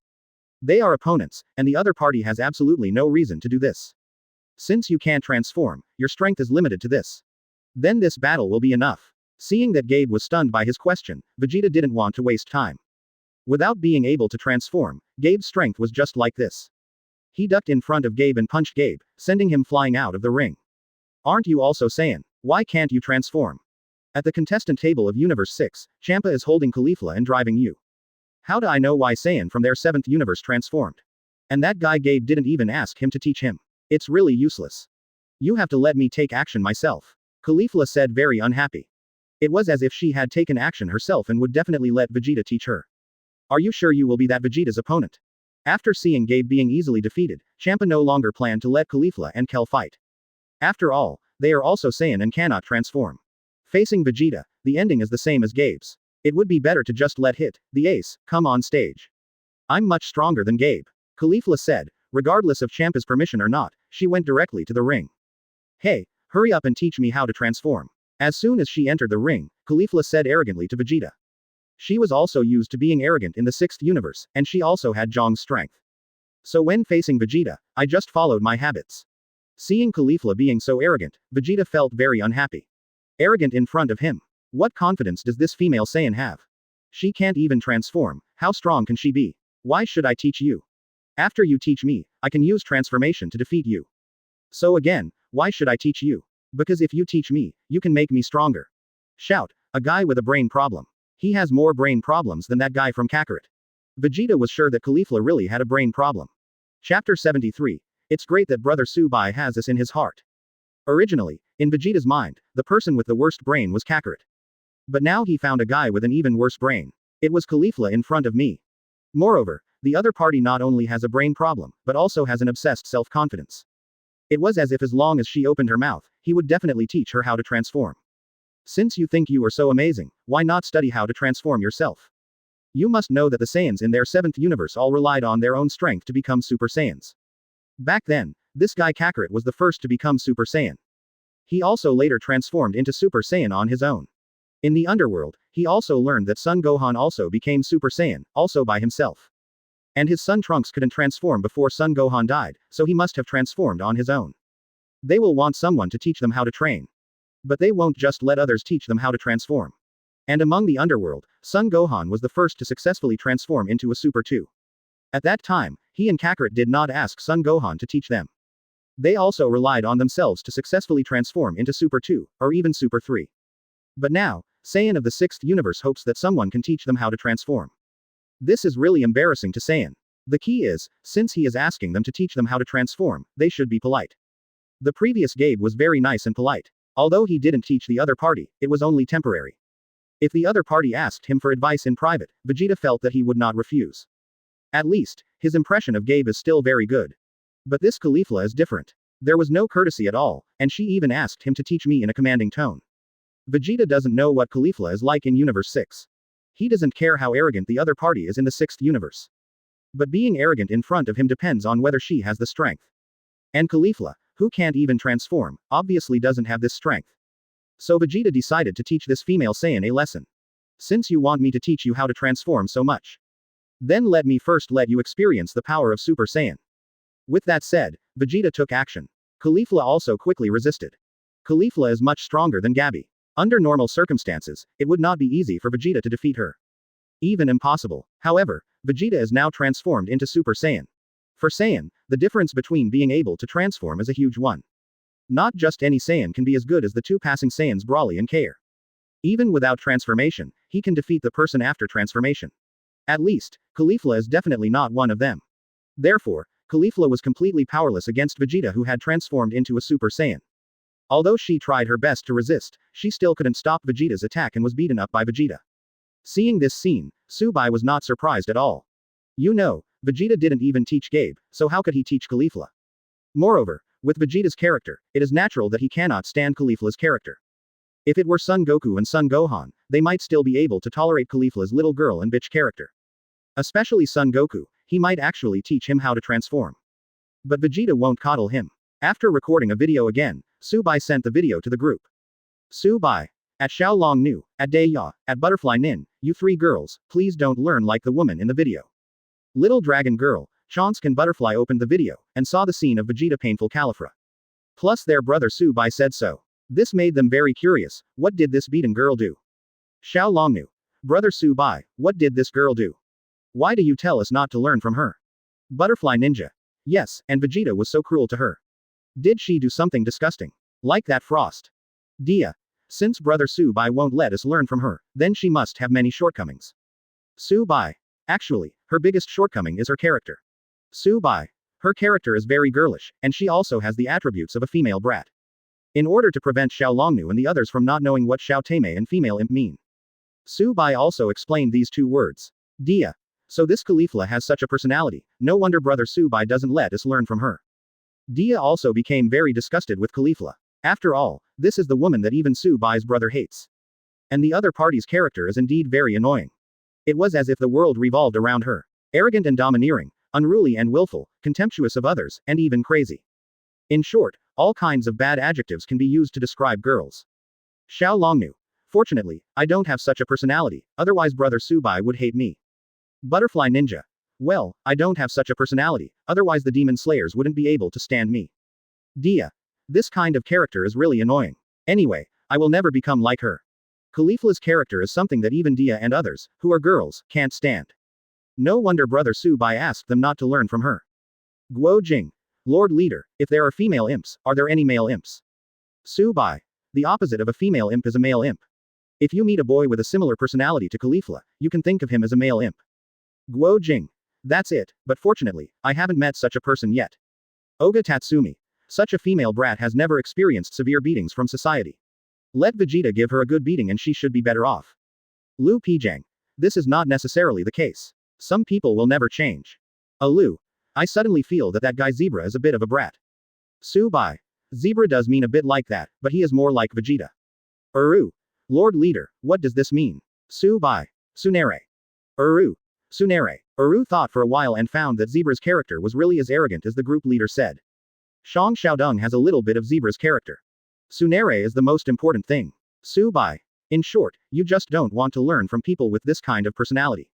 They are opponents, and the other party has absolutely no reason to do this. Since you can't transform, your strength is limited to this. Then this battle will be enough. Seeing that Gabe was stunned by his question, Vegeta didn't want to waste time. Without being able to transform, Gabe's strength was just like this. He ducked in front of Gabe and punched Gabe, sending him flying out of the ring. Aren't you also Saiyan? Why can't you transform? At the contestant table of Universe 6, Champa is holding Caulifla and driving you. How do I know why Saiyan from their 7th universe transformed? And that guy Gabe didn't even ask him to teach him. It's really useless. You have to let me take action myself. Caulifla said very unhappy. It was as if she had taken action herself and would definitely let Vegeta teach her. Are you sure you will be that Vegeta's opponent? After seeing Gabe being easily defeated, Champa no longer planned to let Caulifla and Kale fight. After all, they are also Saiyan and cannot transform. Facing Vegeta, the ending is the same as Gabe's. It would be better to just let the ace, come on stage. I'm much stronger than Gabe. Caulifla said, regardless of Champa's permission or not, she went directly to the ring. Hey, hurry up and teach me how to transform. As soon as she entered the ring, Caulifla said arrogantly to Vegeta. She was also used to being arrogant in the 6th universe, and she also had Zhong's strength. So when facing Vegeta, I just followed my habits. Seeing Caulifla being so arrogant, Vegeta felt very unhappy. Arrogant in front of him. What confidence does this female Saiyan have? She can't even transform, how strong can she be? Why should I teach you? After you teach me, I can use transformation to defeat you. So again, why should I teach you? Because if you teach me, you can make me stronger. Shout, a guy with a brain problem. He has more brain problems than that guy from Kakarot. Vegeta was sure that Caulifla really had a brain problem. Chapter 73. It's great that Brother Subai has this in his heart. Originally, in Vegeta's mind, the person with the worst brain was Kakarot. But now he found a guy with an even worse brain. It was Caulifla in front of me. Moreover, the other party not only has a brain problem, but also has an obsessed self-confidence. It was as if as long as she opened her mouth, he would definitely teach her how to transform. Since you think you are so amazing, why not study how to transform yourself? You must know that the Saiyans in their 7th universe all relied on their own strength to become Super Saiyans. Back then, this guy Kakarot was the first to become Super Saiyan. He also later transformed into Super Saiyan on his own. In the underworld, he also learned that Son Gohan also became Super Saiyan, also by himself. And his son Trunks couldn't transform before Son Gohan died, so he must have transformed on his own. They will want someone to teach them how to train. But they won't just let others teach them how to transform. And among the underworld, Son Gohan was the first to successfully transform into a Super 2. At that time, he and Kakarot did not ask Son Gohan to teach them. They also relied on themselves to successfully transform into Super 2, or even Super 3. But now, Saiyan of the 6th universe hopes that someone can teach them how to transform. This is really embarrassing to Saiyan. The key is, since he is asking them to teach them how to transform, they should be polite. The previous Gabe was very nice and polite. Although he didn't teach the other party, it was only temporary. If the other party asked him for advice in private, Vegeta felt that he would not refuse. At least, his impression of Gabe is still very good. But this Caulifla is different. There was no courtesy at all, and she even asked him to teach me in a commanding tone. Vegeta doesn't know what Caulifla is like in Universe 6. He doesn't care how arrogant the other party is in the 6th universe. But being arrogant in front of him depends on whether she has the strength. And Caulifla, who can't even transform, obviously doesn't have this strength. So Vegeta decided to teach this female Saiyan a lesson. Since you want me to teach you how to transform so much, then let me first let you experience the power of Super Saiyan. With that said, Vegeta took action. Caulifla also quickly resisted. Caulifla is much stronger than Gabby. Under normal circumstances, it would not be easy for Vegeta to defeat her. Even impossible. However, Vegeta is now transformed into Super Saiyan. For Saiyan, the difference between being able to transform is a huge one. Not just any Saiyan can be as good as the two passing Saiyans Broly and Kale. Even without transformation, he can defeat the person after transformation. At least, Caulifla is definitely not one of them. Therefore, Caulifla was completely powerless against Vegeta, who had transformed into a Super Saiyan. Although she tried her best to resist, she still couldn't stop Vegeta's attack and was beaten up by Vegeta. Seeing this scene, Subai was not surprised at all. You know, Vegeta didn't even teach Gabe, so how could he teach Caulifla? Moreover, with Vegeta's character, it is natural that he cannot stand Caulifla's character. If it were Son Goku and Son Gohan, they might still be able to tolerate Caulifla's little girl and bitch character. Especially Son Goku, he might actually teach him how to transform. But Vegeta won't coddle him. After recording a video again, Subai sent the video to the group. Subai. At Xiao Longnu, at Diya, at Butterfly Nin, you three girls, please don't learn like the woman in the video. Little dragon girl, Chonsk and Butterfly opened the video, and saw the scene of Vegeta painful Califra. Plus their brother Subai said so. This made them very curious. What did this beaten girl do? Xiao Longnu. Brother Subai, what did this girl do? Why do you tell us not to learn from her? Butterfly Ninja. Yes, and Vegeta was so cruel to her. Did she do something disgusting? Like that Frost? Diya. Since Brother Subai won't let us learn from her, then she must have many shortcomings. Subai. Actually, her biggest shortcoming is her character. Subai. Her character is very girlish, and she also has the attributes of a female brat. In order to prevent Xiao Longnu and the others from not knowing what Xiao Tame and female imp mean, Subai also explained these two words. Diya. So this Caulifla has such a personality, no wonder Brother Subai doesn't let us learn from her. Diya also became very disgusted with Caulifla. After all, this is the woman that even Subai's brother hates. And the other party's character is indeed very annoying. It was as if the world revolved around her. Arrogant and domineering, unruly and willful, contemptuous of others, and even crazy. In short, all kinds of bad adjectives can be used to describe girls. Xiao Longnu. Fortunately, I don't have such a personality, otherwise Brother Subai would hate me. Butterfly Ninja. Well, I don't have such a personality, otherwise the demon slayers wouldn't be able to stand me. Diya. This kind of character is really annoying. Anyway, I will never become like her. Caulifla's character is something that even Diya and others, who are girls, can't stand. No wonder Brother Subai asked them not to learn from her. Guo Jing. Lord Leader, if there are female imps, are there any male imps? Subai. The opposite of a female imp is a male imp. If you meet a boy with a similar personality to Caulifla, you can think of him as a male imp. Guo Jing. That's it, but fortunately, I haven't met such a person yet. Oga Tatsumi. Such a female brat has never experienced severe beatings from society. Let Vegeta give her a good beating and she should be better off. Lu Pijang. This is not necessarily the case. Some people will never change. Lu. I suddenly feel that that guy Zebra is a bit of a brat. Su Bai. Zebra does mean a bit like that, but he is more like Vegeta. Lord Leader, what does this mean? Su Bai. Tsunere. Tsunere. Thought for a while and found that Zebra's character was really as arrogant as the group leader said. Shang Xiaodong has a little bit of Zebra's character. Tsunere is the most important thing. Su Bai. In short, you just don't want to learn from people with this kind of personality.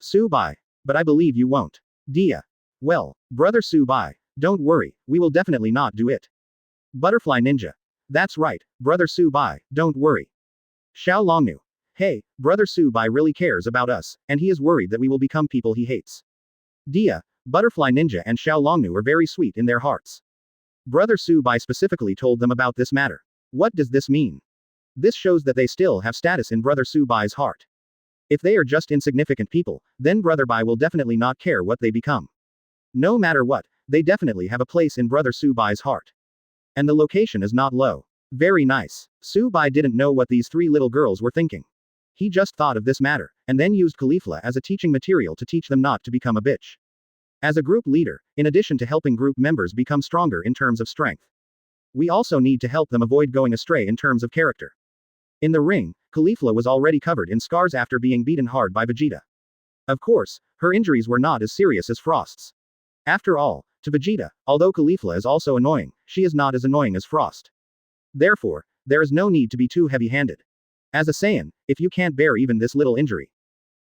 Su Bai. But I believe you won't. Diya. Well, brother Su Bai, don't worry, we will definitely not do it. Butterfly Ninja. That's right, brother Su Bai, don't worry. Xiao Longnu. Hey, brother Su Bai really cares about us, and he is worried that we will become people he hates. Diya, Butterfly Ninja and Xiao Longnu are very sweet in their hearts. Brother Su Bai specifically told them about this matter. What does this mean? This shows that they still have status in brother Su Bai's heart. If they are just insignificant people, then brother Bai will definitely not care what they become. No matter what, they definitely have a place in brother Su Bai's heart. And the location is not low. Very nice. Su Bai didn't know what these three little girls were thinking. He just thought of this matter, and then used Caulifla as a teaching material to teach them not to become a bitch. As a group leader, in addition to helping group members become stronger in terms of strength, we also need to help them avoid going astray in terms of character. In the ring, Caulifla was already covered in scars after being beaten hard by Vegeta. Of course, her injuries were not as serious as Frost's. After all, to Vegeta, although Caulifla is also annoying, she is not as annoying as Frost. Therefore, there is no need to be too heavy-handed. As a Saiyan, if you can't bear even this little injury,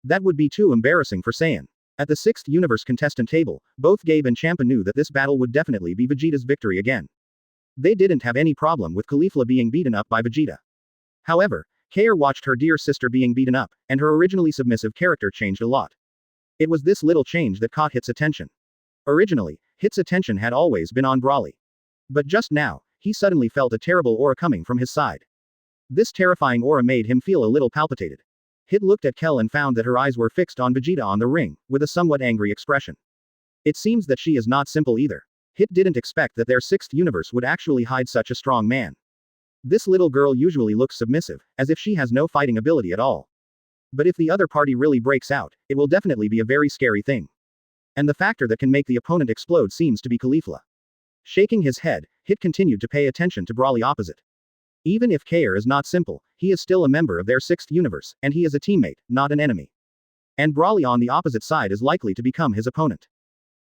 that would be too embarrassing for Saiyan. At the 6th Universe contestant table, both Gabe and Champa knew that this battle would definitely be Vegeta's victory again. They didn't have any problem with Caulifla being beaten up by Vegeta. However, Kale watched her dear sister being beaten up, and her originally submissive character changed a lot. It was this little change that caught Hit's attention. Originally, Hit's attention had always been on Brawly. But just now, he suddenly felt a terrible aura coming from his side. This terrifying aura made him feel a little palpitated. Hit looked at Kale and found that her eyes were fixed on Vegeta on the ring, with a somewhat angry expression. It seems that she is not simple either. Hit didn't expect that their 6th universe would actually hide such a strong man. This little girl usually looks submissive, as if she has no fighting ability at all. But if the other party really breaks out, it will definitely be a very scary thing. And the factor that can make the opponent explode seems to be Caulifla. Shaking his head, Hit continued to pay attention to Brawly opposite. Even if Kale is not simple, he is still a member of their 6th universe, and he is a teammate, not an enemy. And Brawly on the opposite side is likely to become his opponent.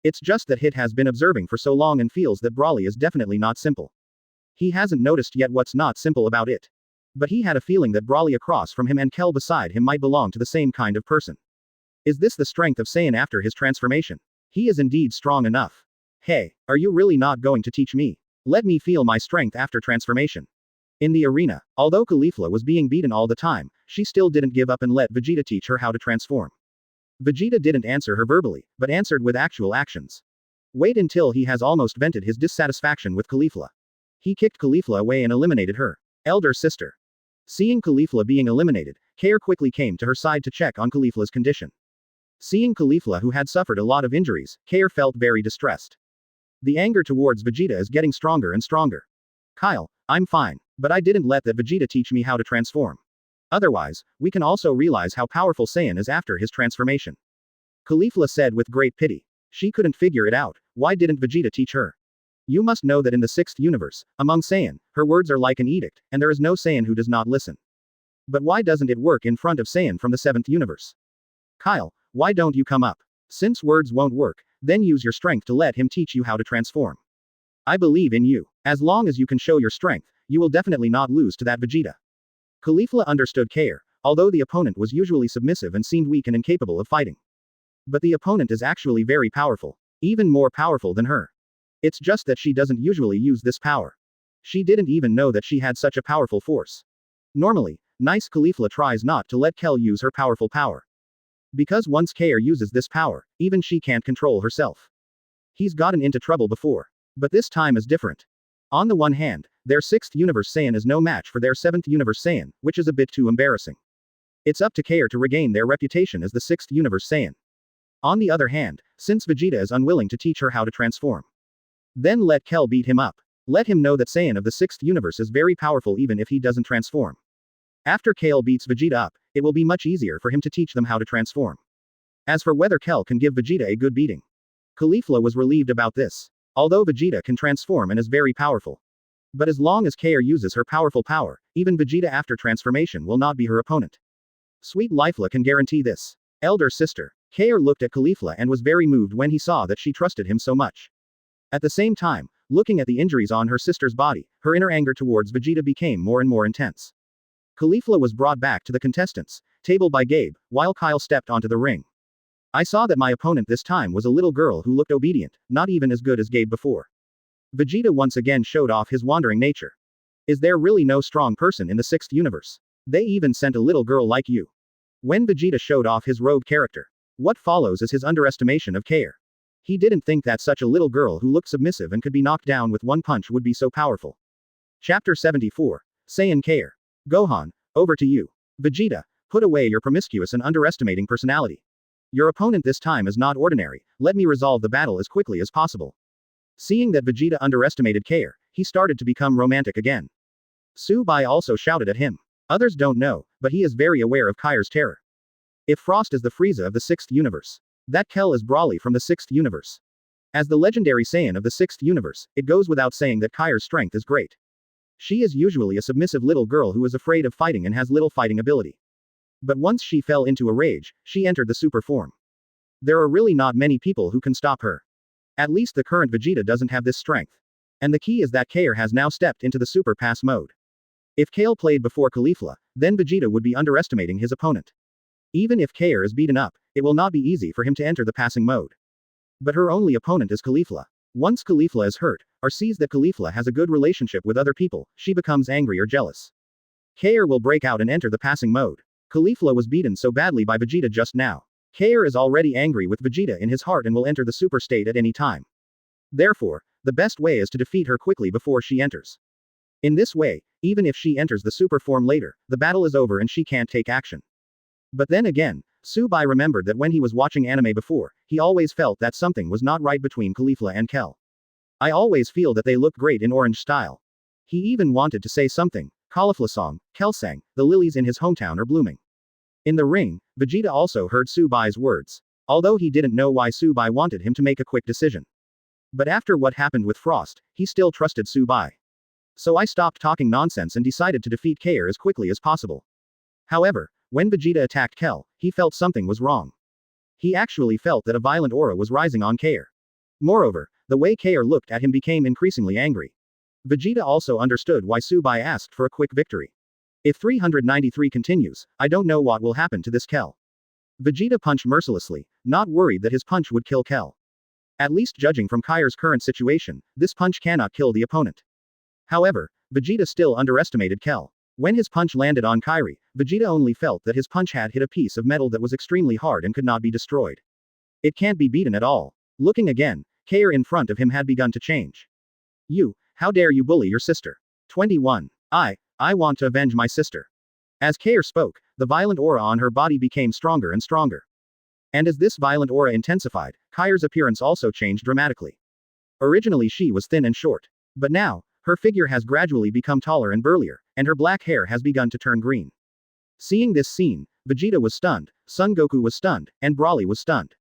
It's just that Hit has been observing for so long and feels that Brawly is definitely not simple. He hasn't noticed yet what's not simple about it. But he had a feeling that Brawly across from him and Kale beside him might belong to the same kind of person. Is this the strength of Saiyan after his transformation? He is indeed strong enough. Hey, are you really not going to teach me? Let me feel my strength after transformation. In the arena, although Caulifla was being beaten all the time, she still didn't give up and let Vegeta teach her how to transform. Vegeta didn't answer her verbally, but answered with actual actions. Wait until he has almost vented his dissatisfaction with Caulifla. He kicked Caulifla away and eliminated her elder sister. Seeing Caulifla being eliminated, Kale quickly came to her side to check on Caulifla's condition. Seeing Caulifla who had suffered a lot of injuries, Kale felt very distressed. The anger towards Vegeta is getting stronger and stronger. Kale, I'm fine, but I didn't let that Vegeta teach me how to transform. Otherwise, we can also realize how powerful Saiyan is after his transformation. Caulifla said with great pity. She couldn't figure it out, why didn't Vegeta teach her? You must know that in the 6th universe, among Saiyan, her words are like an edict, and there is no Saiyan who does not listen. But why doesn't it work in front of Saiyan from the 7th universe? Kale, why don't you come up? Since words won't work, then use your strength to let him teach you how to transform. I believe in you. As long as you can show your strength, you will definitely not lose to that Vegeta. Caulifla understood Kale, although the opponent was usually submissive and seemed weak and incapable of fighting. But the opponent is actually very powerful. Even more powerful than her. It's just that she doesn't usually use this power. She didn't even know that she had such a powerful force. Normally, nice Caulifla tries not to let Kale use her powerful power. Because once Kale uses this power, even she can't control herself. He's gotten into trouble before. But this time is different. On the one hand, their 6th universe Saiyan is no match for their 7th universe Saiyan, which is a bit too embarrassing. It's up to Kale to regain their reputation as the 6th universe Saiyan. On the other hand, since Vegeta is unwilling to teach her how to transform, then let Kale beat him up. Let him know that Saiyan of the 6th universe is very powerful even if he doesn't transform. After Kale beats Vegeta up, it will be much easier for him to teach them how to transform. As for whether Kale can give Vegeta a good beating, Caulifla was relieved about this. Although Vegeta can transform and is very powerful. But as long as Kale uses her powerful power, even Vegeta after transformation will not be her opponent. Sweet Lifla can guarantee this. Elder sister. Kale looked at Caulifla and was very moved when he saw that she trusted him so much. At the same time, looking at the injuries on her sister's body, her inner anger towards Vegeta became more and more intense. Caulifla was brought back to the contestants' table by Gabe, while Kyle stepped onto the ring. I saw that my opponent this time was a little girl who looked obedient, not even as good as Gabe before. Vegeta once again showed off his wandering nature. Is there really no strong person in the 6th universe? They even sent a little girl like you. When Vegeta showed off his rogue character, what follows is his underestimation of Kale. He didn't think that such a little girl who looked submissive and could be knocked down with one punch would be so powerful. Chapter 74. Saiyan Kale. Gohan, over to you. Vegeta, put away your promiscuous and underestimating personality. Your opponent this time is not ordinary, let me resolve the battle as quickly as possible. Seeing that Vegeta underestimated Kale, he started to become romantic again. Su Bai also shouted at him. Others don't know, but he is very aware of Kale's terror. If Frost is the Frieza of the 6th universe, that Kale is Broly from the 6th universe. As the legendary Saiyan of the 6th universe, it goes without saying that Kale's strength is great. She is usually a submissive little girl who is afraid of fighting and has little fighting ability. But once she fell into a rage, she entered the super form. There are really not many people who can stop her. At least the current Vegeta doesn't have this strength. And the key is that Kale has now stepped into the super pass mode. If Kale played before Caulifla, then Vegeta would be underestimating his opponent. Even if Kale is beaten up, it will not be easy for him to enter the passing mode. But her only opponent is Caulifla. Once Caulifla is hurt, or sees that Caulifla has a good relationship with other people, she becomes angry or jealous. Kale will break out and enter the passing mode. Caulifla was beaten so badly by Vegeta just now. Kale is already angry with Vegeta in his heart and will enter the super state at any time. Therefore, the best way is to defeat her quickly before she enters. In this way, even if she enters the super form later, the battle is over and she can't take action. But then again, Su Bai remembered that when he was watching anime before, he always felt that something was not right between Caulifla and Kale. I always feel that they look great in orange style. He even wanted to say something. Caulifla song, Kale sang, the lilies in his hometown are blooming. In the ring, Vegeta also heard Su Bai's words. Although he didn't know why Su Bai wanted him to make a quick decision. But after what happened with Frost, he still trusted Su Bai. So I stopped talking nonsense and decided to defeat Kale as quickly as possible. However, when Vegeta attacked Kale, he felt something was wrong. He actually felt that a violent aura was rising on Kale. Moreover, the way Kale looked at him became increasingly angry. Vegeta also understood why Su Bai asked for a quick victory. If 393 continues, I don't know what will happen to this Kale. Vegeta punched mercilessly, not worried that his punch would kill Kale. At least judging from Kale's current situation, this punch cannot kill the opponent. However, Vegeta still underestimated Kale. When his punch landed on Kale, Vegeta only felt that his punch had hit a piece of metal that was extremely hard and could not be destroyed. It can't be beaten at all. Looking again, Kale in front of him had begun to change. You, how dare you bully your sister? 21. I want to avenge my sister. As Kale spoke, the violent aura on her body became stronger and stronger. And as this violent aura intensified, Kale's appearance also changed dramatically. Originally she was thin and short. But now, her figure has gradually become taller and burlier, and her black hair has begun to turn green. Seeing this scene, Vegeta was stunned, Son Goku was stunned, and Broly was stunned.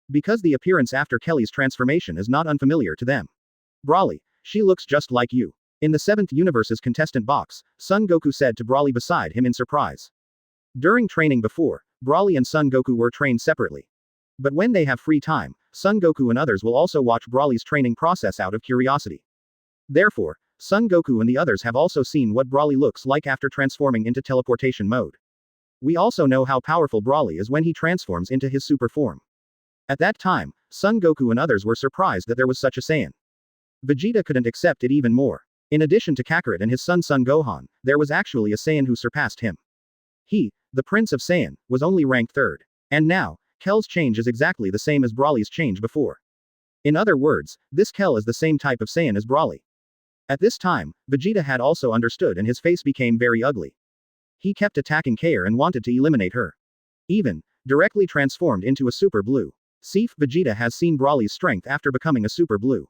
Because the appearance after Kelly's transformation is not unfamiliar to them. Broly, she looks just like you. In the 7th universe's contestant box, Son Goku said to Broly beside him in surprise. During training before, Broly and Son Goku were trained separately. But when they have free time, Son Goku and others will also watch Broly's training process out of curiosity. Therefore, Son Goku and the others have also seen what Broly looks like after transforming into teleportation mode. We also know how powerful Broly is when he transforms into his super form. At that time, Son Goku and others were surprised that there was such a Saiyan. Vegeta couldn't accept it even more. In addition to Kakarot and his son Gohan, there was actually a Saiyan who surpassed him. He, the Prince of Saiyan, was only ranked 3rd. And now, Kale's change is exactly the same as Broly's change before. In other words, this Kale is the same type of Saiyan as Broly. At this time, Vegeta had also understood and his face became very ugly. He kept attacking Kale and wanted to eliminate her. Even, directly transformed into a super blue Sif Vegeta has seen Broly's strength after becoming a Super Blue.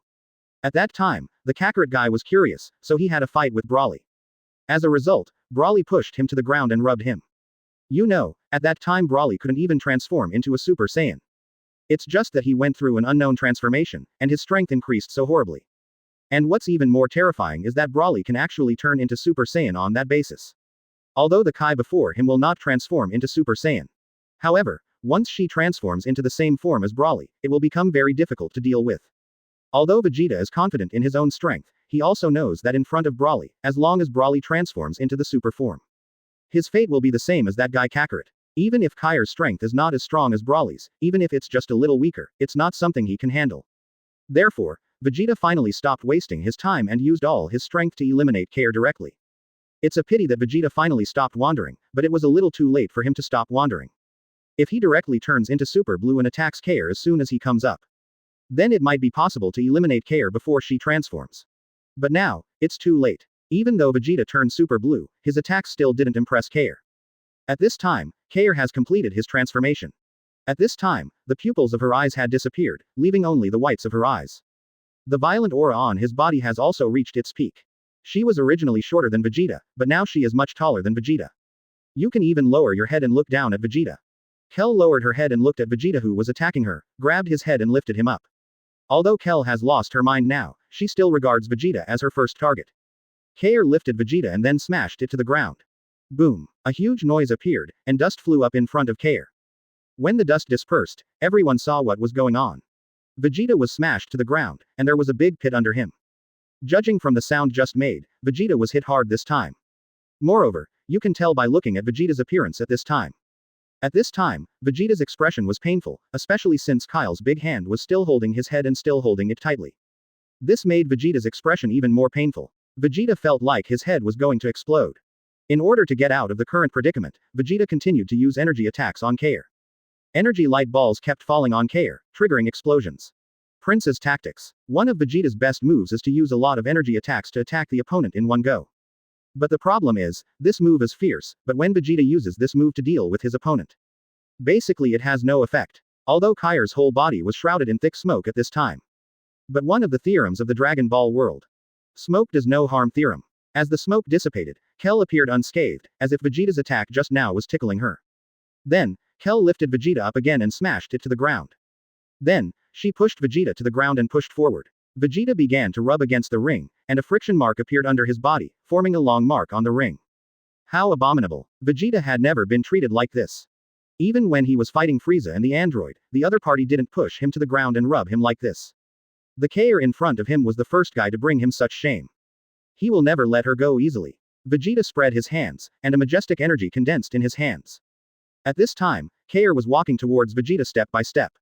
At that time, the Kakarot guy was curious, so he had a fight with Broly. As a result, Broly pushed him to the ground and rubbed him. You know, at that time Broly couldn't even transform into a Super Saiyan. It's just that he went through an unknown transformation, and his strength increased so horribly. And what's even more terrifying is that Broly can actually turn into Super Saiyan on that basis. Although the Kai before him will not transform into Super Saiyan. However, once she transforms into the same form as Broly, it will become very difficult to deal with. Although Vegeta is confident in his own strength, he also knows that in front of Broly, as long as Broly transforms into the super form, his fate will be the same as that guy Kakarot. Even if Kai's strength is not as strong as Broly's, even if it's just a little weaker, it's not something he can handle. Therefore, Vegeta finally stopped wasting his time and used all his strength to eliminate Kale directly. It's a pity that Vegeta finally stopped wandering, but it was a little too late for him to stop wandering. If he directly turns into Super Blue and attacks Kale as soon as he comes up, then it might be possible to eliminate Kale before she transforms. But now, it's too late. Even though Vegeta turned Super Blue, his attacks still didn't impress Kale. At this time, Kale has completed his transformation. At this time, the pupils of her eyes had disappeared, leaving only the whites of her eyes. The violent aura on his body has also reached its peak. She was originally shorter than Vegeta, but now she is much taller than Vegeta. You can even lower your head and look down at Vegeta. Kale lowered her head and looked at Vegeta who was attacking her, grabbed his head and lifted him up. Although Kale has lost her mind now, she still regards Vegeta as her first target. Kale lifted Vegeta and then smashed it to the ground. Boom! A huge noise appeared, and dust flew up in front of Kale. When the dust dispersed, everyone saw what was going on. Vegeta was smashed to the ground, and there was a big pit under him. Judging from the sound just made, Vegeta was hit hard this time. Moreover, you can tell by looking at Vegeta's appearance at this time. At this time, Vegeta's expression was painful, especially since Kale's big hand was still holding his head and still holding it tightly. This made Vegeta's expression even more painful. Vegeta felt like his head was going to explode. In order to get out of the current predicament, Vegeta continued to use energy attacks on Kale. Energy light balls kept falling on Kale, triggering explosions. Prince's tactics. One of Vegeta's best moves is to use a lot of energy attacks to attack the opponent in one go. But the problem is, this move is fierce, but when Vegeta uses this move to deal with his opponent, basically it has no effect. Although Kai's whole body was shrouded in thick smoke at this time. But one of the theorems of the Dragon Ball world. Smoke does no harm theorem. As the smoke dissipated, Kale appeared unscathed, as if Vegeta's attack just now was tickling her. Then, Kale lifted Vegeta up again and smashed it to the ground. Then, she pushed Vegeta to the ground and pushed forward. Vegeta began to rub against the ring, and a friction mark appeared under his body, forming a long mark on the ring. How abominable. Vegeta had never been treated like this. Even when he was fighting Frieza and the android, the other party didn't push him to the ground and rub him like this. The Kale in front of him was the first guy to bring him such shame. He will never let her go easily. Vegeta spread his hands, and a majestic energy condensed in his hands. At this time, Kale was walking towards Vegeta step by step.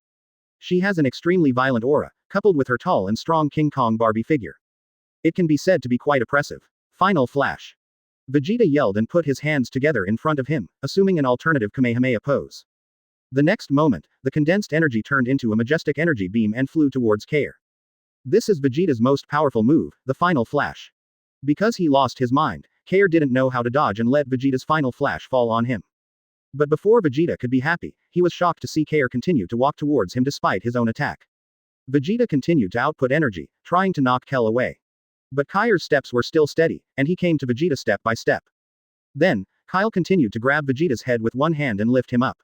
She has an extremely violent aura, coupled with her tall and strong King Kong Barbie figure. It can be said to be quite oppressive. Final flash. Vegeta yelled and put his hands together in front of him, assuming an alternative Kamehameha pose. The next moment, the condensed energy turned into a majestic energy beam and flew towards Kale. This is Vegeta's most powerful move, the final flash. Because he lost his mind, Kale didn't know how to dodge and let Vegeta's final flash fall on him. But before Vegeta could be happy, he was shocked to see Kale continue to walk towards him despite his own attack. Vegeta continued to output energy, trying to knock Kale away. But Kale's steps were still steady, and he came to Vegeta step by step. Then, Kale continued to grab Vegeta's head with one hand and lift him up.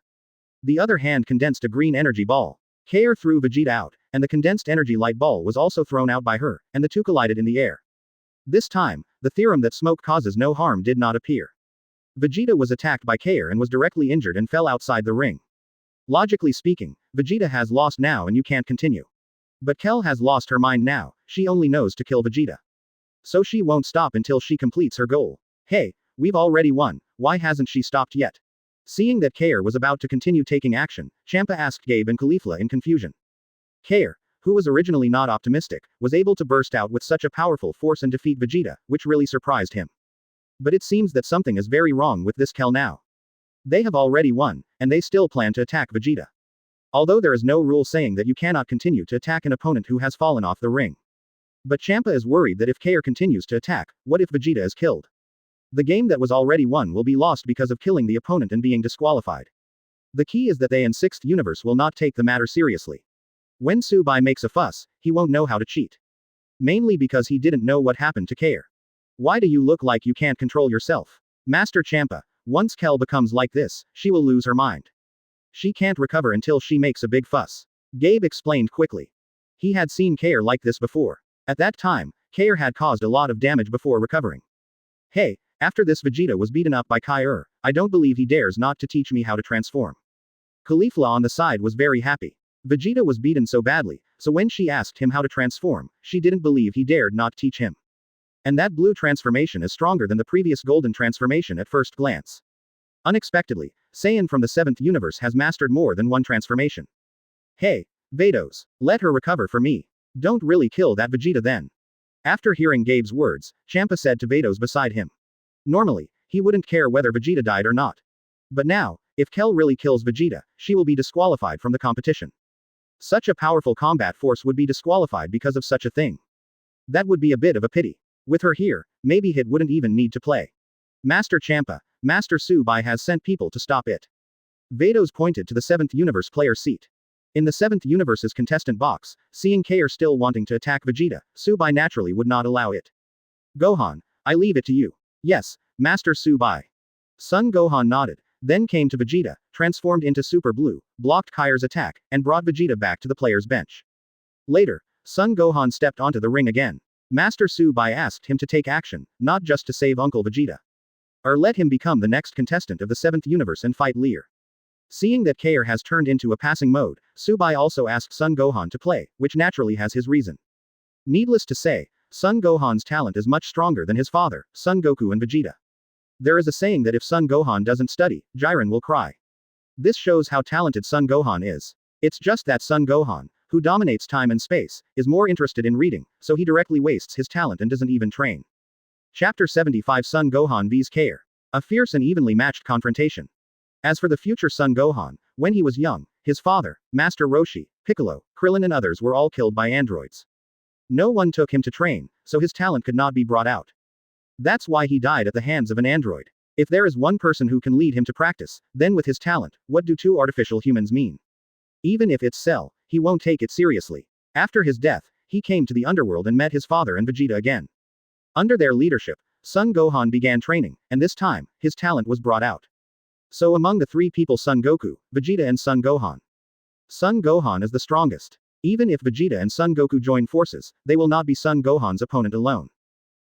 The other hand condensed a green energy ball. Kale threw Vegeta out, and the condensed energy light ball was also thrown out by her, and the two collided in the air. This time, the theorem that smoke causes no harm did not appear. Vegeta was attacked by Kale and was directly injured and fell outside the ring. Logically speaking, Vegeta has lost now and you can't continue. But Kale has lost her mind now, she only knows to kill Vegeta. So she won't stop until she completes her goal. Hey, we've already won, why hasn't she stopped yet? Seeing that Kale was about to continue taking action, Champa asked Gabe and Caulifla in confusion. Kale, who was originally not optimistic, was able to burst out with such a powerful force and defeat Vegeta, which really surprised him. But it seems that something is very wrong with this Kale now. They have already won, and they still plan to attack Vegeta. Although there is no rule saying that you cannot continue to attack an opponent who has fallen off the ring. But Champa is worried that if Kale continues to attack, what if Vegeta is killed? The game that was already won will be lost because of killing the opponent and being disqualified. The key is that they in 6th universe will not take the matter seriously. When Subai makes a fuss, he won't know how to cheat. Mainly because he didn't know what happened to Kale. Why do you look like you can't control yourself? Master Champa, once Kale becomes like this, she will lose her mind. She can't recover until she makes a big fuss. Gabe explained quickly. He had seen Kale like this before. At that time, Kale had caused a lot of damage before recovering. Hey, after this Vegeta was beaten up by Kai. I don't believe he dares not to teach me how to transform. Caulifla on the side was very happy. Vegeta was beaten so badly, so when she asked him how to transform, she didn't believe he dared not teach him. And that blue transformation is stronger than the previous golden transformation at first glance. Unexpectedly, Saiyan from the 7th universe has mastered more than one transformation. Hey, Vados, let her recover for me. Don't really kill that Vegeta then. After hearing Gabe's words, Champa said to Vados beside him. Normally, he wouldn't care whether Vegeta died or not. But now, if Kale really kills Vegeta, she will be disqualified from the competition. Such a powerful combat force would be disqualified because of such a thing. That would be a bit of a pity. With her here, maybe Hit wouldn't even need to play. Master Champa, Master Subai has sent people to stop it. Vados pointed to the 7th universe player seat. In the 7th universe's contestant box, seeing Kale still wanting to attack Vegeta, Subai naturally would not allow it. Gohan, I leave it to you. Yes, Master Subai. Son Gohan nodded, then came to Vegeta, transformed into Super Blue, blocked Kai's attack, and brought Vegeta back to the player's bench. Later, Son Gohan stepped onto the ring again. Master Subai asked him to take action, not just to save Uncle Vegeta. Or let him become the next contestant of the 7th universe and fight Lear. Seeing that Kale has turned into a passing mode, Subai also asked Son Gohan to play, which naturally has his reason. Needless to say, Son Gohan's talent is much stronger than his father, Son Goku and Vegeta. There is a saying that if Son Gohan doesn't study, Jiren will cry. This shows how talented Son Gohan is. It's just that Son Gohan, who dominates time and space, is more interested in reading, so he directly wastes his talent and doesn't even train. Chapter 75 Son Gohan vs Kale. A fierce and evenly matched confrontation. As for the future Son Gohan, when he was young, his father, Master Roshi, Piccolo, Krillin and others were all killed by androids. No one took him to train, so his talent could not be brought out. That's why he died at the hands of an android. If there is one person who can lead him to practice, then with his talent, what do two artificial humans mean? Even if it's Cell, he won't take it seriously. After his death, he came to the underworld and met his father and Vegeta again. Under their leadership, Son Gohan began training, and this time, his talent was brought out. So among the three people Son Goku, Vegeta and Son Gohan. Son Gohan is the strongest. Even if Vegeta and Son Goku join forces, they will not be Son Gohan's opponent alone.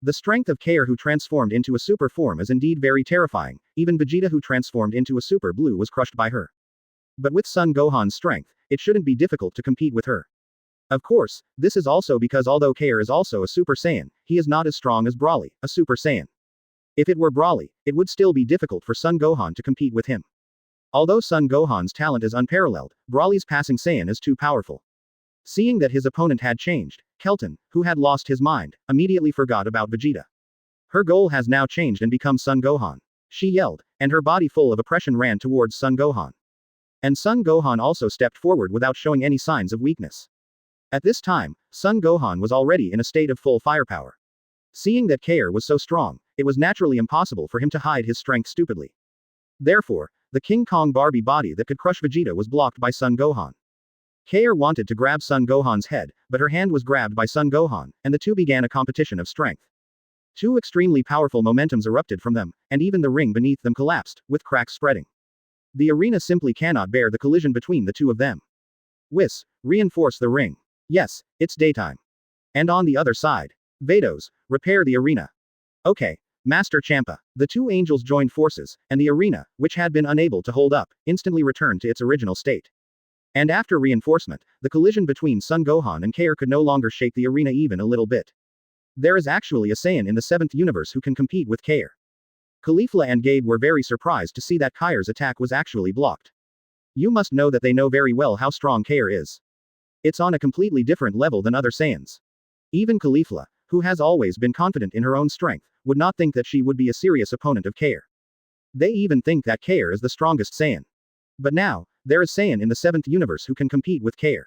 The strength of Kale who transformed into a super form is indeed very terrifying, even Vegeta who transformed into a super blue was crushed by her. But with Son Gohan's strength, it shouldn't be difficult to compete with her. Of course, this is also because although Kale is also a Super Saiyan, he is not as strong as Broly, a Super Saiyan. If it were Broly, it would still be difficult for Son Gohan to compete with him. Although Son Gohan's talent is unparalleled, Broly's passing Saiyan is too powerful. Seeing that his opponent had changed, Kelton, who had lost his mind, immediately forgot about Vegeta. Her goal has now changed and become Son Gohan. She yelled, and her body full of oppression ran towards Son Gohan. And Son Gohan also stepped forward without showing any signs of weakness. At this time, Son Gohan was already in a state of full firepower. Seeing that Kale was so strong, it was naturally impossible for him to hide his strength stupidly. Therefore, the King Kong Barbie body that could crush Vegeta was blocked by Son Gohan. Kale wanted to grab Son Gohan's head, but her hand was grabbed by Son Gohan, and the two began a competition of strength. Two extremely powerful momentums erupted from them, and even the ring beneath them collapsed, with cracks spreading. The arena simply cannot bear the collision between the two of them. Whis, reinforce the ring. Yes, it's daytime. And on the other side. Vados, repair the arena. Okay, Master Champa. The two angels joined forces, and the arena, which had been unable to hold up, instantly returned to its original state. And after reinforcement, the collision between Son Gohan and Kale could no longer shake the arena even a little bit. There is actually a Saiyan in the 7th universe who can compete with Kale. Caulifla and Gabe were very surprised to see that Kale's attack was actually blocked. You must know that they know very well how strong Kale is. It's on a completely different level than other Saiyans. Even Caulifla, who has always been confident in her own strength, would not think that she would be a serious opponent of Kale. They even think that Kale is the strongest Saiyan. But now, there is Saiyan in the 7th universe who can compete with Kale.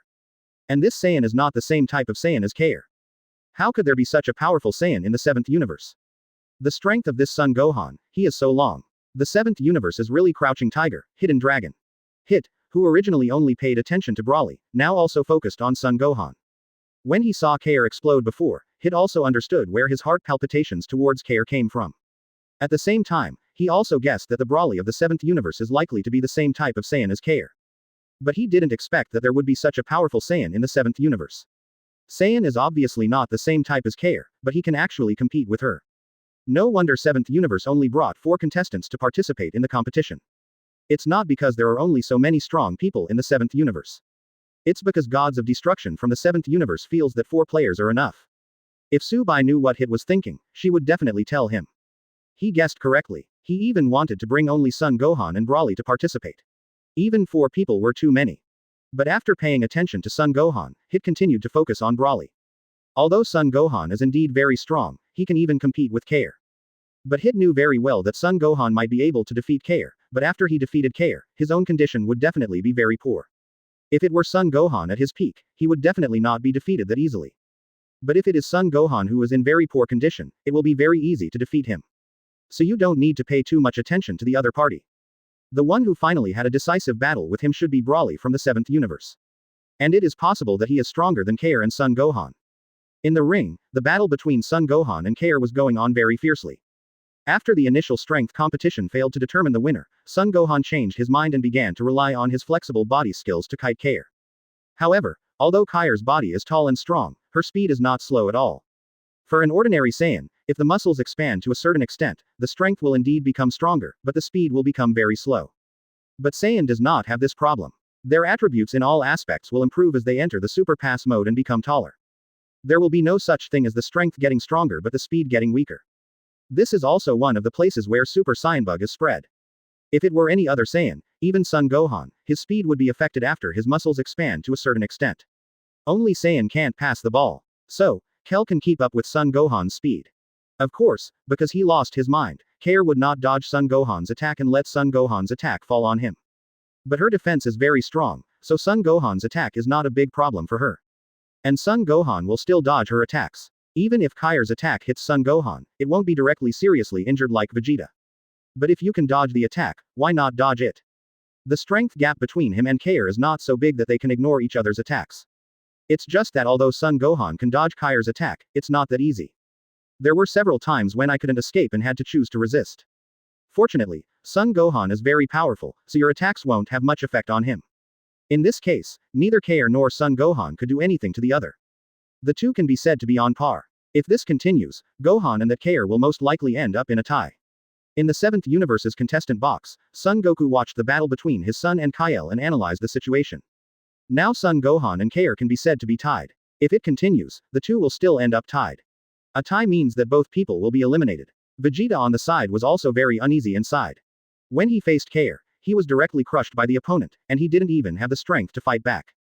And this Saiyan is not the same type of Saiyan as Kale. How could there be such a powerful Saiyan in the 7th universe? The strength of this Son Gohan, he is so long. The 7th universe is really Crouching Tiger, Hidden Dragon. Hit, who originally only paid attention to Broly, now also focused on Son Gohan. When he saw Kale explode before, Hit also understood where his heart palpitations towards Kale came from. At the same time, he also guessed that the Broly of the 7th universe is likely to be the same type of Saiyan as Kale. But he didn't expect that there would be such a powerful Saiyan in the 7th universe. Saiyan is obviously not the same type as Kale, but he can actually compete with her. No wonder 7th universe only brought 4 contestants to participate in the competition. It's not because there are only so many strong people in the 7th universe. It's because gods of destruction from the 7th universe feels that 4 players are enough. If Su-bai knew what Hit was thinking, she would definitely tell him. He guessed correctly. He even wanted to bring only Son Gohan and Broly to participate. Even 4 people were too many. But after paying attention to Son Gohan, Hit continued to focus on Broly. Although Son Gohan is indeed very strong, he can even compete with Kale. But Hit knew very well that Son Gohan might be able to defeat Kale, but after he defeated Kale, his own condition would definitely be very poor. If it were Son Gohan at his peak, he would definitely not be defeated that easily. But if it is Son Gohan who is in very poor condition, it will be very easy to defeat him. So you don't need to pay too much attention to the other party. The one who finally had a decisive battle with him should be Broly from the 7th universe. And it is possible that he is stronger than Kale and Son Gohan. In the ring, the battle between Son Gohan and Kale was going on very fiercely. After the initial strength competition failed to determine the winner, Son Gohan changed his mind and began to rely on his flexible body skills to kite Kale. However, although Kale's body is tall and strong, her speed is not slow at all. For an ordinary Saiyan, if the muscles expand to a certain extent, the strength will indeed become stronger, but the speed will become very slow. But Saiyan does not have this problem. Their attributes in all aspects will improve as they enter the Super Pass mode and become taller. There will be no such thing as the strength getting stronger but the speed getting weaker. This is also one of the places where Super Saiyan bug is spread. If it were any other Saiyan, even Son Gohan, his speed would be affected after his muscles expand to a certain extent. Only Saiyan can't pass the ball. So, Kale can keep up with Son Gohan's speed. Of course, because he lost his mind, Kale would not dodge Son Gohan's attack and let Son Gohan's attack fall on him. But her defense is very strong, so Son Gohan's attack is not a big problem for her. And Son Gohan will still dodge her attacks. Even if Kale's attack hits Son Gohan, it won't be directly seriously injured like Vegeta. But if you can dodge the attack, why not dodge it? The strength gap between him and Kale is not so big that they can ignore each other's attacks. It's just that although Son Gohan can dodge Kale's attack, it's not that easy. There were several times when I couldn't escape and had to choose to resist. Fortunately, Son Gohan is very powerful, so your attacks won't have much effect on him. In this case, neither Kale nor Son Gohan could do anything to the other. The two can be said to be on par. If this continues, Gohan and that Kale will most likely end up in a tie. In the 7th universe's contestant box, Son Goku watched the battle between his son and Kale and analyzed the situation. Now Son Gohan and Kale can be said to be tied. If it continues, the two will still end up tied. A tie means that both people will be eliminated. Vegeta on the side was also very uneasy inside. When he faced Kale, he was directly crushed by the opponent, and he didn't even have the strength to fight back.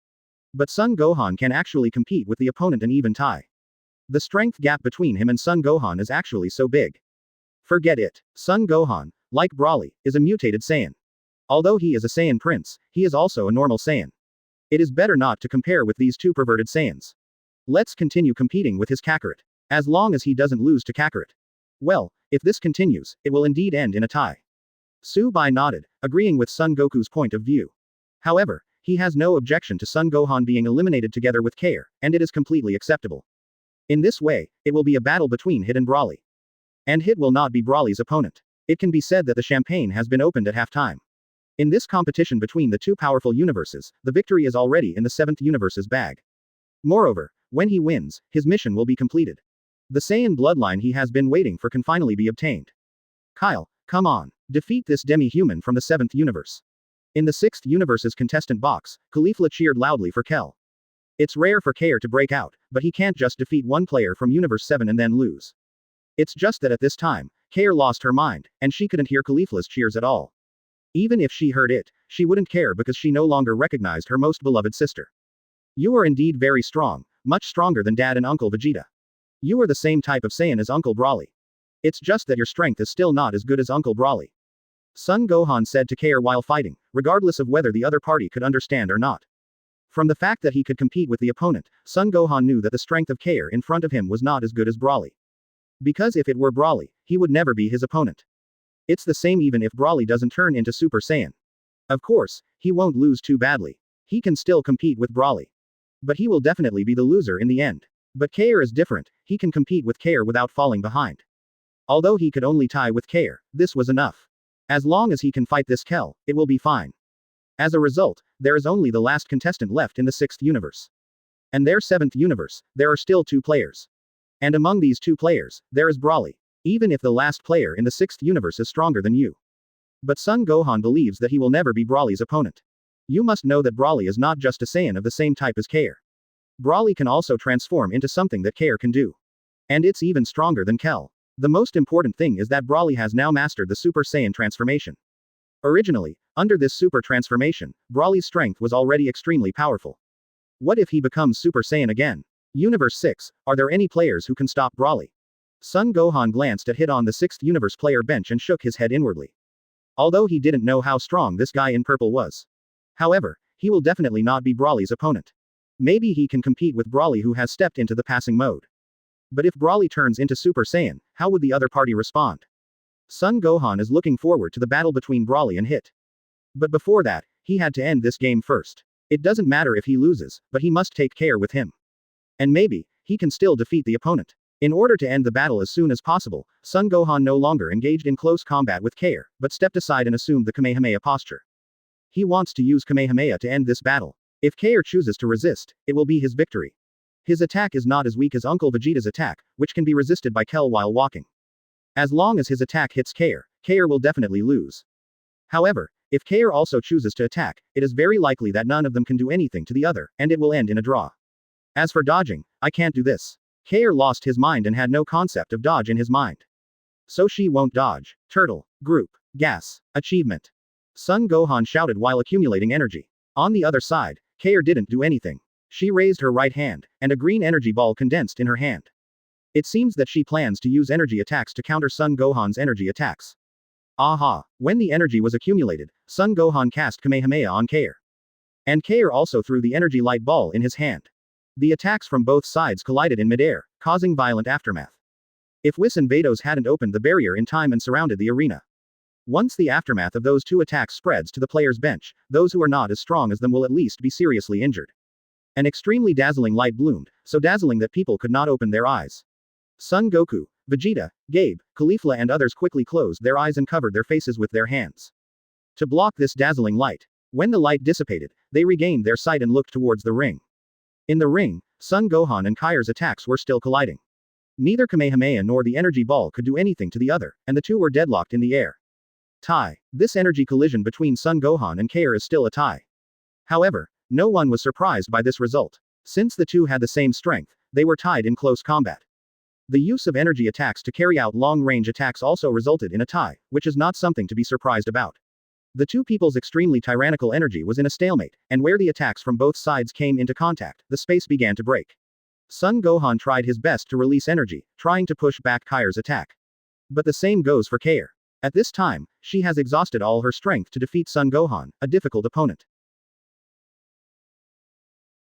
But Son Gohan can actually compete with the opponent and even tie. The strength gap between him and Son Gohan is actually so big. Forget it. Son Gohan, like Broly, is a mutated Saiyan. Although he is a Saiyan prince, he is also a normal Saiyan. It is better not to compare with these two perverted Saiyans. Let's continue competing with his Kakarot. As long as he doesn't lose to Kakarot. Well, if this continues, it will indeed end in a tie. Su-bai nodded, agreeing with Son Goku's point of view. However, he has no objection to Son Gohan being eliminated together with Kale, and it is completely acceptable. In this way, it will be a battle between Hit and Broly. And Hit will not be Broly's opponent. It can be said that the champagne has been opened at halftime. In this competition between the two powerful universes, the victory is already in the 7th universe's bag. Moreover, when he wins, his mission will be completed. The Saiyan bloodline he has been waiting for can finally be obtained. Kale, come on. Defeat this demi-human from the 7th universe. In the 6th universe's contestant box, Caulifla cheered loudly for Kale. It's rare for Kale to break out, but he can't just defeat one player from Universe 7 and then lose. It's just that at this time, Kale lost her mind, and she couldn't hear Caulifla's cheers at all. Even if she heard it, she wouldn't care because she no longer recognized her most beloved sister. You are indeed very strong, much stronger than Dad and Uncle Vegeta. You are the same type of Saiyan as Uncle Broly. It's just that your strength is still not as good as Uncle Broly. Son Gohan said to Kale while fighting, regardless of whether the other party could understand or not. From the fact that he could compete with the opponent, Son Gohan knew that the strength of Kale in front of him was not as good as Broly. Because if it were Broly, he would never be his opponent. It's the same even if Broly doesn't turn into Super Saiyan. Of course, he won't lose too badly. He can still compete with Brawly. But he will definitely be the loser in the end. But Kale is different, he can compete with Kale without falling behind. Although he could only tie with Kale, this was enough. As long as he can fight this Kale, it will be fine. As a result, there is only the last contestant left in the 6th universe. And their 7th universe, there are still 2 players. And among these 2 players, there is Brawly. Even if the last player in the 6th universe is stronger than you. But Son Gohan believes that he will never be Brawly's opponent. You must know that Brawly is not just a Saiyan of the same type as Kale. Brawly can also transform into something that Kale can do. And it's even stronger than Kale. The most important thing is that Brawly has now mastered the Super Saiyan transformation. Originally, under this super transformation, Brawly's strength was already extremely powerful. What if he becomes Super Saiyan again? Universe 6, are there any players who can stop Brawly? Son Gohan glanced at hit on the 6th universe player bench and shook his head inwardly. Although he didn't know how strong this guy in purple was. However, he will definitely not be Brawly's opponent. Maybe he can compete with Brawly who has stepped into the passing mode. But if Brawly turns into Super Saiyan, how would the other party respond? Son Gohan is looking forward to the battle between Brawly and Hit. But before that, he had to end this game first. It doesn't matter if he loses, but he must take care with him. And maybe, he can still defeat the opponent. In order to end the battle as soon as possible, Son Gohan no longer engaged in close combat with Kale, but stepped aside and assumed the Kamehameha posture. He wants to use Kamehameha to end this battle. If Kale chooses to resist, it will be his victory. His attack is not as weak as Uncle Vegeta's attack, which can be resisted by Kale while walking. As long as his attack hits Kale, Kale will definitely lose. However, if Kale also chooses to attack, it is very likely that none of them can do anything to the other, and it will end in a draw. As for dodging, I can't do this. Kale lost his mind and had no concept of dodge in his mind. So she won't dodge. Turtle. Group. Gas. Achievement. Son Gohan shouted while accumulating energy. On the other side, Kale didn't do anything. She raised her right hand, and a green energy ball condensed in her hand. It seems that she plans to use energy attacks to counter Son Gohan's energy attacks. Aha! When the energy was accumulated, Son Gohan cast Kamehameha on Kale. And Kale also threw the energy light ball in his hand. The attacks from both sides collided in midair, causing violent aftermath. If Whis and Vados hadn't opened the barrier in time and surrounded the arena. Once the aftermath of those 2 attacks spreads to the players' bench, those who are not as strong as them will at least be seriously injured. An extremely dazzling light bloomed, so dazzling that people could not open their eyes. Son Goku, Vegeta, Gabe, Caulifla and others quickly closed their eyes and covered their faces with their hands. To block this dazzling light. When the light dissipated, they regained their sight and looked towards the ring. In the ring, Son Gohan and Kai's attacks were still colliding. Neither Kamehameha nor the energy ball could do anything to the other, and the 2 were deadlocked in the air. Tie. This energy collision between Son Gohan and Kale is still a tie. However, no one was surprised by this result. Since the 2 had the same strength, they were tied in close combat. The use of energy attacks to carry out long-range attacks also resulted in a tie, which is not something to be surprised about. The 2 people's extremely tyrannical energy was in a stalemate, and where the attacks from both sides came into contact, the space began to break. Son Gohan tried his best to release energy, trying to push back Kai's attack. But the same goes for Kale. At this time, she has exhausted all her strength to defeat Son Gohan, a difficult opponent.